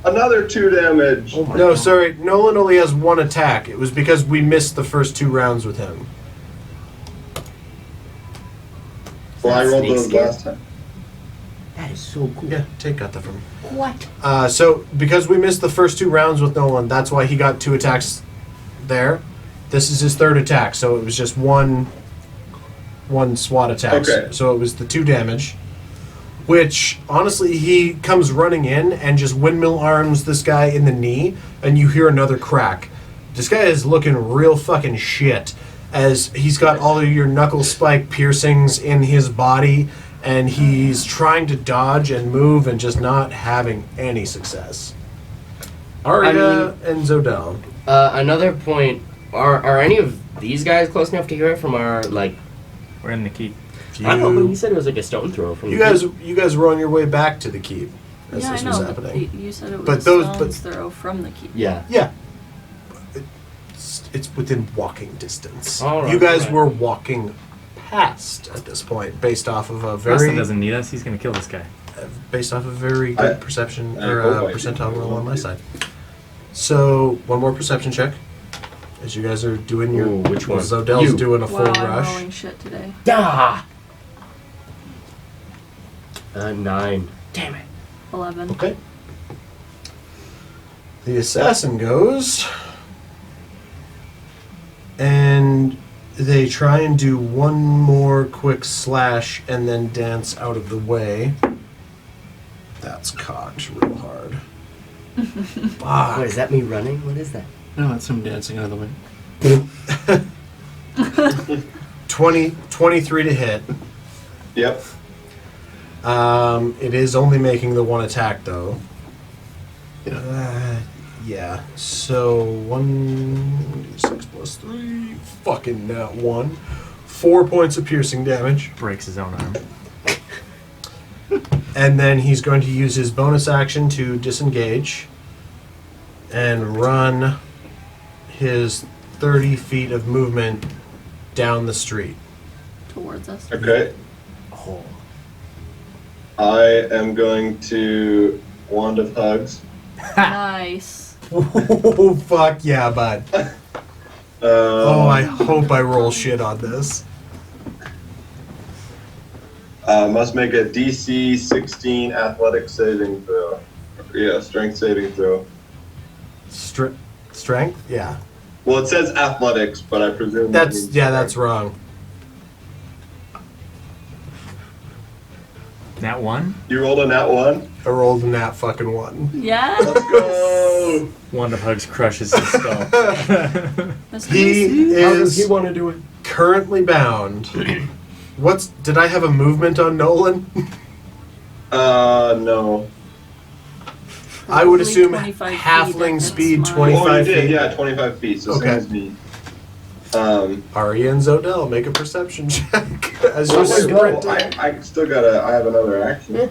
Another 2 damage. Oh no, sorry. Nolan only has 1 attack. It was because we missed the first 2 rounds with him. Well, I rolled Snake those scare? last time. That is so cool. Yeah, got that from him. What? So because we missed the first 2 rounds with Nolan, that's why he got 2 attacks there. This is his 3rd attack, so it was just one SWAT attack. Okay. So it was the 2 damage. Which, honestly, he comes running in and just windmill arms this guy in the knee, and you hear another crack. This guy is looking real fucking shit, as he's got all of your knuckle spike piercings in his body, and he's trying to dodge and move and just not having any success. Arya and Zodell. Another point. Are any of these guys close enough to hear it from our like? We're in the keep. I don't know. But you said it was like a stone throw from. You guys were on your way back to the keep as Yeah, this I was know. happening. You said it was But a those- stone's throw from the keep. Yeah. Yeah. It's within walking distance. All right, you guys all right. were walking past at this point, based off of a Preston very doesn't need us. He's gonna kill this guy. very good perception I or hope I percentile do. roll on my side. So 1 more perception check, as you guys are doing your. Ooh, which one? Zodell's You. doing a full Wow, I'm rush. rolling shit today. Ah. 9. Damn it. 11. Okay. The assassin goes, and they try and do 1 more quick slash and then dance out of the way. That's cocked real hard. Fuck. What is that? Me running? What is that? No, it's him dancing out of the way. 23 to hit. Yep. It is only making the 1 attack though. Yeah. So 1d6 plus 3. Fucking nat 1. 4 points of piercing damage. Breaks his own arm. And then he's going to use his bonus action to disengage and run his 30 feet of movement down the street. Towards us. Okay. Oh. I am going to Wand of Hugs. Nice. Oh, fuck yeah, bud. Oh, I hope I roll shit on this. Must make a DC 16 athletic saving throw. Yeah, strength saving throw. Strength? Yeah. Well, it says athletics, but I presume That's wrong. Nat 1? You rolled a nat 1? I rolled a nat fucking 1. Yes. Let's go! Wand of Hugs crushes his skull. He How does he is want to do it? currently bound. Did I have a movement on Nolan? No. I would assume 25 feet, halfling that's speed mine. 25 Oh, you feet. did, yeah, 25 feet, so Okay. same as me. Arya and Zodell, make a perception check. As Oh you my sprint. God, I still I have another action.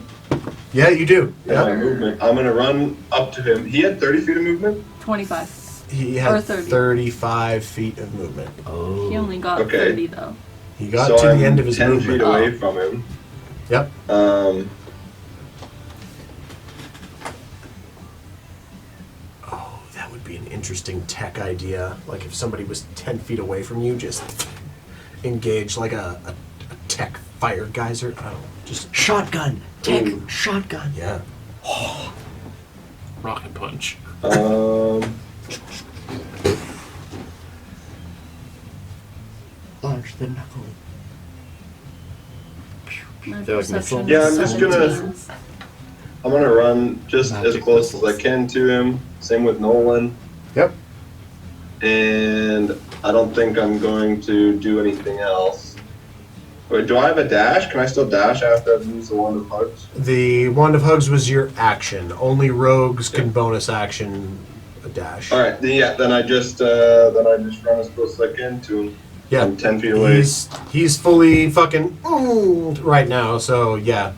Yeah, you do. Yeah, my Yeah. movement. I'm gonna run up to him. He had 30 feet of movement? 25. He Or had 30. 35 feet of movement. Oh. He only got Okay. 30 though. He got so to I'm the end of his 10 movement. feet away from him. Yep. Oh, that would be an interesting tech idea. Like if somebody was 10 feet away from you, just engage like a tech fire geyser. I don't know. Just Shotgun. Tech Ooh. shotgun. yeah. Rocket punch. Launch the knuckle. My They're like perception missiles? Yeah, is I'm just gonna- 17. I'm gonna run just as Magic close as I missiles. can to him. Same with Nolan. Yep. And I don't think I'm going to do anything else. Wait, do I have a dash? Can I still dash after I've used the Wand of Hugs? The Wand of Hugs was your action. Only rogues can bonus action a dash. All right, then I just run as close as I can to him. Yeah. I'm 10 feet away. He's fully fucking right now. So yeah,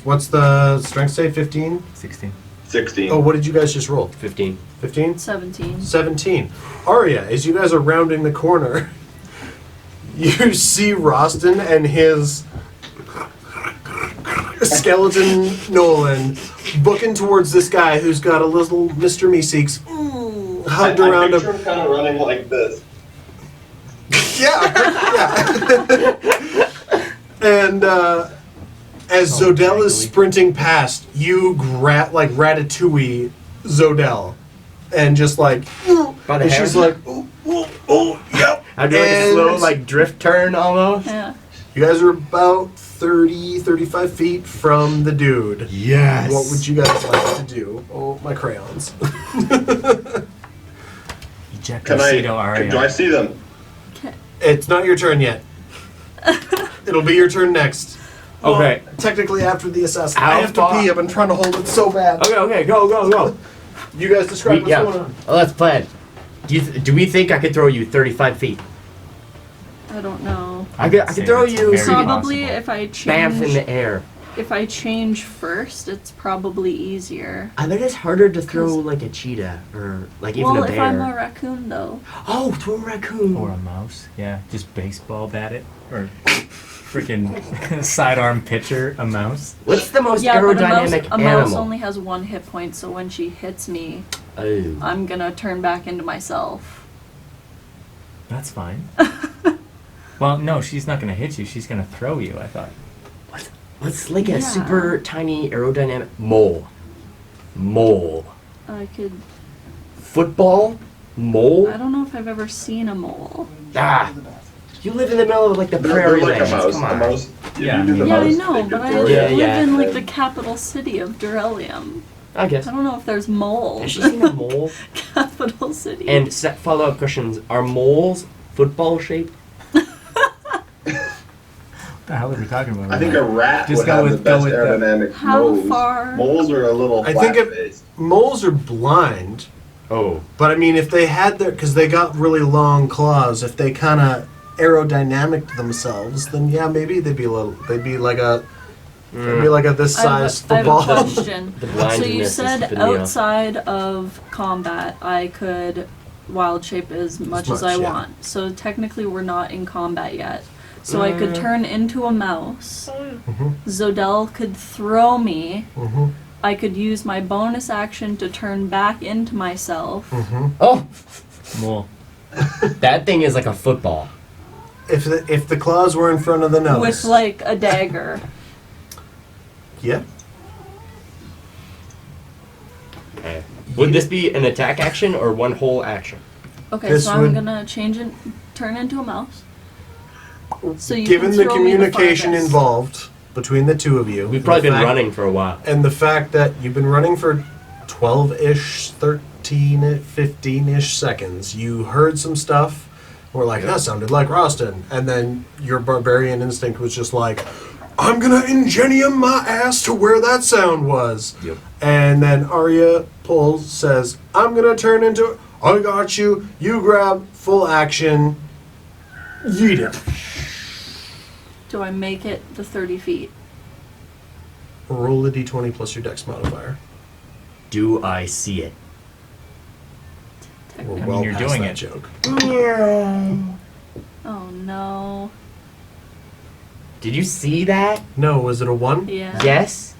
what's the strength save? 15. 16. 16. Oh, what did you guys just roll? 15. 15. 17. 17. Arya, as you guys are rounding the corner, you see Roston and his skeleton Nolan booking towards this guy who's got a little Mr. Meeseeks hugged around I him. picture him kind of running like this. Yeah. And as Zodell is sprinting past, you grab like Ratatouille Zodell, and just like, By the and hair? she's like, oh, yep. I do like a And slow like drift turn almost. Yeah. You guys are about 30, 35 feet from the dude. Yes. What would you guys like to do? Oh, my crayons. Eject Do Aria. I see them? It's not your turn yet. It'll be your turn next. Okay. Well, technically after the assassin. How I have to far- pee. I've been trying to hold it so bad. Okay, go. You guys describe what's going on. Well, let's plan. Do we think I could throw you 35 feet? I don't know. I could throw it's you very Probably possible. if I bamf in change the air. if I change first, it's probably easier. I bet it's harder to throw like a cheetah or like even Well, a if bear. I'm a raccoon though. Oh, throw a raccoon. Or a mouse. Yeah, just baseball bat it. Or freaking sidearm pitcher a mouse. What's the most Yeah, but aerodynamic a mouse animal? only has 1 hit point, so when she hits me, Oh. I'm gonna turn back into myself. That's fine. Well, no, she's not going to hit you. She's going to throw you, I thought. What's like a Yeah. super tiny aerodynamic mole? Mole. I could. Football? Mole? I don't know if I've ever seen a mole. Ah. You live in the middle of like the They're prairie like a lands. mouse. Come A on. mouse. Yeah, You do the Yeah, I mouse know, thing but I before. live Yeah. in like the capital city of Durelium. I guess. I don't know if there's moles. Has she seen a mole? Capital city. And follow-up questions: are moles football shaped? What the hell are we talking about? I think a rat Just would go have with- the best go with the- aerodynamic How nose. far- Moles are a little I think flat-faced. moles are blind, Oh. but I mean, if they had because they got really long claws, if they kind of aerodynamic themselves, then yeah, maybe they'd be like a this size I have a football. question. The So blindness you is said putting me off. outside of combat, I could wild shape as much as much, I yeah. want. So technically we're not in combat yet. So I could turn into a mouse. Zodel could throw me. I could use my bonus action to turn back into myself. Oh, More. that thing is like a football. If the claws were in front of the nose. With like a dagger. Yeah. Okay. Would this be an attack action or one whole action? Okay, This so I'm would- gonna turn into a mouse. So you Given can the throw me communication farthest. involved between the two of you, We've probably the been fact- running for a while. and the fact that you've been running for 12-ish, 13, 15-ish seconds, you heard some stuff. We're like, that sounded like Roston. And then your barbarian instinct was just like, I'm gonna ingenium my ass to where that sound was. Yep. And then Arya pulls, says, I'm gonna turn into, I got you, you grab, full action, yeet it. Do I make it the 30 feet? Roll a d20 plus your dex modifier. Do I see it? We're I mean, well you're past doing that it. joke. Oh no. Did you see that? No, was it a 1? Yeah. Yes.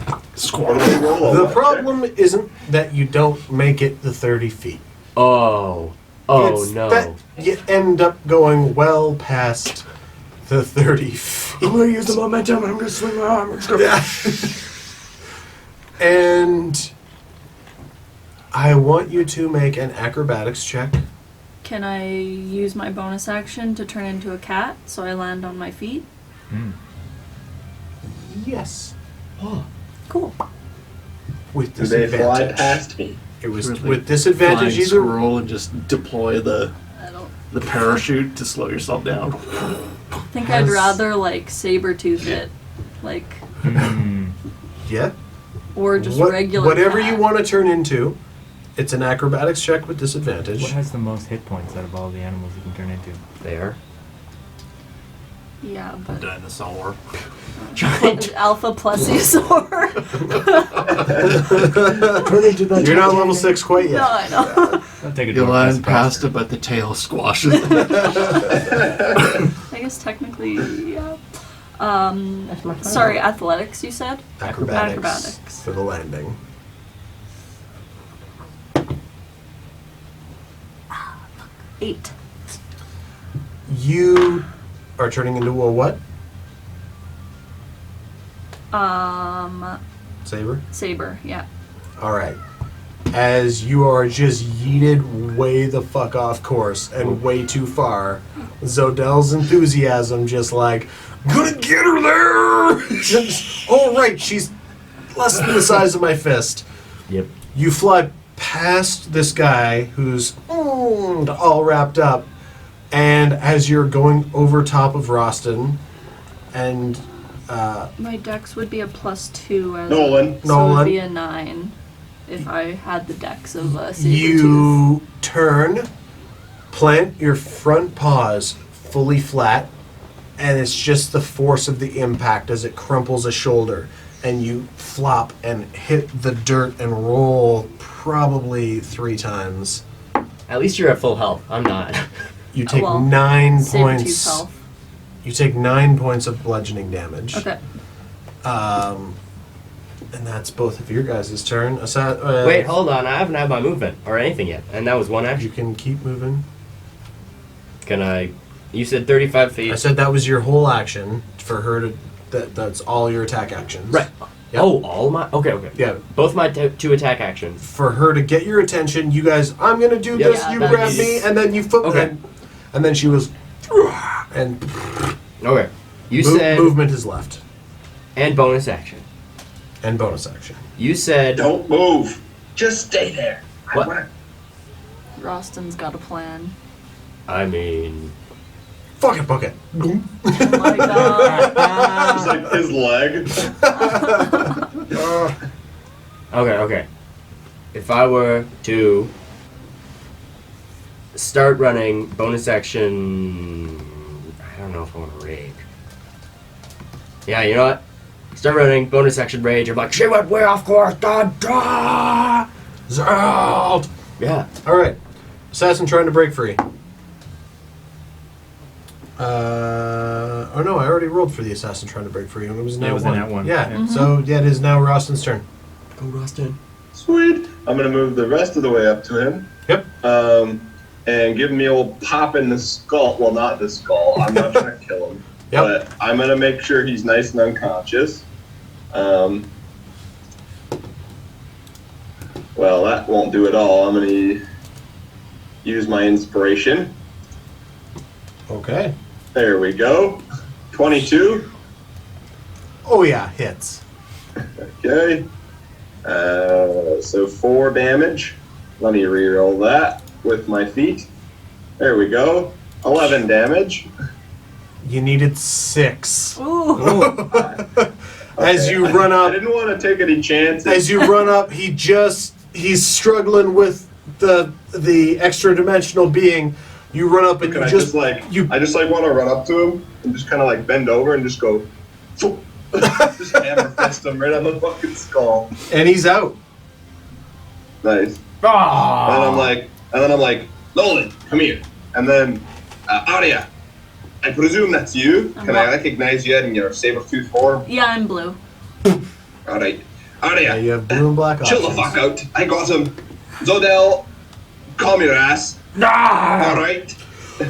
The problem isn't that you don't make it the 30 feet. Oh. Oh It's no. that you end up going well past the 30 feet. I'm gonna use the momentum and I'm gonna swing my arm. Yeah. And I want you to make an acrobatics check. Can I use my bonus action to turn into a cat so I land on my feet? Yes. Cool. With Do they fly disadvantage. past me? It was Really with disadvantage Flying either. squirrel and just deploy the I don't parachute to slow yourself down. think I'd rather like saber tooth it. Like Yeah. or just What- regular whatever cat. you want to turn into. It's an acrobatics check with disadvantage. What has the most hit points out of all the animals you can turn into? There. Yeah, but Dinosaur. alpha plesiosaur. You're not level 6 quite yet. No, I know. I'll take a You dwarf, land that's past faster. it, but the tail squashes. I guess technically, yeah. Sorry, athletics. You said Acrobatics, Acrobatics. for the landing. eight. You are turning into a what? Saber? Saber. Yeah. Alright. As you are just yeeted way the fuck off course and way too far, Zodel's enthusiasm just like, gonna get her there! Just, oh right, she's less than the size of my fist. Yep. You fly past this guy who's all wrapped up, and as you're going over top of Roston, and My dex would be a +2 as Nolan. So it Nolan. would be a 9 if I had the dex of a saber tooth. you turn, plant your front paws fully flat, and it's just the force of the impact as it crumples a shoulder, and you flop and hit the dirt and roll probably 3 times. At least you're at full health. I'm not. You take Well, 9 saber tooth points. health. You take 9 points of bludgeoning damage. Okay. And that's both of your guys' turn. Wait, hold on. I haven't had my movement or anything yet, and that was one You action. can keep moving. Can I? You said 35 feet. I said that was your whole action for her to. That's all your attack actions. Right. Yep. Oh, all my. Okay, okay. Yeah. Both my 2 attack actions. For her to get your attention, you guys. I'm gonna do Yep. this. Yeah, You that's- grab me, and then you foot. Okay. And then she was. And Okay. You move- said movement is left, and bonus action. and bonus action. You said Don't move. Just stay there. What? Roston's got a plan. I mean. Fuck it, book it. Oh my god. It's like his leg. Okay, okay. If I were to start running bonus action, I don't know if I want to rage. Yeah, you know what? Start running bonus action rage. I'm like, she went way off course. Da da. Zalt. Yeah. All right. Assassin trying to break free. Oh no, I already rolled for the assassin trying to break free. It was Yeah, it was one. in that one. Yeah. Yeah. So yeah, it is now Roston's turn. Go, Roston. Sweet. I'm gonna move the rest of the way up to him. Yep. And give me a old pop in the skull. Well, not the skull. I'm not trying to kill him. Yep. But I'm gonna make sure he's nice and unconscious. Well, that won't do it all. I'm gonna use my inspiration. Okay. There we go. 22. Oh yeah, hits. Okay. So 4 damage. Let me reroll that with my feet. There we go. 11 damage. You needed 6. Ooh. As you run I up, didn't want to take any chances. as you run up, he's struggling with the extra dimensional being. You run up and Can you I just I just want to run up to him and just kind of like bend over and just go, just hammer fist him right on the fucking skull. and he's out. Nice. Ah! And then I'm like, Nolan, come here. And then, Aria, I presume that's you. Can I recognize you in your saber-tooth form? Yeah, I'm blue. All right, Yeah, Aria, you have blue and black chill the options. fuck out. I got him. Zodel, calm your ass. All right.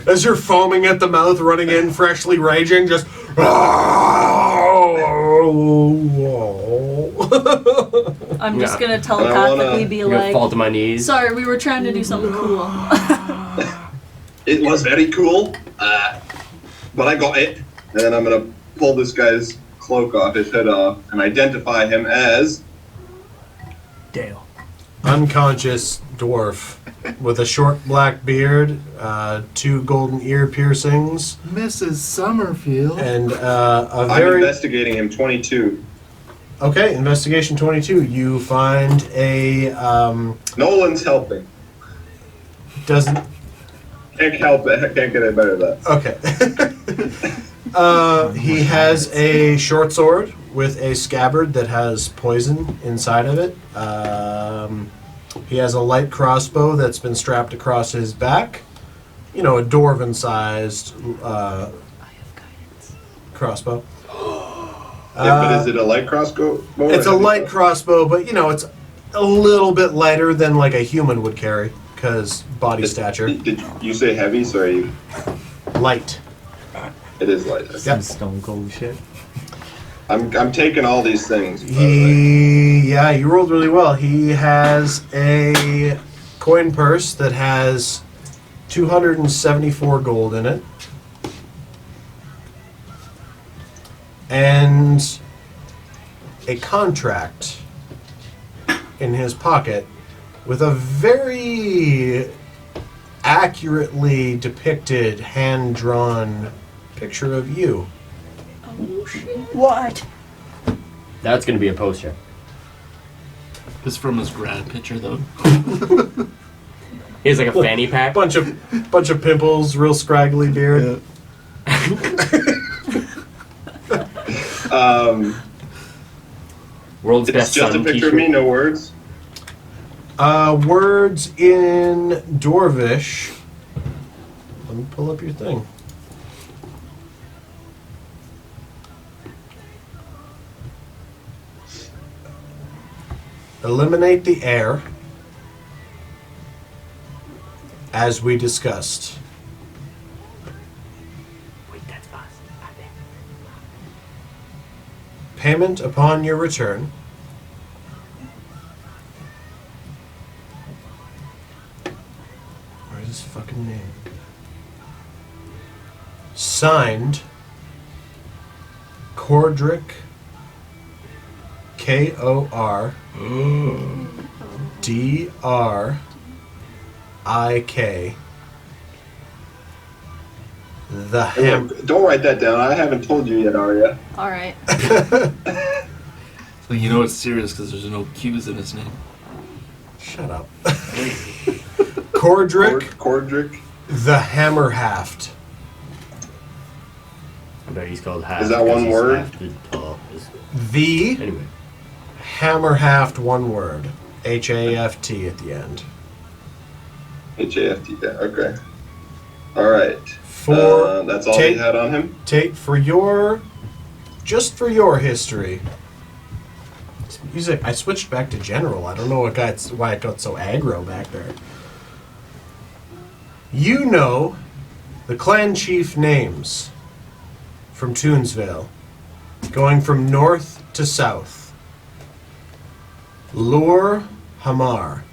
As you're foaming at the mouth, running in, freshly raging, just. I'm just Yeah. gonna telepathically be I'm gonna like, fall to my knees. sorry, we were trying to do something cool. It was very cool, but I got it. And then I'm gonna pull this guy's cloak off, his hood off, and identify him as Dale. Unconscious dwarf with a short black beard, 2 golden ear piercings, Mrs. Summerfield. and a I'm very. investigating him. 22. Okay, investigation 22. You find a. Nolan's helping. Doesn't. Can't help it. I can't get it better than that. Okay. He has a short sword with a scabbard that has poison inside of it. He has a light crossbow that's been strapped across his back. You know, a dwarven-sized crossbow. But is it a light crossbow? It's a light crossbow, but you know, it's a little bit lighter than like a human would carry, because body stature. Did you say heavy? Sorry. Light. It is light. Yep. Stone cold shit. I'm taking all these things. Yeah, you rolled really well. He has a coin purse that has 274 gold in it. And a contract in his pocket with a very accurately depicted, hand-drawn picture of you. Oh shit. What? That's gonna be a poster. This from his grad picture, though. He has like a fanny pack. Bunch of pimples, real scraggly beard. World's It's best just son a picture of t-shirt. me, no words. Words in Dwarvish. Let me pull up your thing. Eliminate the air, as we discussed. Payment upon your return. Where's his fucking name? Signed, Cordrick, Kordrik, the Ham. Don't write that down. I haven't told you yet, Arya. Alright. So you know it's serious because there's no Q's in his name. Shut up. Cordrick, Cordrick. the Hammerhaft. I bet he's called half. Is that one word? The Anyway. Hammerhaft, one word. Haft at the end. H-A-F-T. Yeah, okay. All right. For That's all Tate, he had on him? Tate, for your history. He's like, I switched back to general. I don't know why it got so aggro back there. You know the clan chief names from Toonsvale, going from north to south. Lure Hamar.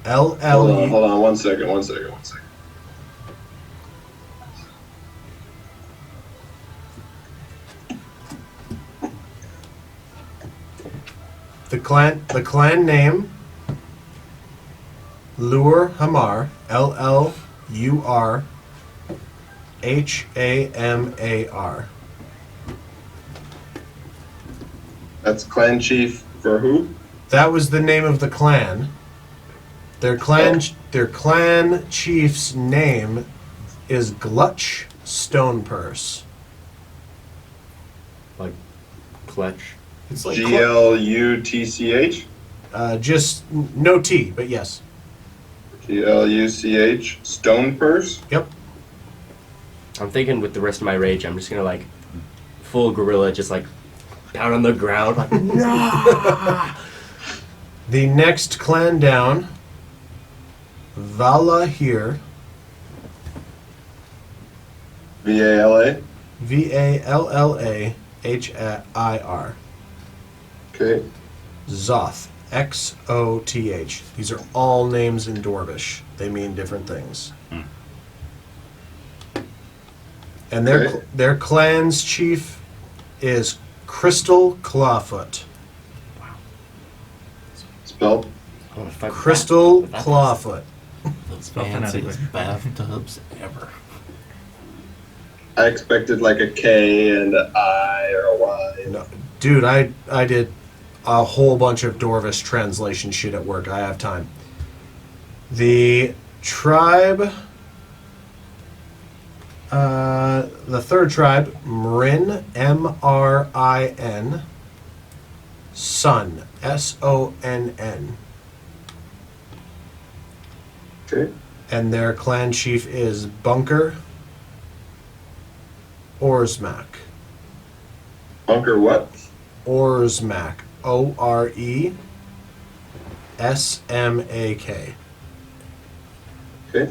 L-L-E. Hold on, one second. The clan name, Lure Hamar, L-L-U-R-H-A-M-A-R. That's clan chief for who? That was the name of the clan. Their clan chief's name is Glutch Stonepurse. Like clutch. It's like Glutch? just no T, but yes. Gluch, stone purse? Yep. I'm thinking with the rest of my rage, I'm just gonna like full gorilla, just like down on the ground, like nah. The next clan down, Vala here. V-A-L-A? V-A-L-L-A-H-I-R. Okay. Zoth. X-O-T-H. These are all names in Dwarvish. They mean different things. And their clan's chief is Crystal Clawfoot. Spelled? Crystal Clawfoot. The fanciest bathtubs ever. I expected like a K and an I or a Y. No, dude, I did a whole bunch of Dwarvish translation shit at work. I have time. The tribe, the third tribe, Mrin, M-R-I-N, Son, S-O-N-N. Okay. And their clan chief is Bunker Orsmak. Bunker what? Orsmak. O-R-E-S-M-A-K. Okay.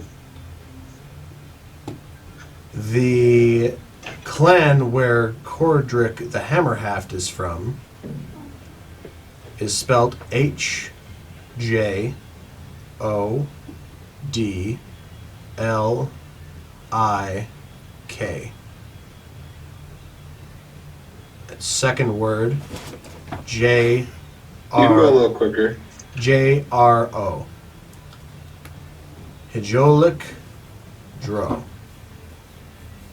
The clan where Cordric the Hammerhaft is from is spelled H-J-O-D-L-I-K. Second word, You can go a little quicker. J-R-O. Hijolik Dro.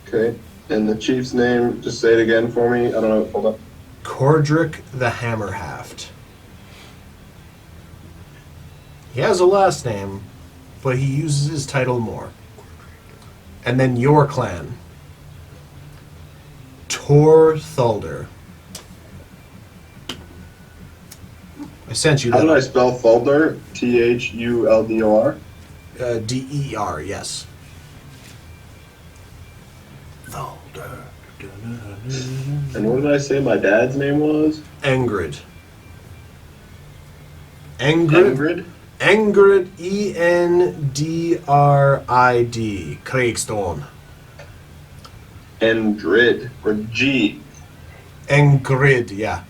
Okay. And the chief's name, just say it again for me. I don't know. Hold up. Cordric the Hammerhaft. He has a last name, but he uses his title more. And then your clan. Tor Thulder. I sent you that. How did I spell Fulder? T-H-U-L-D-O-R? D-E-R, yes. Thulder. And what did I say my dad's name was? Engrid. Ingrid? Engrid, E-N-D-R-I-D. Craigstone. Endrid, or G. Engrid, yeah.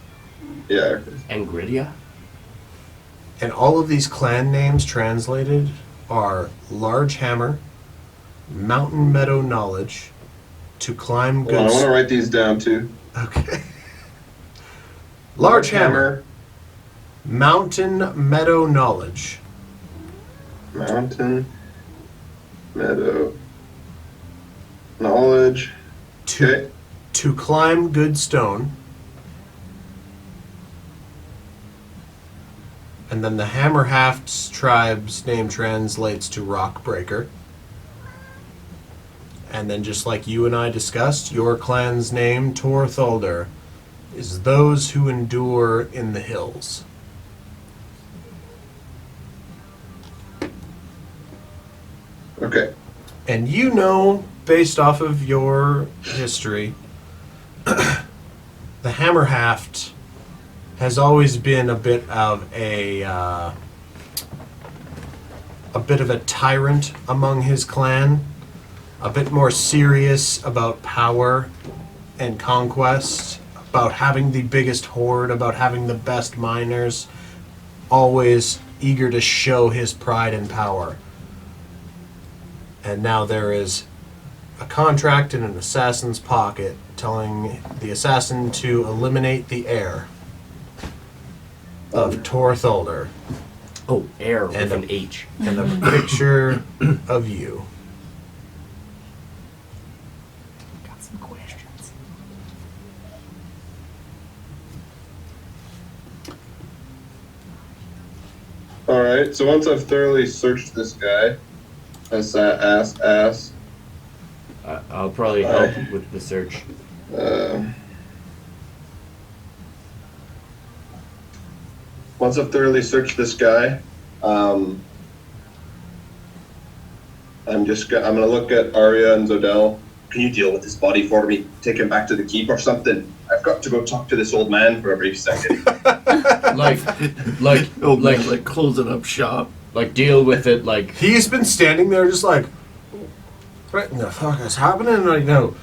Yeah. Angridia? And all of these clan names translated are Large Hammer, Mountain Meadow Knowledge, To Climb Hold on, I Good... want to write these down too. Okay. Large Hammer, Mountain Meadow Knowledge. Mountain Meadow Knowledge. Okay. To Climb Good Stone. And then the Hammerhaft's tribe's name translates to Rock Breaker. And then just like you and I discussed, your clan's name, Tor Thulder, is those who endure in the hills. Okay. And you know, based off of your history, the Hammerhaft has always been a bit of a tyrant among his clan, a bit more serious about power and conquest, about having the biggest horde, about having the best miners, always eager to show his pride and power. And now there is a contract in an assassin's pocket telling the assassin to eliminate the heir of Tortholder. Oh, air with And an H. And a picture of you. Got some questions. Alright, so once I've thoroughly searched this guy, ass. I'll probably help with the search. Once I've thoroughly searched this guy, I'm gonna look at Arya and Zodel. Can you deal with this body for me? Take him back to the keep or something. I've got to go talk to this old man for a brief second. like closing up shop. Like deal with it. Like He's been standing there just like, what in the fuck is happening right now?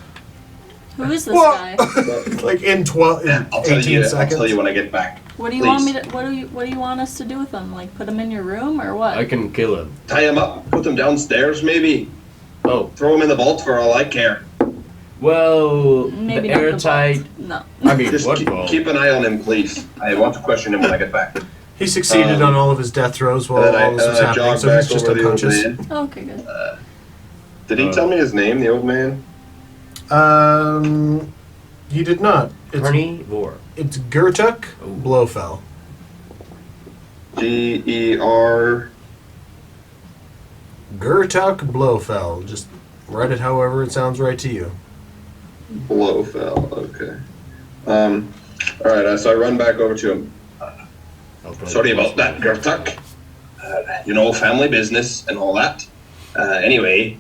Who is this What? guy? Like in I'll 18 tell seconds. you when I get back. What do you want me to? What do you want us to do with him? Like put him in your room or what? I can kill him. Tie him up, put him downstairs maybe. Oh, Throw him in the vault for all I care. well, Maybe the not airtight. the vault. I mean, Just what keep, vault? keep an eye on him, please. I want to question him when I get back. He succeeded on all of his death throws while And then all this was I happening, jog so back he's just over the old unconscious. man. Oh, okay, good. Did he tell me his name, the old man? He did not. Carnivore. It's Gertuk Blofeld. G-E-R... Gertuk Blofeld. Just write it however it sounds right to you. Blofeld, okay. Alright, so I run back over to him. Sorry about that, Gertuk. Family business and all that. Anyway,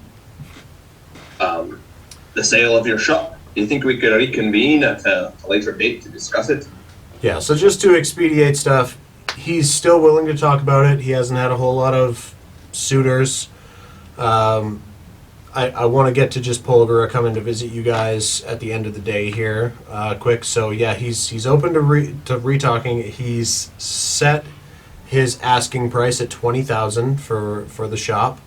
the sale of your shop. Do you think we could reconvene at a later date to discuss it? Yeah, so just to expedite stuff, he's still willing to talk about it. He hasn't had a whole lot of suitors. I want to get to just Polgara coming to visit you guys at the end of the day here, quick. So yeah, he's open to re-talking. He's set his asking price at 20,000 for the shop,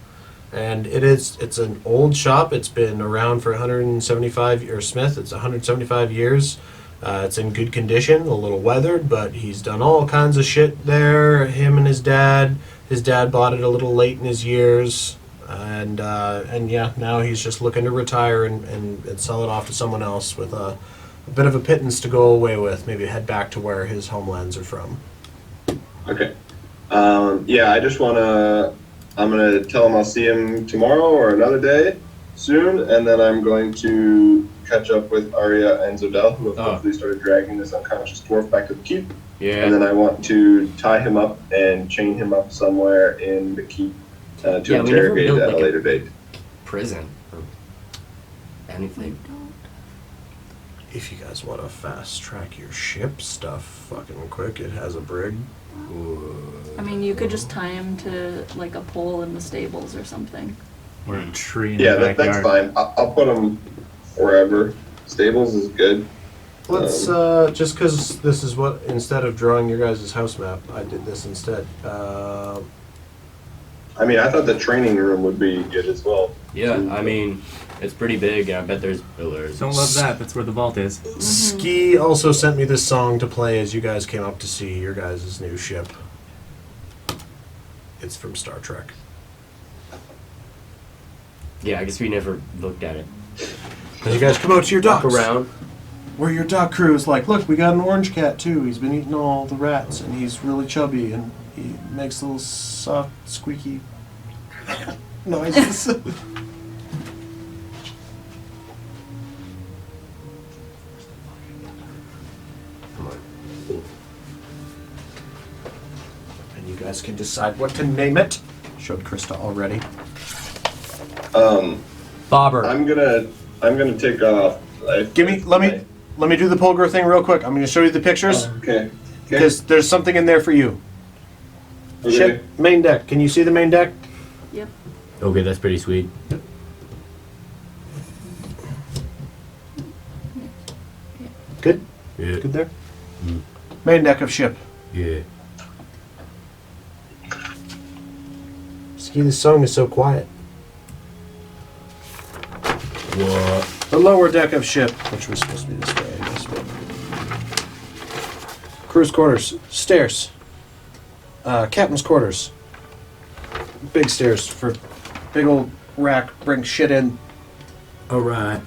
and it's an old shop. It's been around for 175 or Smith. It's 175 years. It's in good condition, a little weathered, but he's done all kinds of shit there. Him and his dad. His dad bought it a little late in his years. And yeah, now he's just looking to retire and sell it off to someone else with a bit of a pittance to go away with. Maybe head back to where his homelands are from. Okay. Yeah, I'm gonna tell him I'll see him tomorrow or another day soon, and then I'm going to catch up with Arya and Zodel, who have hopefully started dragging this unconscious dwarf back to the keep. Yeah. And then I want to tie him up and chain him up somewhere in the keep to interrogate at a later date. Prison or anything. If you guys want to fast track your ship stuff fucking quick, it has a brig. I mean, you could just tie him to like a pole in the stables or something. Or a tree in Yeah, the backyard. that's fine. I'll put him wherever. Stables is good. Let's, just because this is what, instead of drawing your guys' house map, I did this instead. I mean, I thought the training room would be good as well. Yeah, I mean, it's pretty big. I bet there's pillars. Don't love that. That's where the vault is. Ski also sent me this song to play as you guys came up to see your guys' new ship. It's from Star Trek. Yeah, I guess we never looked at it. As you guys come out to your docks, Walk around. where your dock crew is like, look, we got an orange cat too. He's been eating all the rats, and he's really chubby, and he makes little soft, squeaky noises. Come on. And you guys can decide what to name it. Showed Krista already. Bobber. I'm gonna take off. Let me do the Polgar thing real quick. I'm going to show you the pictures. Okay. Because there's something in there for you. Okay. Ship, main deck. Can you see the main deck? Yep. Okay, that's pretty sweet. Good? Yeah. Good there? Mm. Main deck of ship. Yeah. See, this song is so quiet. What? The lower deck of ship, which was supposed to be this way, I guess. But crew's quarters, stairs, captain's quarters, big stairs for big old rack, bring shit in. Alright.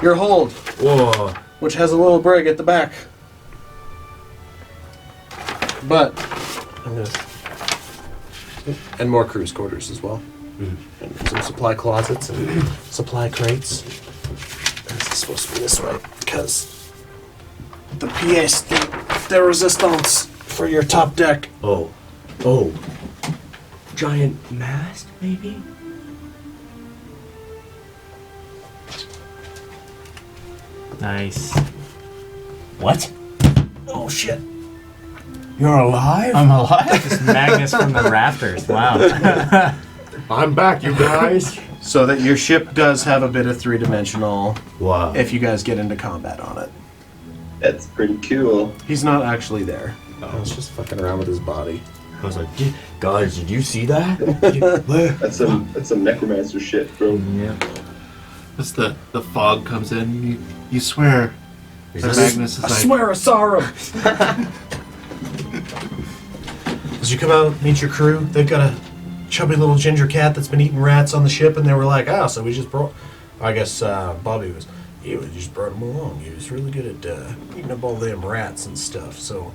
Your hold, Whoa. which has a little brig at the back. But, and more crew's quarters as well. And some supply closets and supply crates. This is supposed to be this way because the pièce de resistance for your top deck. Oh. Giant mast, maybe? Nice. What? Oh shit! You're alive? I'm alive? Just Magnus from the rafters. Wow. I'm back, you guys. So that your ship does have a bit of three-dimensional. Wow. If you guys get into combat on it, That's pretty cool. he's not actually there. I was just fucking around with his body. I was like, guys, did you see that? That's some necromancer shit, bro. Yeah. As the fog comes in, you swear. Is that this- Magnus is I like, swear I saw him. As you come out, meet your crew. They've got a chubby little ginger cat that's been eating rats on the ship, and they were like, so we just brought. I guess Bobby was. Yeah, we just brought him along. He was really good at eating up all them rats and stuff. So,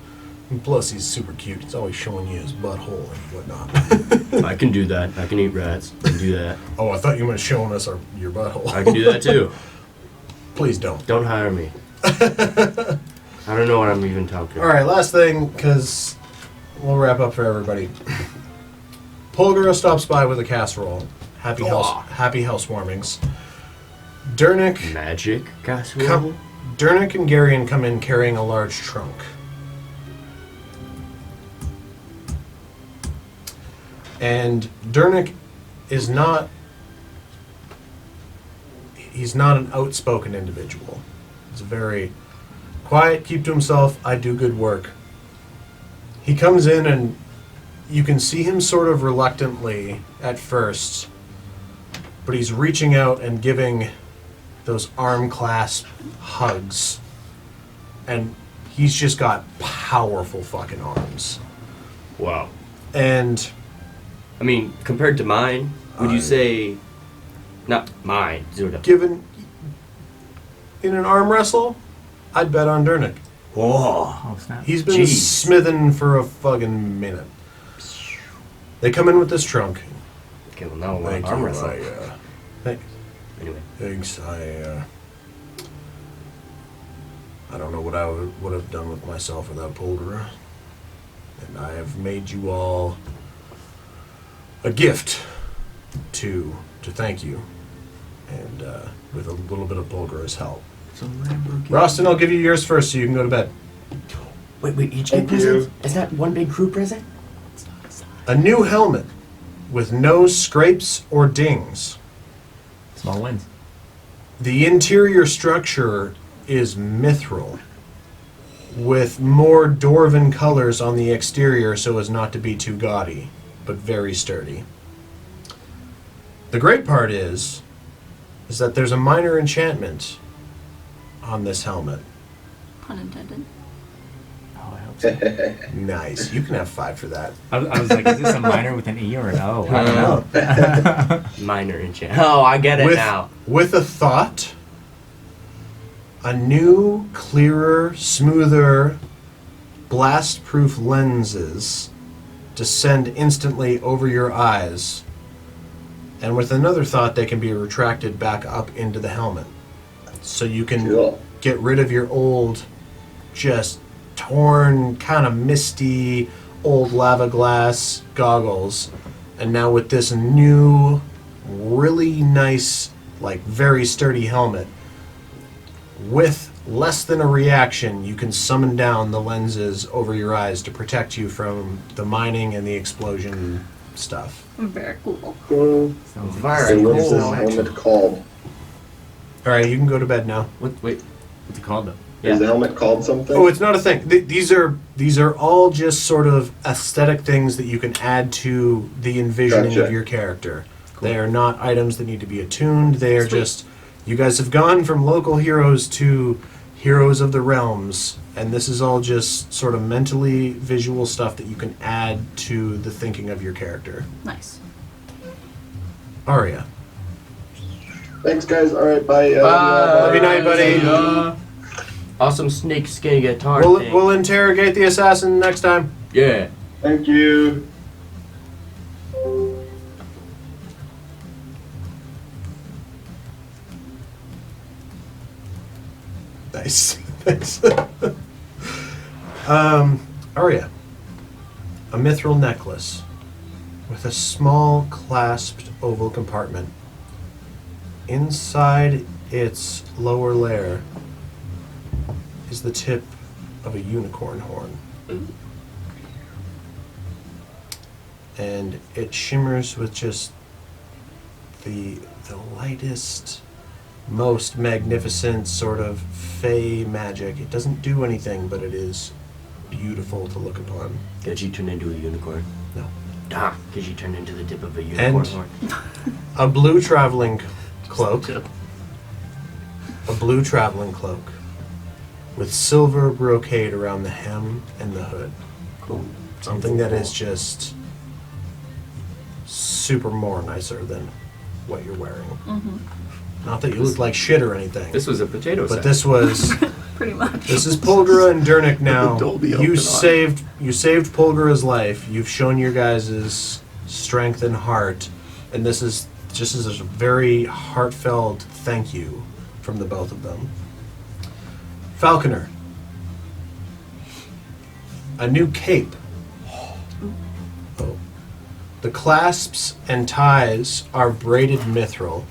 and plus he's super cute. He's always showing you his butthole and whatnot. I can do that. I can eat rats. I can do that. Oh, I thought you were showing us your butthole. I can do that too. Please don't. Don't hire me. I don't know what I'm even talking All right, last thing, because we'll wrap up for everybody. Polgara stops by with a casserole. Happy housewarmings. Dernick, Magic casserole? Dernick and Garion come in carrying a large trunk. And Dernick is not. He's not an outspoken individual. He's a very quiet, keep to himself, I do good work. He comes in and you can see him sort of reluctantly at first, but he's reaching out and giving those arm clasp hugs. And he's just got powerful fucking arms. Wow. And I mean, compared to mine, would you say... Not mine, Zuda. given in an arm wrestle, I'd bet on Dernick. Oh, snap. He's been smithing for a fucking minute. They come in with this trunk. Okay, well now I want Thank arm you. wrestle. Anyway. Thanks. I don't know what I would have done with myself without Polgara. And I have made you all a gift to thank you. And with a little bit of Polgara's help. Rostin, I'll give you yours first so you can go to bed. Wait, each get presents? Is that one big crew present? A new helmet with no scrapes or dings. Small wins. The interior structure is mithril, with more dwarven colors on the exterior so as not to be too gaudy, but very sturdy. The great part is that there's a minor enchantment on this helmet. Pun intended. Oh, I hope so. Nice. You can have 5 for that. I was like, is this a minor with an E or an O? I don't know. Minor enchant. Oh, I get it now. With a thought, a new, clearer, smoother, blast-proof lenses descend instantly over your eyes. And with another thought, they can be retracted back up into the helmet. So you can get rid of your old, just torn, kind of misty, old lava glass goggles. And now with this new, really really nice, like very sturdy helmet. With less than a reaction, you can summon down the lenses over your eyes to protect you from the mining and the explosion stuff. Very cool. Very And what's cool. this helmet called? All right, you can go to bed now. Wait, what's it called though? Is the helmet called something? Oh, it's not a thing. These are all just sort of aesthetic things that you can add to the envisioning Gotcha. of your character. They are not items that need to be attuned. They are Sweet. just, you guys have gone from local heroes to heroes of the realms, and this is all just sort of mentally visual stuff that you can add to the thinking of your character. Nice. Arya. Thanks, guys. All right, bye. Love you, night, buddy. Awesome snake skin guitar We'll, thing. we'll interrogate the assassin next time. Yeah. Thank you. Nice. Thanks. Arya. A mithril necklace with a small clasped oval compartment. Inside its lower layer is the tip of a unicorn horn. And it shimmers with just the lightest, most magnificent sort of fey magic. It doesn't do anything, but it is beautiful to look upon. Did you turn into a unicorn? No. Ah, because you turned into the tip of a unicorn And horn. a blue traveling cloak. A blue traveling cloak with silver brocade around the hem and the hood. Cool. Something that is just super more nicer than what you're wearing. Not that you look like shit or anything, This was a potato but sack. this was. Pretty much. This is Polgra and Durnik now. Dolby open You eye. saved Polgra's life. You've shown your guys' strength and heart, and this is just as a very heartfelt thank you from the both of them. Falconer, a new cape. Oh. The clasps and ties are braided mithril.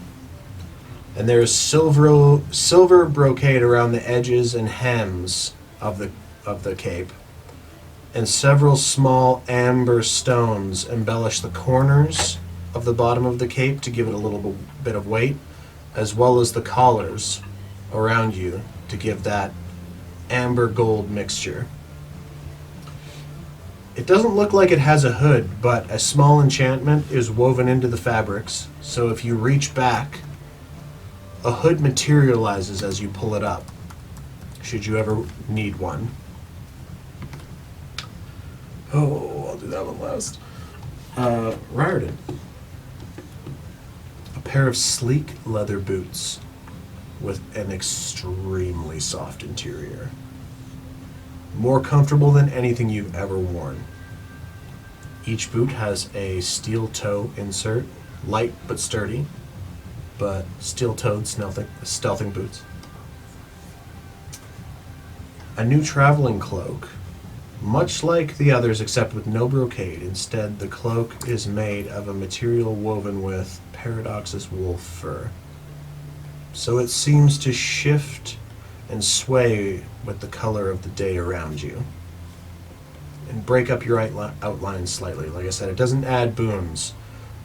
And there is silver brocade around the edges and hems of the cape, and several small amber stones embellish the corners of the bottom of the cape to give it a little bit of weight, as well as the collars around you to give that amber gold mixture. It doesn't look like it has a hood, but a small enchantment is woven into the fabrics, so if you reach back, a hood materializes as you pull it up, should you ever need one. Oh, I'll do that one last. Riordan. A pair of sleek leather boots with an extremely soft interior. More comfortable than anything you've ever worn. Each boot has a steel toe insert, light but sturdy, but steel-toed stealthing boots. A new traveling cloak, much like the others except with no brocade. Instead, the cloak is made of a material woven with Paradox's wolf fur. So it seems to shift and sway with the color of the day around you. And break up your outline slightly. Like I said, it doesn't add boons,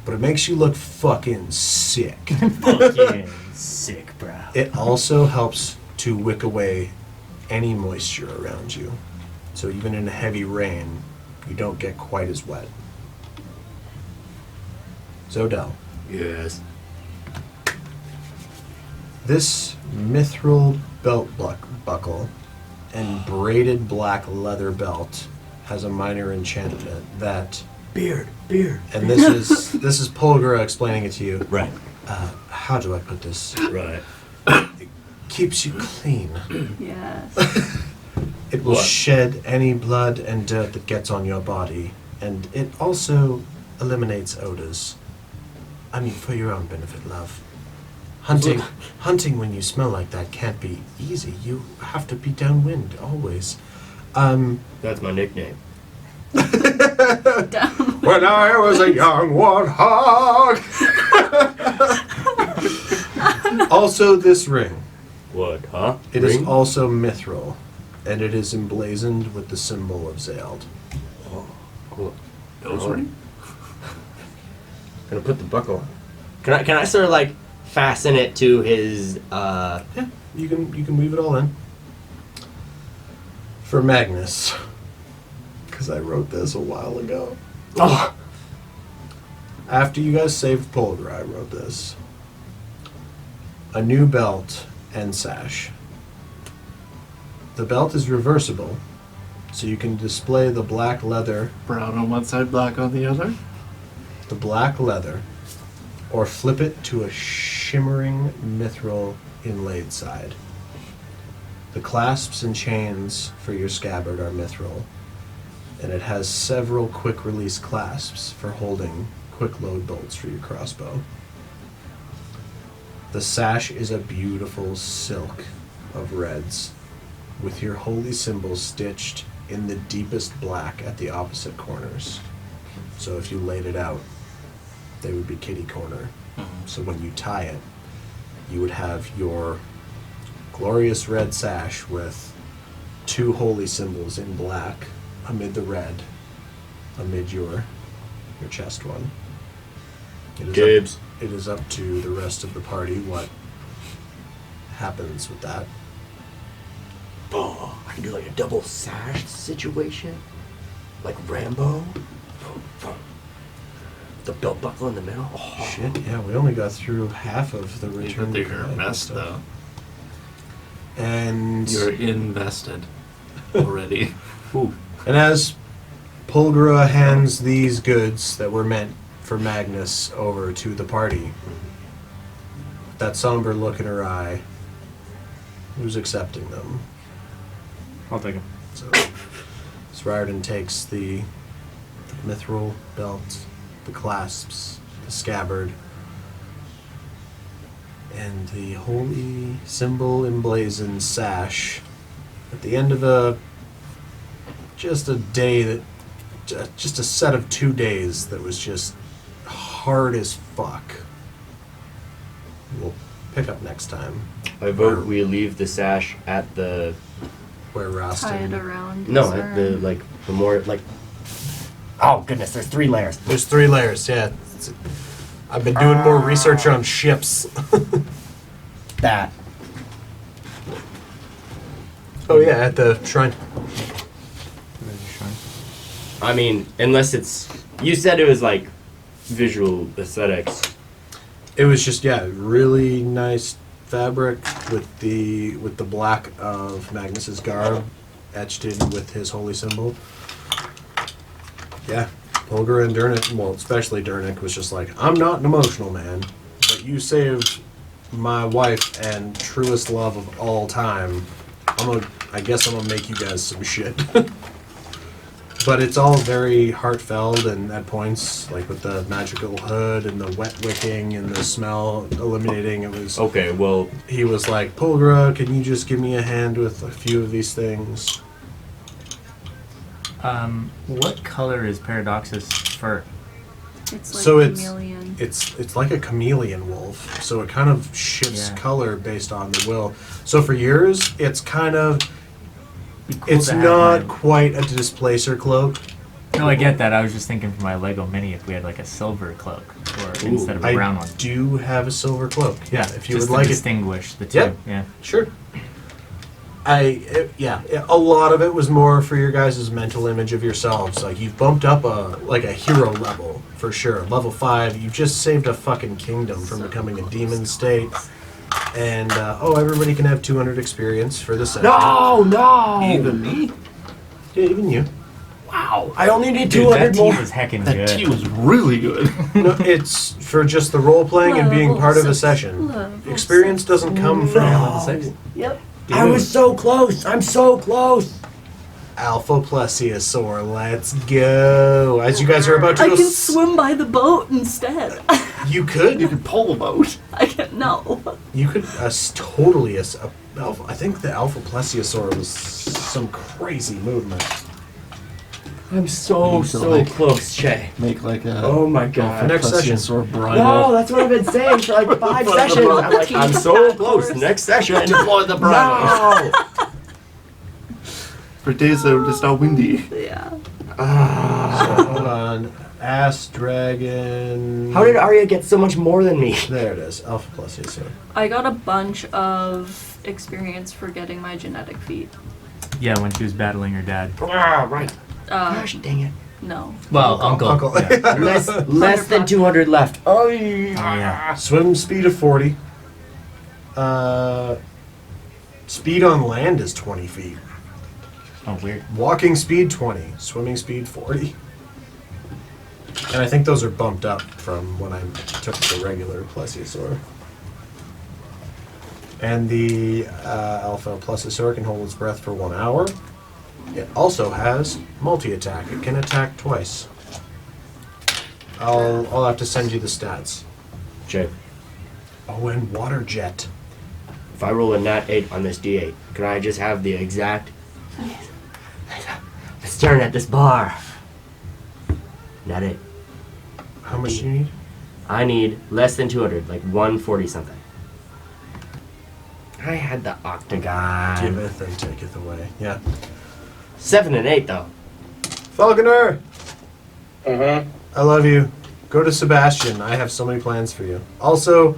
but it makes you look fucking sick. Fucking sick, bro. It also helps to wick away any moisture around you. So even in a heavy rain, you don't get quite as wet. Zodel. Yes. This mithril belt buckle and braided black leather belt has a minor enchantment that... Beard. And this is Polgra explaining it to you. Right. How do I put this? Right. It keeps you clean. Yes. It will What? shed any blood and dirt that gets on your body, and it also eliminates odors. I mean, for your own benefit, love. Hunting when you smell like that can't be easy. You have to be downwind always. That's my nickname. When I was a young warthog. Also, this ring. What, huh? It is also mithril, and it is emblazoned with the symbol of Zaeld. Cool. Nose ring? Gonna put the buckle on. Can I sort of like fasten it to his Yeah, you can weave it all in. For Magnus, because I wrote this a while ago. Oh. After you guys saved Polgar, I wrote this. A new belt and sash. The belt is reversible, so you can display the black leather, Brown on one side, black on the other. the black leather, or flip it to a shimmering mithril inlaid side. The clasps and chains for your scabbard are mithril, and it has several quick release clasps for holding quick load bolts for your crossbow. The sash is a beautiful silk of reds, with your holy symbols stitched in the deepest black at the opposite corners. So if you laid it out, they would be kitty corner. So when you tie it, you would have your glorious red sash with two holy symbols in black amid the red, amid your chest one. Gibbs. It is up to the rest of the party what happens with that. Oh, I can do like a double sash situation, like Rambo. The belt buckle in the middle. Oh. Shit, yeah, we only got through half of the You return. think you're a mess, though. And You're invested already. Ooh. and as Polgra hands these goods that were meant for Magnus over to the party, that somber look in her eye, who's accepting them? I'll take him. So Riordan takes the mithril belt, the clasps, the scabbard, and the holy symbol emblazoned sash. At the end of just a set of 2 days that was just hard as fuck. We'll pick up next time. I vote we leave the sash at the Where Tie it Rostin. around. no his at the arm. like the more like. Oh goodness, there's 3 layers. There's 3 layers, yeah. I've been doing more research on ships. That. Oh yeah, at the shrine. I mean, unless it's. You said it was like visual aesthetics. It was just really nice fabric with the black of Magnus's garb etched in with his holy symbol. Yeah, Polgar and Dernick, well, especially Dernick, was just like, I'm not an emotional man, but you saved my wife and truest love of all time. I guess I'm gonna make you guys some shit. But it's all very heartfelt, and at points, like with the magical hood and the wet wicking and the smell eliminating, it was... Okay, well, He was like, Polgra, can you just give me a hand with a few of these things? What color is Paradox's fur? It's like So it's- chameleon. It's like a chameleon wolf, so it kind of shifts Yeah. color based on the will. So for yours, it's kind of... Be cool It's to have not my- quite a displacer cloak. No, I get that. I was just thinking for my Lego Mini if we had like a silver cloak instead of a brown one. I do have a silver cloak. Yeah, if you just would to like it. distinguish the two. Yep. Yeah. Sure. A lot of it was more for your guys' mental image of yourselves. Like, you've bumped up a hero level, for sure. Level 5, you've just saved a fucking kingdom from becoming a demon state. And, everybody can have 200 experience for the session. no! Even me? Yeah, even you. Wow! I only need Dude, 200 that more. tea was heckin' That good. tea was really good. No, it's for just the role-playing and being part of a Level session. Level Experience doesn't come from Level 6? Yep. I was so close. I'm so close. Alpha Plesiosaur. Let's go. As you guys are about to I go... can swim by the boat instead. You could. You could pull a boat. I can no. You could totally alpha. I think the Alpha Plesiosaur was some crazy movement. I'm so need to, like, close, Shay. Make like a Oh my god. next session. Plesiosaur bridle. No, that's what I've been saying for like 5 sessions. I'm like, I'm so close. Next session. Deploy the bridle. No. For days that it's not windy. Yeah. So, hold on. Ass Dragon. How did Arya get so much more than me? There it is. Alpha plus AC. I got a bunch of experience for getting my genetic feat. Yeah, when she was battling her dad. Ah, right. Gosh, dang it. No. Well, Uncle. Yeah. Less than 200 left. Oh, yeah. Swim speed of 40. Speed on land is 20 feet. Oh, weird. Walking speed 20. Swimming speed 40. And I think those are bumped up from when I took the regular plesiosaur. And the Alpha plesiosaur can hold its breath for 1 hour. It also has multi-attack. It can attack twice. I'll have to send you the stats. Jay, Oh, and water jet. if I roll a nat 8 on this d8, can I just have the exact... Let's turn at this bar. Nat 8. How much do you need? I need less than 200, like 140 something. I had the octagon. Giveth and taketh away. Yeah. 7 and 8 though. Falconer! Mm-hmm. I love you. Go to Sebastian. I have so many plans for you. Also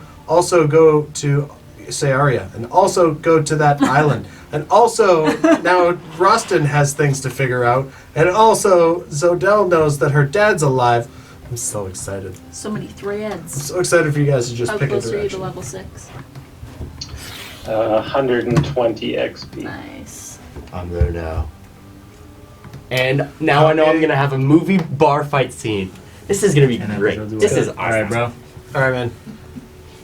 go to Sayaria. And also go to that island. And also, now Rostin has things to figure out. And also, Zodell knows that her dad's alive. I'm so excited. So many I'm threads. so excited for you guys to just How pick a close are you to direction. level 6? 120 XP. Nice. I'm there now. And now I know I'm gonna have a movie bar fight scene. This is gonna be And great. episodes This away. is awesome. Alright, bro. Alright, man.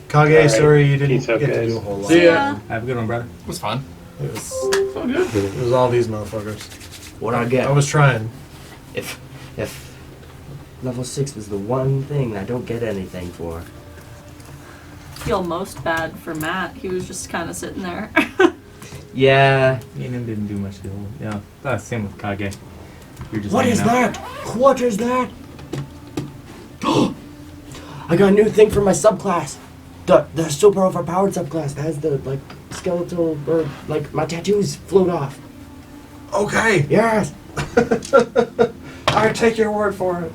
Kage, Alright. sorry you didn't Peace get out, to guys. do a whole lot. See ya. Have a good one, brother. It was fun. It was all these motherfuckers. What I get? I was trying. If level 6 was the one thing I don't get anything for. Feel most bad for Matt. He was just kind of sitting there. Yeah. Me and him didn't do much deal. Yeah. Same with Kage. You're just What hanging is out. that? What is that? I got a new thing for my subclass. The super overpowered subclass that has the like skeletal or like my tattoos float off. Okay. Yes. I take your word for it.